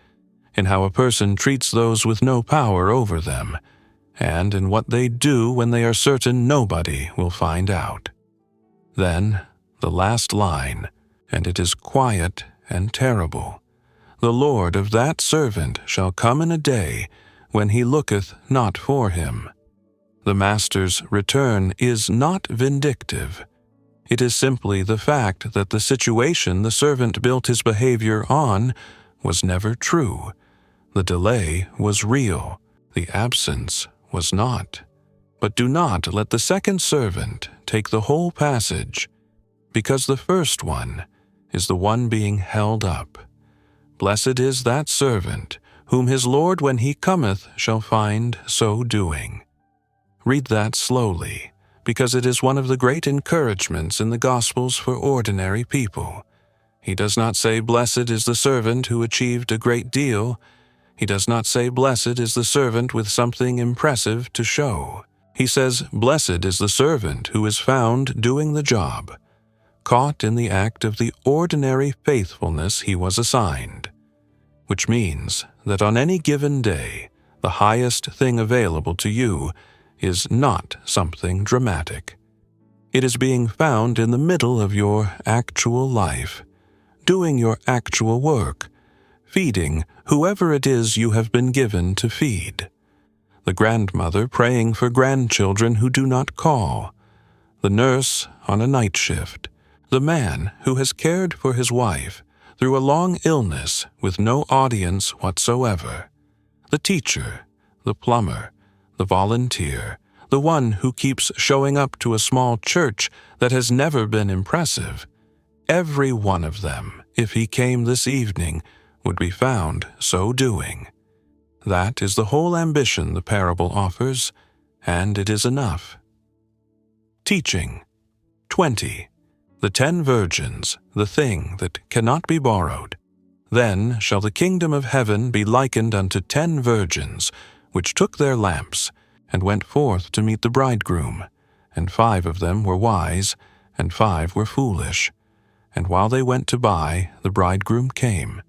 in how a person treats those with no power over them, and in what they do when they are certain nobody will find out. Then, the last line, and it is quiet and terrible. The Lord of that servant shall come in a day when he looketh not for him. The master's return is not vindictive. It is simply the fact that the situation the servant built his behavior on was never true. The delay was real. The absence was not. But do not let the second servant take the whole passage, because the first one is the one being held up. Blessed is that servant, whom his Lord when he cometh shall find so doing. Read that slowly, because it is one of the great encouragements in the Gospels for ordinary people. He does not say, Blessed is the servant who achieved a great deal. He does not say, Blessed is the servant with something impressive to show. He says, Blessed is the servant who is found doing the job, caught in the act of the ordinary faithfulness he was assigned, which means that on any given day, the highest thing available to you is not something dramatic. It is being found in the middle of your actual life, doing your actual work, feeding whoever it is you have been given to feed. The grandmother praying for grandchildren who do not call, the nurse on a night shift, the man who has cared for his wife through a long illness with no audience whatsoever, the teacher, the plumber, the volunteer, the one who keeps showing up to a small church that has never been impressive. Every one of them, if he came this evening, would be found so doing. That is the whole ambition the parable offers, and it is enough. Teaching. 20. The 10 virgins, the thing that cannot be borrowed. Then shall the kingdom of heaven be likened unto 10 virgins, which took their lamps, and went forth to meet the bridegroom. And 5 of them were wise, and 5 were foolish. And while they went to buy, the bridegroom came.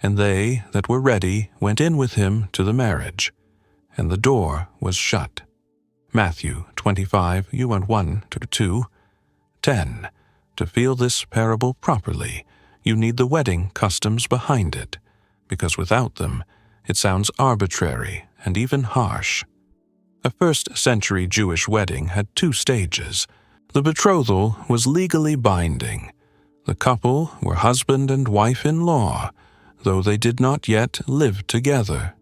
and they that were ready went in with him to the marriage, and the door was shut. Matthew 25, you want 1 to 2. 10. To feel this parable properly, you need the wedding customs behind it, because without them, it sounds arbitrary and even harsh. A first-century Jewish wedding had 2 stages. The betrothal was legally binding. The couple were husband and wife-in-law, though they did not yet live together.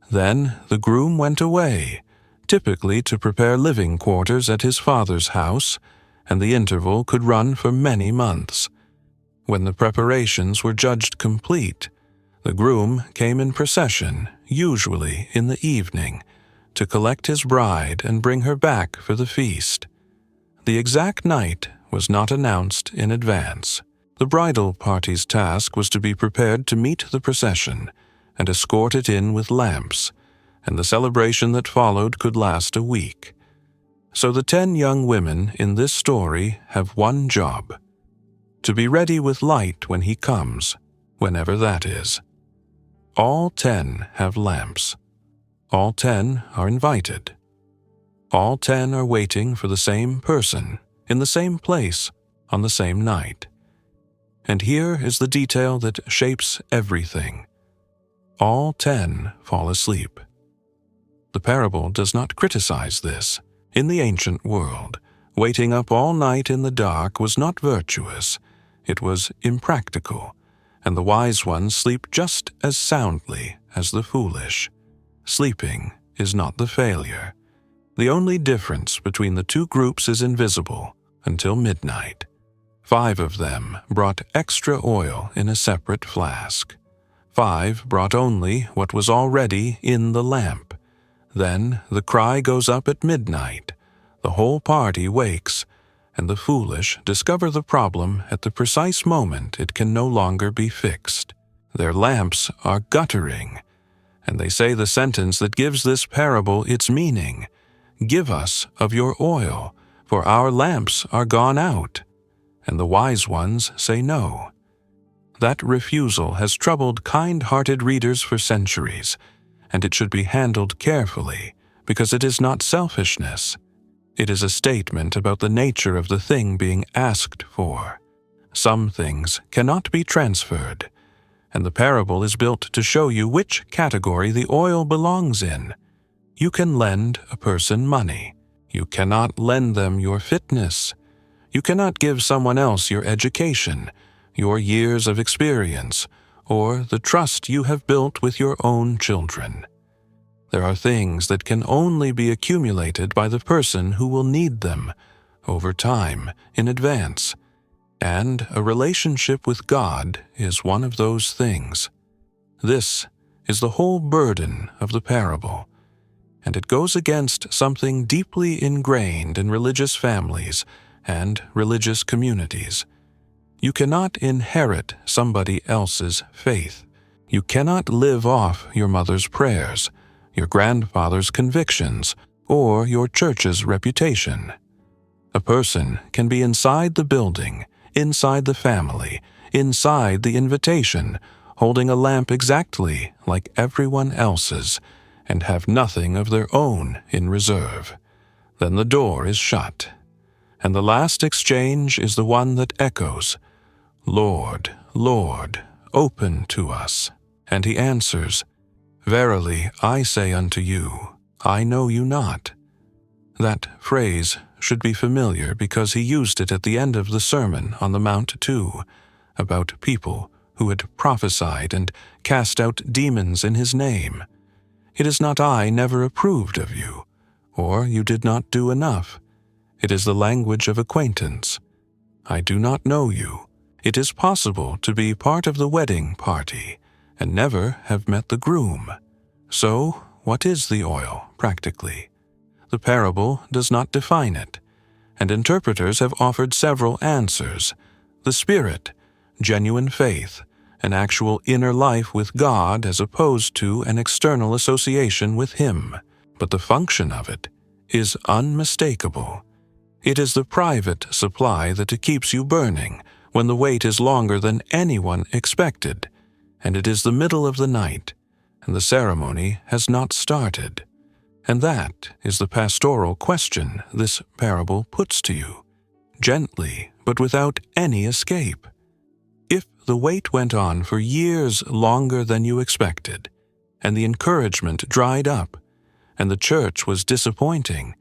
Then the groom went away, typically to prepare living quarters at his father's house, and the interval could run for many months. When the preparations were judged complete, the groom came in procession, usually in the evening, to collect his bride and bring her back for the feast. The exact night was not announced in advance. The bridal party's task was to be prepared to meet the procession and escort it in with lamps, and the celebration that followed could last a week. So the 10 young women in this story have one job: to be ready with light when he comes, whenever that is. All 10 have lamps. All 10 are invited. All 10 are waiting for the same person, in the same place, on the same night. And here is the detail that shapes everything. All 10 fall asleep. The parable does not criticize this. In the ancient world, waiting up all night in the dark was not virtuous. It was impractical, and the wise ones sleep just as soundly as the foolish. Sleeping is not the failure. The only difference between the 2 groups is invisible until midnight. 5 of them brought extra oil in a separate flask. 5 brought only what was already in the lamp. Then the cry goes up at midnight. The whole party wakes, and the foolish discover the problem at the precise moment it can no longer be fixed. Their lamps are guttering, and they say the sentence that gives this parable its meaning: "Give us of your oil, for our lamps are gone out." And the wise ones say no. That refusal has troubled kind-hearted readers for centuries, and it should be handled carefully, because it is not selfishness. It is a statement about the nature of the thing being asked for. Some things cannot be transferred, and the parable is built to show you which category the oil belongs in. You can lend a person money. You cannot lend them your fitness. You cannot give someone else your education, your years of experience, or the trust you have built with your own children. There are things that can only be accumulated by the person who will need them, over time, in advance, and a relationship with God is one of those things. This is the whole burden of the parable, and it goes against something deeply ingrained in religious families and religious communities. You cannot inherit somebody else's faith. You cannot live off your mother's prayers, your grandfather's convictions, or your church's reputation. A person can be inside the building, inside the family, inside the invitation, holding a lamp exactly like everyone else's, and have nothing of their own in reserve. Then the door is shut, and the last exchange is the one that echoes, "Lord, Lord, open to us." And he answers, "Verily I say unto you, I know you not." That phrase should be familiar because he used it at the end of the Sermon on the Mount too, about people who had prophesied and cast out demons in his name. It is not I never approved of you, or you did not do enough. It is the language of acquaintance. I do not know you. It is possible to be part of the wedding party and never have met the groom. So, what is the oil, practically? The parable does not define it, and interpreters have offered several answers. The Spirit, genuine faith, an actual inner life with God as opposed to an external association with Him. But the function of it is unmistakable. It is the private supply that keeps you burning when the wait is longer than anyone expected, and it is the middle of the night, and the ceremony has not started. And that is the pastoral question this parable puts to you, gently but without any escape. If the wait went on for years longer than you expected, and the encouragement dried up, and the church was disappointing,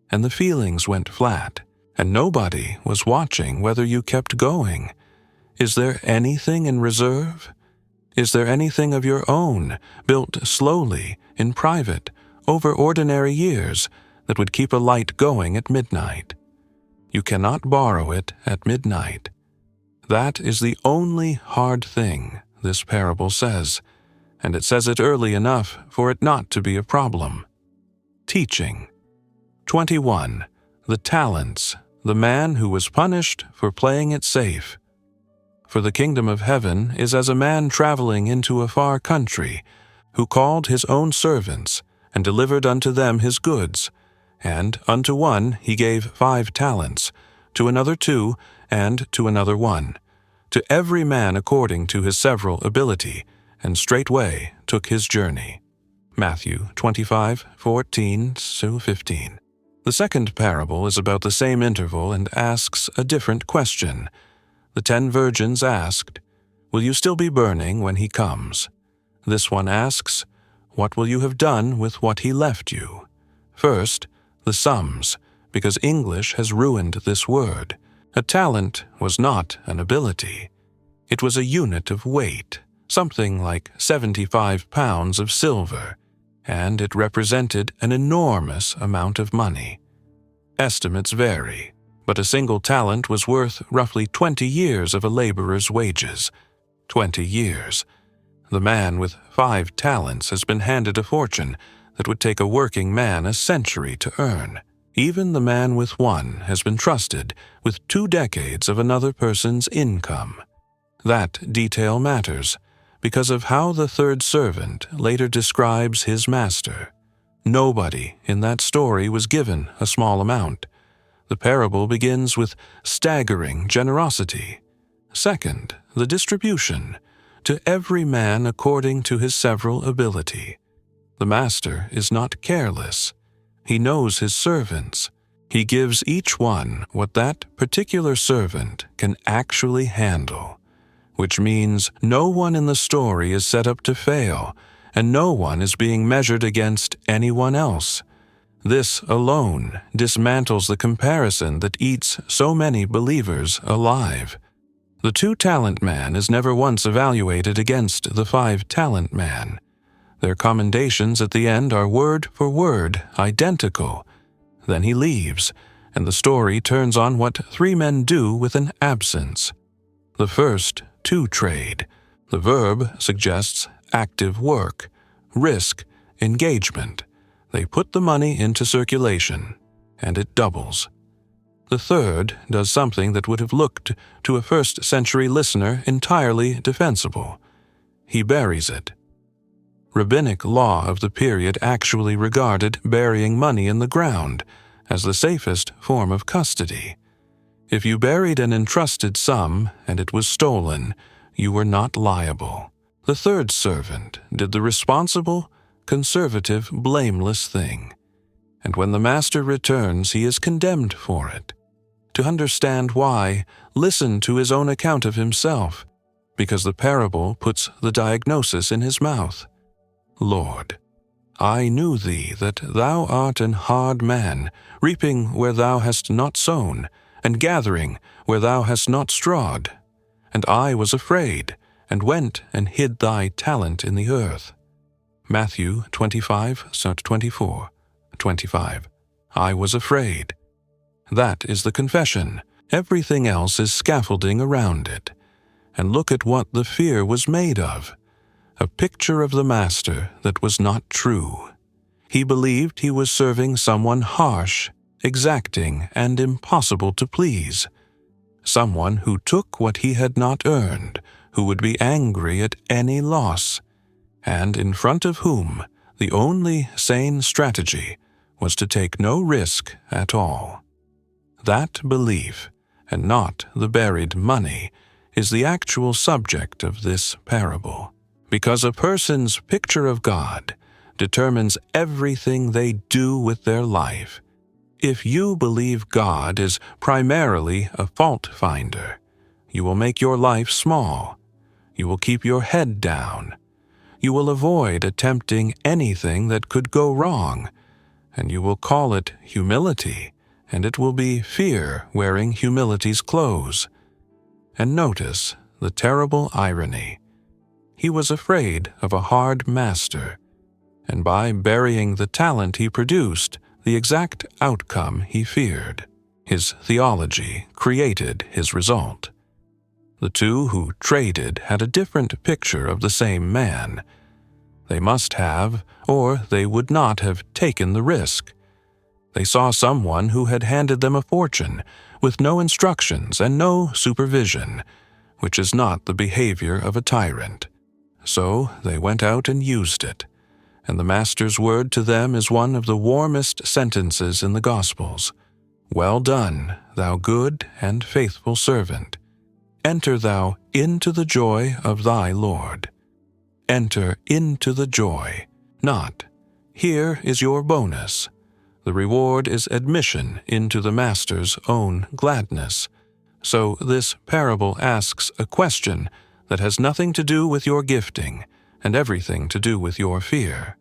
and the feelings went flat, and nobody was watching whether you kept going, is there anything in reserve? Is there anything of your own, built slowly, in private, over ordinary years, that would keep a light going at midnight? You cannot borrow it at midnight. That is the only hard thing this parable says, and it says it early enough for it not to be a problem. Teaching. 21. The talents, the man who was punished for playing it safe. For the kingdom of heaven is as a man traveling into a far country, who called his own servants, and delivered unto them his goods. And unto one he gave 5 talents, to another 2, and to another 1, to every man according to his several ability, and straightway took his journey. Matthew 25:14-15. The second parable is about the same interval and asks a different question. The 10 virgins asked, "Will you still be burning when he comes?" This one asks, "What will you have done with what he left you?" First, the sums, because English has ruined this word. A talent was not an ability. It was a unit of weight, something like 75 pounds of silver, and it represented an enormous amount of money. Estimates vary, but a single talent was worth roughly 20 years of a laborer's wages. 20 years. The man with 5 talents has been handed a fortune that would take a working man a century to earn. Even the man with 1 has been trusted with 2 decades of another person's income. That detail matters because of how the third servant later describes his master. Nobody in that story was given a small amount. The parable begins with staggering generosity. Second, the distribution, to every man according to his several ability. The master is not careless. He knows his servants. He gives each one what that particular servant can actually handle, which means no one in the story is set up to fail, and no one is being measured against anyone else. This alone dismantles the comparison that eats so many believers alive. The 2-talent man is never once evaluated against the 5-talent man. Their commendations at the end are word for word identical. Then he leaves, and the story turns on what 3 men do with an absence. The first, to trade. The verb suggests active work, risk, engagement. They put the money into circulation, and it doubles. The third does something that would have looked to a first-century listener entirely defensible. He buries it. Rabbinic law of the period actually regarded burying money in the ground as the safest form of custody. If you buried an entrusted sum and it was stolen, you were not liable. The third servant did the responsible, conservative, blameless thing. And when the master returns, he is condemned for it. To understand why, listen to his own account of himself, because the parable puts the diagnosis in his mouth. Lord, I knew thee that thou art an hard man, reaping where thou hast not sown, and gathering where thou hast not strawed. And I was afraid, and went and hid thy talent in the earth. Matthew 25:24, 25. I was afraid. That is the confession. Everything else is scaffolding around it. And look at what the fear was made of. A picture of the master that was not true. He believed he was serving someone harsh, exacting, and impossible to please. Someone who took what he had not earned, who would be angry at any loss, and in front of whom the only sane strategy was to take no risk at all. That belief, and not the buried money, is the actual subject of this parable. because a person's picture of God determines everything they do with their life. If you believe God is primarily a fault finder, you will make your life small. You will keep your head down. You will avoid attempting anything that could go wrong, and you will call it humility, and it will be fear wearing humility's clothes. And notice the terrible irony. He was afraid of a hard master, and by burying the talent he produced, the exact outcome he feared. His theology created his result. The two who traded had a different picture of the same man. They must have, or they would not have taken the risk. They saw someone who had handed them a fortune, with no instructions and no supervision, which is not the behavior of a tyrant. So they went out and used it, and the Master's word to them is one of the warmest sentences in the Gospels. "Well done, thou good and faithful servant. Enter thou into the joy of thy Lord." Enter into the joy, not, "Here is your bonus." The reward is admission into the Master's own gladness. So this parable asks a question that has nothing to do with your gifting and everything to do with your fear.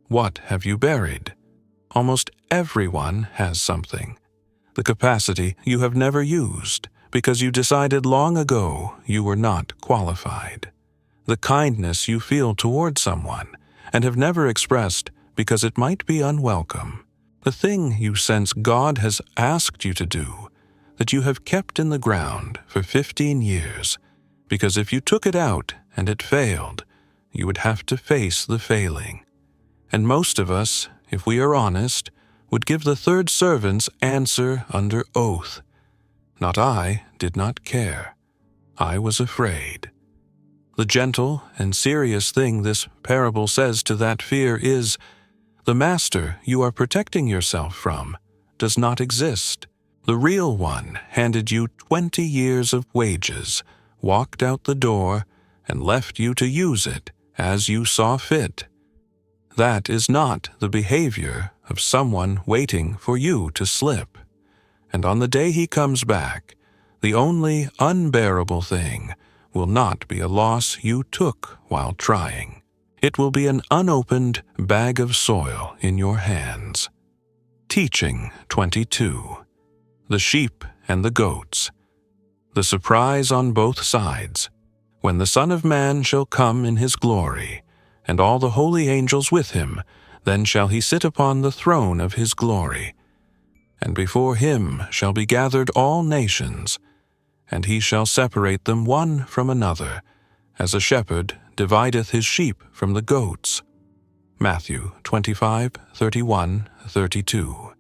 What have you buried? Almost everyone has something. The capacity you have never used because you decided long ago you were not qualified. The kindness you feel toward someone and have never expressed because it might be unwelcome. The thing you sense God has asked you to do that you have kept in the ground for 15 years, because if you took it out and it failed, you would have to face the failing. And most of us, if we are honest, would give the third servant's answer under oath. Not I did not care. I was afraid. The gentle and serious thing this parable says to that fear is, the master you are protecting yourself from does not exist. The real one handed you 20 years of wages, walked out the door, and left you to use it as you saw fit. That is not the behavior of someone waiting for you to slip. And on the day he comes back, the only unbearable thing will not be a loss you took while trying. It will be an unopened bag of soil in your hands. Teaching 22. The sheep and the goats. The surprise on both sides. When the Son of Man shall come in his glory, and all the holy angels with him, then shall he sit upon the throne of his glory. And before him shall be gathered all nations, and he shall separate them one from another, as a shepherd divideth his sheep from the goats. Matthew 25:31-32.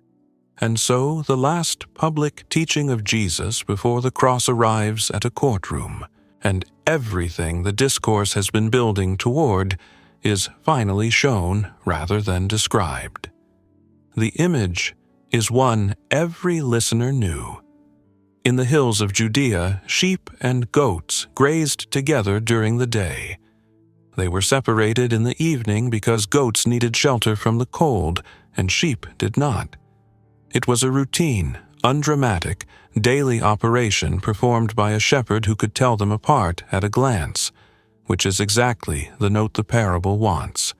And so the last public teaching of Jesus before the cross arrives at a courtroom, and everything the discourse has been building toward is finally shown rather than described. The image is one every listener knew. In the hills of Judea, sheep and goats grazed together during the day. They were separated in the evening because goats needed shelter from the cold and sheep did not. It was a routine, undramatic, daily operation performed by a shepherd who could tell them apart at a glance, which is exactly the note the parable wants.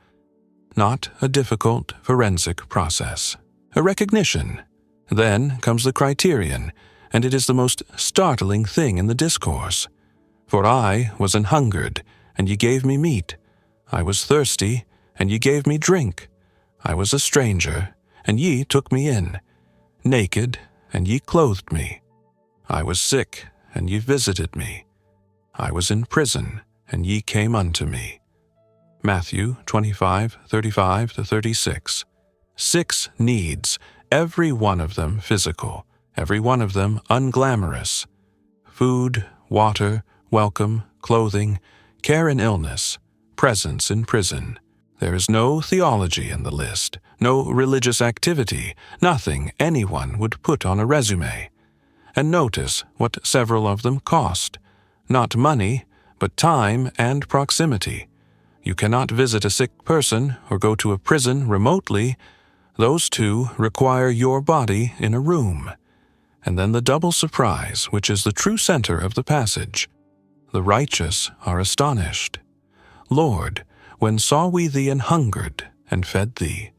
Not a difficult forensic process. A recognition. Then comes the criterion, and it is the most startling thing in the discourse. For I was an hungered, and ye gave me meat. I was thirsty, and ye gave me drink. I was a stranger, and ye took me in. Naked, and ye clothed me. I was sick, and ye visited me. I was in prison, and ye came unto me. Matthew 25:35-36. 6 needs, every one of them physical, every one of them unglamorous. Food, water, welcome, clothing, care in illness, presence in prison. There is no theology in the list, no religious activity, nothing anyone would put on a resume. And notice what several of them cost. Not money, but time and proximity. You cannot visit a sick person or go to a prison remotely. Those two require your body in a room. And then the double surprise, which is the true center of the passage. The righteous are astonished. Lord, when saw we thee an hungered, and fed thee?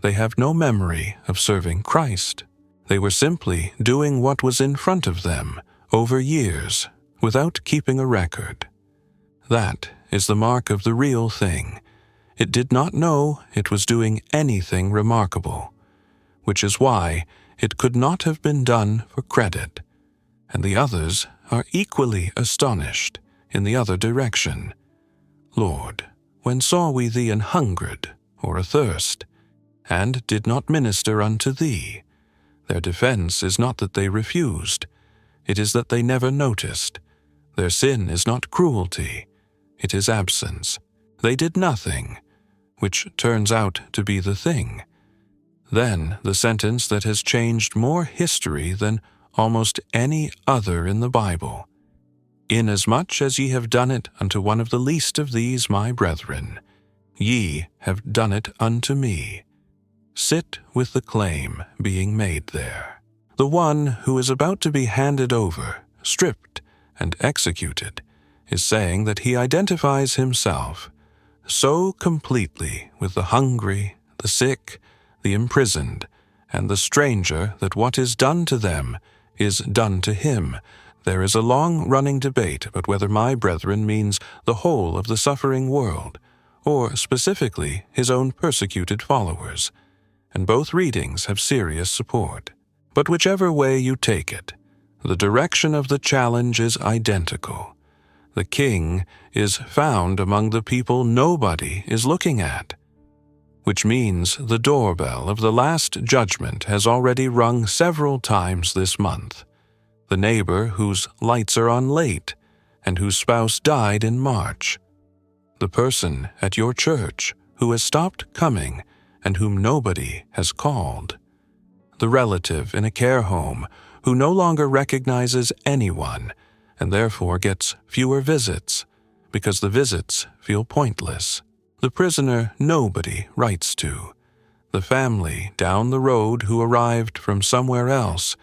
They have no memory of serving Christ. They were simply doing what was in front of them over years without keeping a record. That is the mark of the real thing. It did not know it was doing anything remarkable, which is why it could not have been done for credit. And the others are equally astonished in the other direction. Lord, when saw we thee an hungered or athirst, and did not minister unto thee? Their defense is not that they refused, it is that they never noticed. Their sin is not cruelty, it is absence. They did nothing, which turns out to be the thing. Then the sentence that has changed more history than almost any other in the Bible. Inasmuch as ye have done it unto one of the least of these my brethren, ye have done it unto me. Sit with the claim being made there. The one who is about to be handed over, stripped, and executed, is saying that he identifies himself so completely with the hungry, the sick, the imprisoned, and the stranger that what is done to them is done to him. There is a long-running debate about whether my brethren means the whole of the suffering world, or specifically his own persecuted followers, and both readings have serious support. But whichever way you take it, the direction of the challenge is identical. The king is found among the people nobody is looking at, which means the doorbell of the Last Judgment has already rung several times this month. The neighbor whose lights are on late and whose spouse died in March. The person at your church who has stopped coming and whom nobody has called. The relative in a care home who no longer recognizes anyone and therefore gets fewer visits because the visits feel pointless. The prisoner nobody writes to. The family down the road who arrived from somewhere else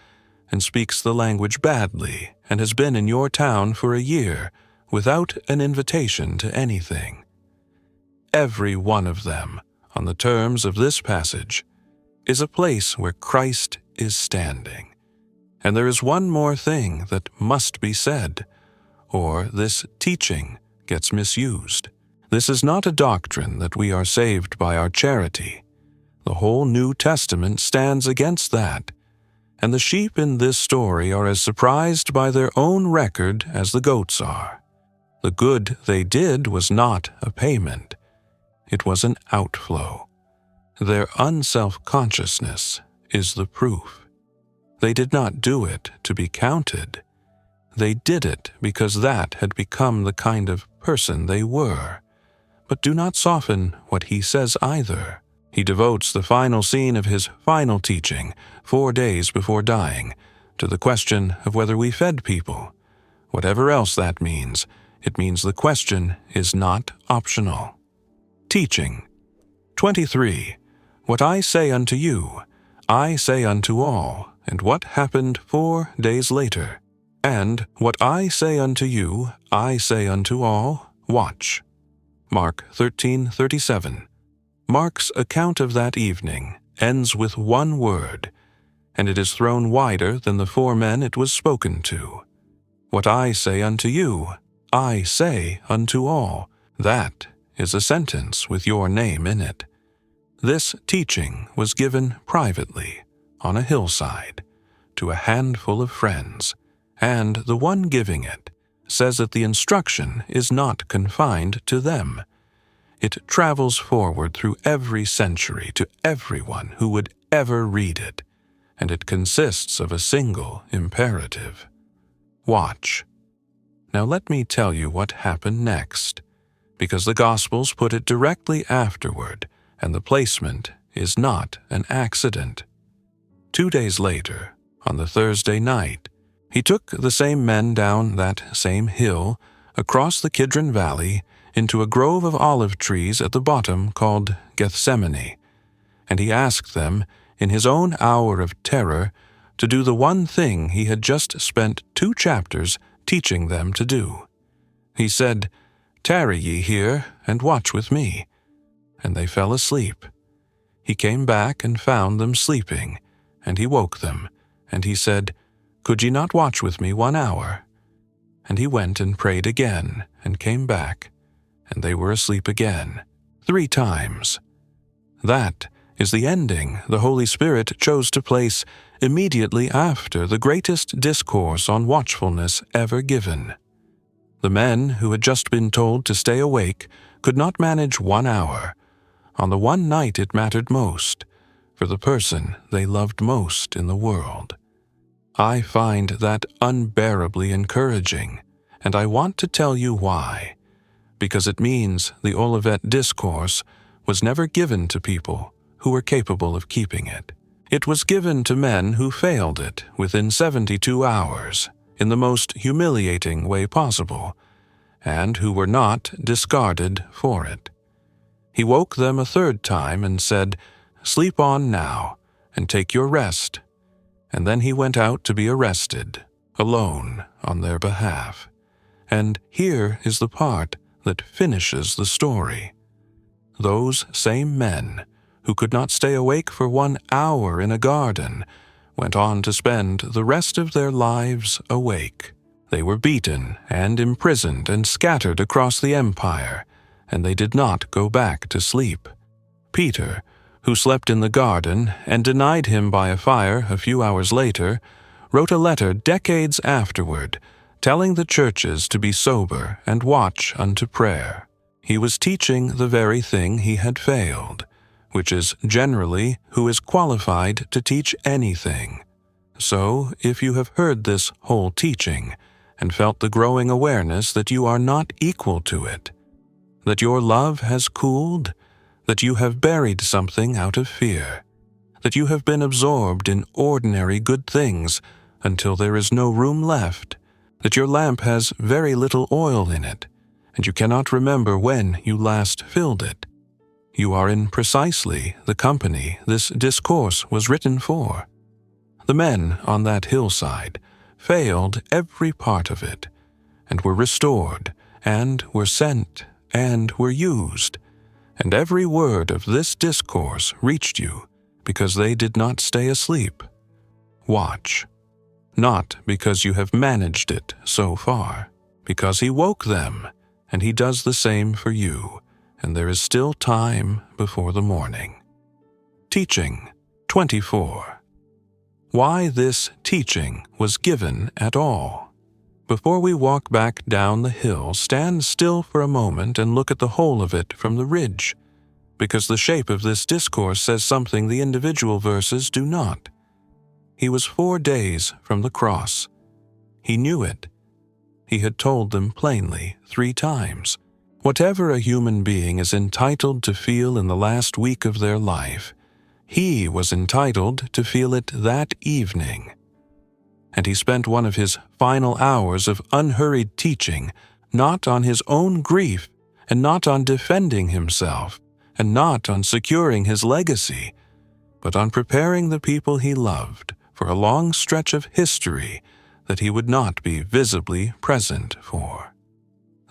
and speaks the language badly and has been in your town for a year without an invitation to anything. Every one of them, on the terms of this passage, is a place where Christ is standing. And there is one more thing that must be said, or this teaching gets misused. This is not a doctrine that we are saved by our charity. The whole New Testament stands against that, and the sheep in this story are as surprised by their own record as the goats are. The good they did was not a payment. It was an outflow. Their unself-consciousness is the proof. They did not do it to be counted. They did it because that had become the kind of person they were. But do not soften what he says either. He devotes the final scene of his final teaching, 4 days before dying, to the question of whether we fed people. Whatever else that means, it means the question is not optional. Teaching. 23. What I say unto you, I say unto all, and what happened 4 days later. And what I say unto you, I say unto all, watch. Mark 13:37. Mark's account of that evening ends with one word, and it is thrown wider than the 4 men it was spoken to. What I say unto you, I say unto all. That is a sentence with your name in it. This teaching was given privately, on a hillside, to a handful of friends, and the one giving it says that the instruction is not confined to them. It travels forward through every century to everyone who would ever read it, and it consists of a single imperative. Watch. Now let me tell you what happened next, because the Gospels put it directly afterward, and the placement is not an accident. 2 days later, on the Thursday night, he took the same men down that same hill, across the Kidron Valley, into a grove of olive trees at the bottom called Gethsemane, and he asked them, in his own hour of terror, to do the one thing he had just spent 2 chapters teaching them to do. He said, "Tarry ye here, and watch with me." And they fell asleep. He came back and found them sleeping, and he woke them, and he said, "Could ye not watch with me 1 hour?" And he went and prayed again, and came back, and they were asleep again, 3 times. That is the ending the Holy Spirit chose to place immediately after the greatest discourse on watchfulness ever given. The men who had just been told to stay awake could not manage 1 hour, on the one night it mattered most, for the person they loved most in the world. I find that unbearably encouraging, and I want to tell you why. Because it means the Olivet Discourse was never given to people who were capable of keeping it. It was given to men who failed it within 72 hours, in the most humiliating way possible, and who were not discarded for it. He woke them a 3rd time and said, "Sleep on now, and take your rest." And then he went out to be arrested, alone on their behalf. And here is the part that finishes the story. Those same men, who could not stay awake for 1 hour in a garden, went on to spend the rest of their lives awake. They were beaten and imprisoned and scattered across the empire, and they did not go back to sleep. Peter, who slept in the garden and denied him by a fire a few hours later, wrote a letter decades afterward, telling the churches to be sober and watch unto prayer. He was teaching the very thing he had failed, which is generally who is qualified to teach anything. So, if you have heard this whole teaching and felt the growing awareness that you are not equal to it, that your love has cooled, that you have buried something out of fear, that you have been absorbed in ordinary good things until there is no room left, that your lamp has very little oil in it, and you cannot remember when you last filled it, you are in precisely the company this discourse was written for. The men on that hillside failed every part of it, and were restored, and were sent, and were used, and every word of this discourse reached you because they did not stay asleep. Watch, not because you have managed it so far, because he woke them, and he does the same for you, and there is still time before the morning. Teaching 24. Why this teaching was given at all. Before we walk back down the hill, stand still for a moment and look at the whole of it from the ridge, because the shape of this discourse says something the individual verses do not. He was 4 days from the cross. He knew it. He had told them plainly 3 times. Whatever a human being is entitled to feel in the last week of their life, he was entitled to feel it that evening. And he spent one of his final hours of unhurried teaching not on his own grief, and not on defending himself, and not on securing his legacy, but on preparing the people he loved for a long stretch of history that he would not be visibly present for.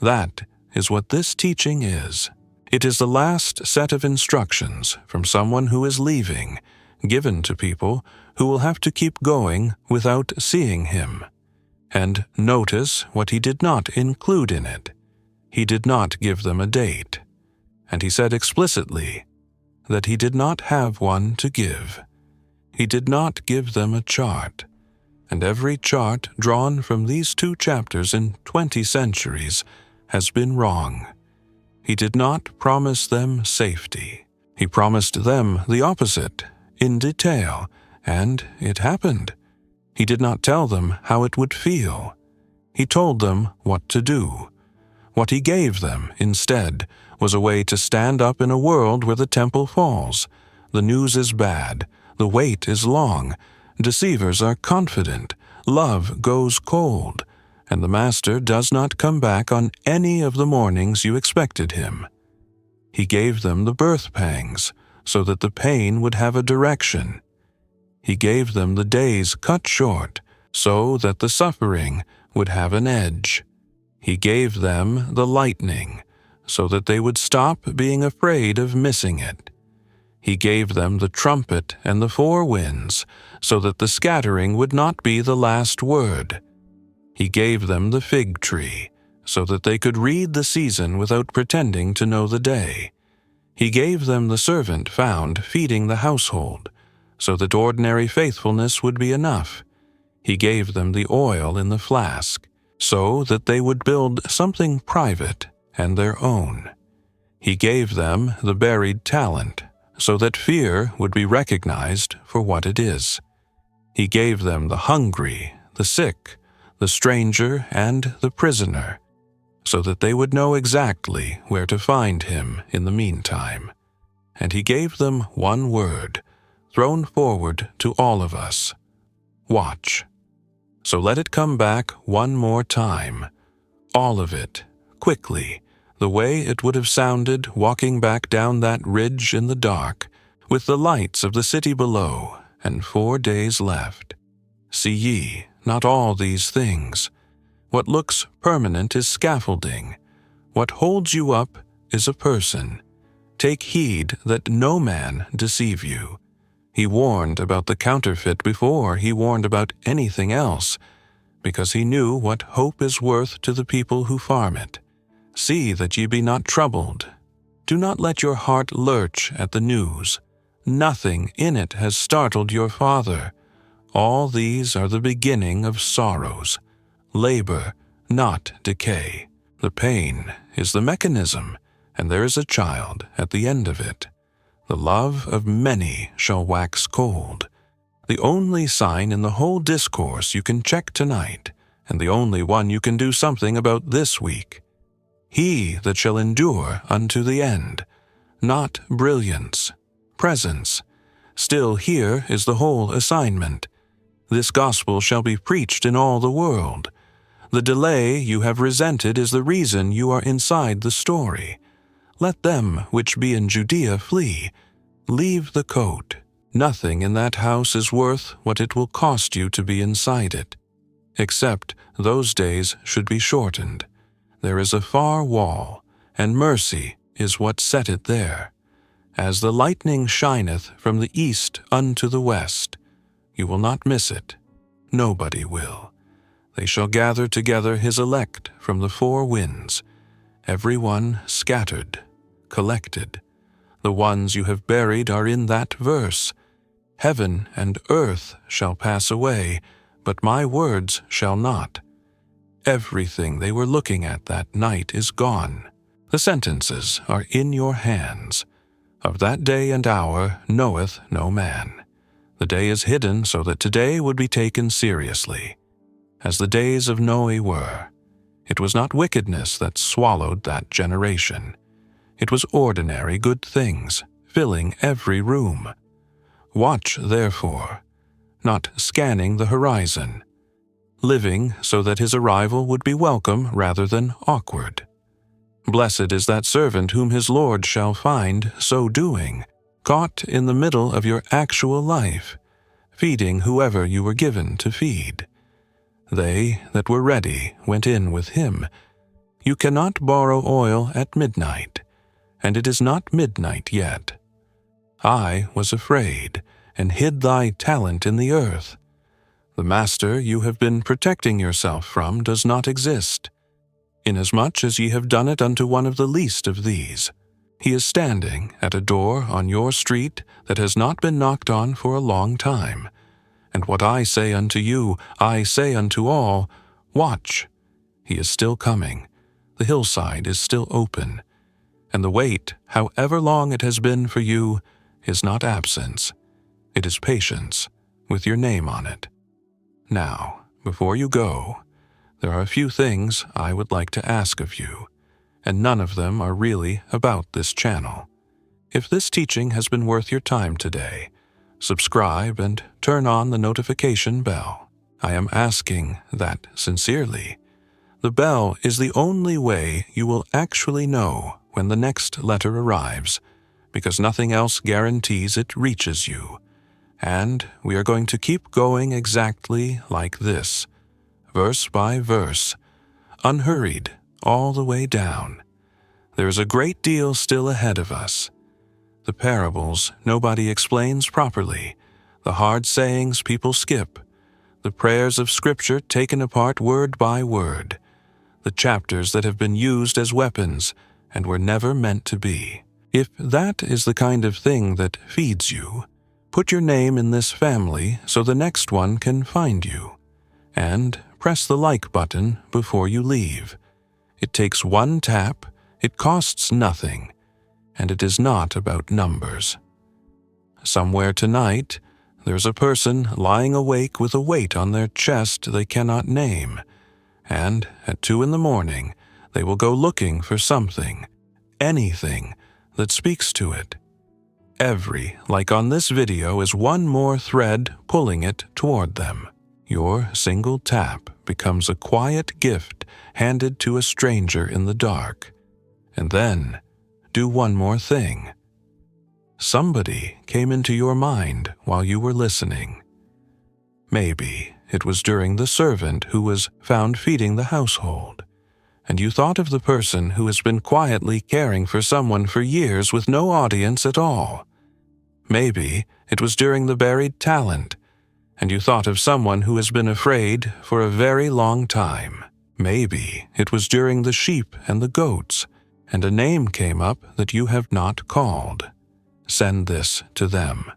That is what this teaching is. It is the last set of instructions from someone who is leaving, given to people who will have to keep going without seeing him. And notice what he did not include in it. He did not give them a date. And he said explicitly that he did not have one to give. He did not give them a chart. And every chart drawn from these 2 chapters in 20 centuries has been wrong. He did not promise them safety. He promised them the opposite, in detail, and it happened. He did not tell them how it would feel. He told them what to do. What he gave them, instead, was a way to stand up in a world where the temple falls. The news is bad. The wait is long. Deceivers are confident. Love goes cold. and the master does not come back on any of the mornings you expected him. He gave them the birth pangs, so that the pain would have a direction. He gave them the days cut short, so that the suffering would have an edge. He gave them the lightning, so that they would stop being afraid of missing it. He gave them the trumpet and the four winds, so that the scattering would not be the last word. He gave them the fig tree, so that they could read the season without pretending to know the day. He gave them the servant found feeding the household, so that ordinary faithfulness would be enough. He gave them the oil in the flask, so that they would build something private and their own. He gave them the buried talent, so that fear would be recognized for what it is. He gave them the hungry, the sick, the stranger, and the prisoner, so that they would know exactly where to find him in the meantime. And he gave them one word, thrown forward to all of us: watch. So let it come back one more time, all of it, quickly, the way it would have sounded walking back down that ridge in the dark, with the lights of the city below, and 4 days left. See ye not all these things? What looks permanent is scaffolding. What holds you up is a person. Take heed that no man deceive you. He warned about the counterfeit before he warned about anything else, because he knew what hope is worth to the people who farm it. See that ye be not troubled. Do not let your heart lurch at the news. Nothing in it has startled your father. All these are the beginning of sorrows. Labor, not decay. The pain is the mechanism, and there is a child at the end of it. The love of many shall wax cold. The only sign in the whole discourse you can check tonight, and the only one you can do something about this week. He that shall endure unto the end. Not brilliance, presence. Still here is the whole assignment. This gospel shall be preached in all the world. The delay you have resented is the reason you are inside the story. Let them which be in Judea flee. Leave the coat. Nothing in that house is worth what it will cost you to be inside it. Except those days should be shortened. There is a far wall, and mercy is what set it there. As the lightning shineth from the east unto the west, you will not miss it. Nobody will. They shall gather together his elect from the four winds, every one scattered, collected. The ones you have buried are in that verse. Heaven and earth shall pass away, but my words shall not. Everything they were looking at that night is gone. The sentences are in your hands. Of that day and hour knoweth no man. The day is hidden so that today would be taken seriously. As the days of Noe were, it was not wickedness that swallowed that generation. It was ordinary good things, filling every room. Watch, therefore, not scanning the horizon, living so that his arrival would be welcome rather than awkward. Blessed is that servant whom his Lord shall find so doing, caught in the middle of your actual life, feeding whoever you were given to feed. They that were ready went in with him. You cannot borrow oil at midnight, and it is not midnight yet. I was afraid, and hid thy talent in the earth. The master you have been protecting yourself from does not exist. Inasmuch as ye have done it unto one of the least of these, he is standing at a door on your street that has not been knocked on for a long time. And what I say unto you, I say unto all, watch. He is still coming. The hillside is still open. And the wait, however long it has been for you, is not absence. It is patience, with your name on it. Now, before you go, there are a few things I would like to ask of you, and none of them are really about this channel. If this teaching has been worth your time today, subscribe and turn on the notification bell. I am asking that sincerely. The bell is the only way you will actually know when the next letter arrives, because nothing else guarantees it reaches you. And we are going to keep going exactly like this, verse by verse, unhurried all the way down. There is a great deal still ahead of us. The parables nobody explains properly, the hard sayings people skip, the prayers of Scripture taken apart word by word, the chapters that have been used as weapons and were never meant to be. If that is the kind of thing that feeds you, put your name in this family so the next one can find you. And press the like button before you leave. It takes one tap, it costs nothing, and it is not about numbers. Somewhere tonight, there's a person lying awake with a weight on their chest they cannot name, and at 2 a.m, they will go looking for something, anything, that speaks to it. Every, like on this video, is one more thread pulling it toward them. Your single tap becomes a quiet gift handed to a stranger in the dark. And then, do one more thing. Somebody came into your mind while you were listening. Maybe it was during the servant who was found feeding the household, and you thought of the person who has been quietly caring for someone for years with no audience at all. Maybe it was during the buried talent, and you thought of someone who has been afraid for a very long time. Maybe it was during the sheep and the goats, and a name came up that you have not called. Send this to them.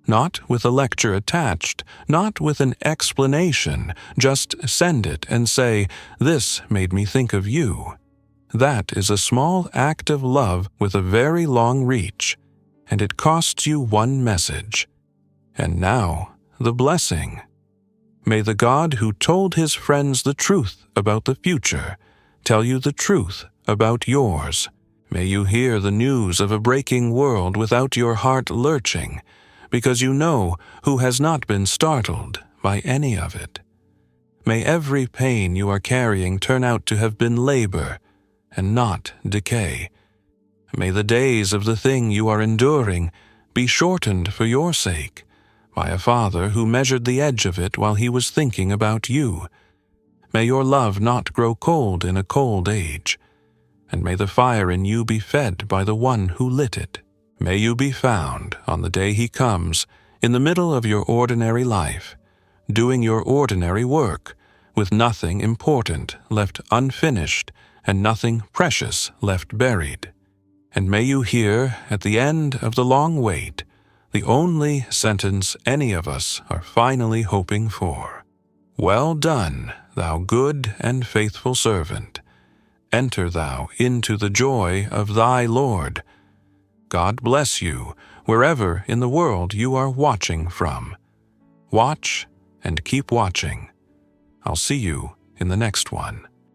Not with a lecture attached, not with an explanation, just send it and say, "This made me think of you." That is a small act of love with a very long reach, and it costs you one message. And now, the blessing. May the God who told his friends the truth about the future tell you the truth about yours. May you hear the news of a breaking world without your heart lurching, because you know who has not been startled by any of it. May every pain you are carrying turn out to have been labor and not decay. May the days of the thing you are enduring be shortened for your sake by a Father who measured the edge of it while he was thinking about you. May your love not grow cold in a cold age, and may the fire in you be fed by the one who lit it. May you be found, on the day he comes, in the middle of your ordinary life, doing your ordinary work, with nothing important left unfinished and nothing precious left buried. And may you hear, at the end of the long wait, the only sentence any of us are finally hoping for. Well done, thou good and faithful servant. Enter thou into the joy of thy Lord. God bless you wherever in the world you are watching from. Watch and keep watching. I'll see you in the next one.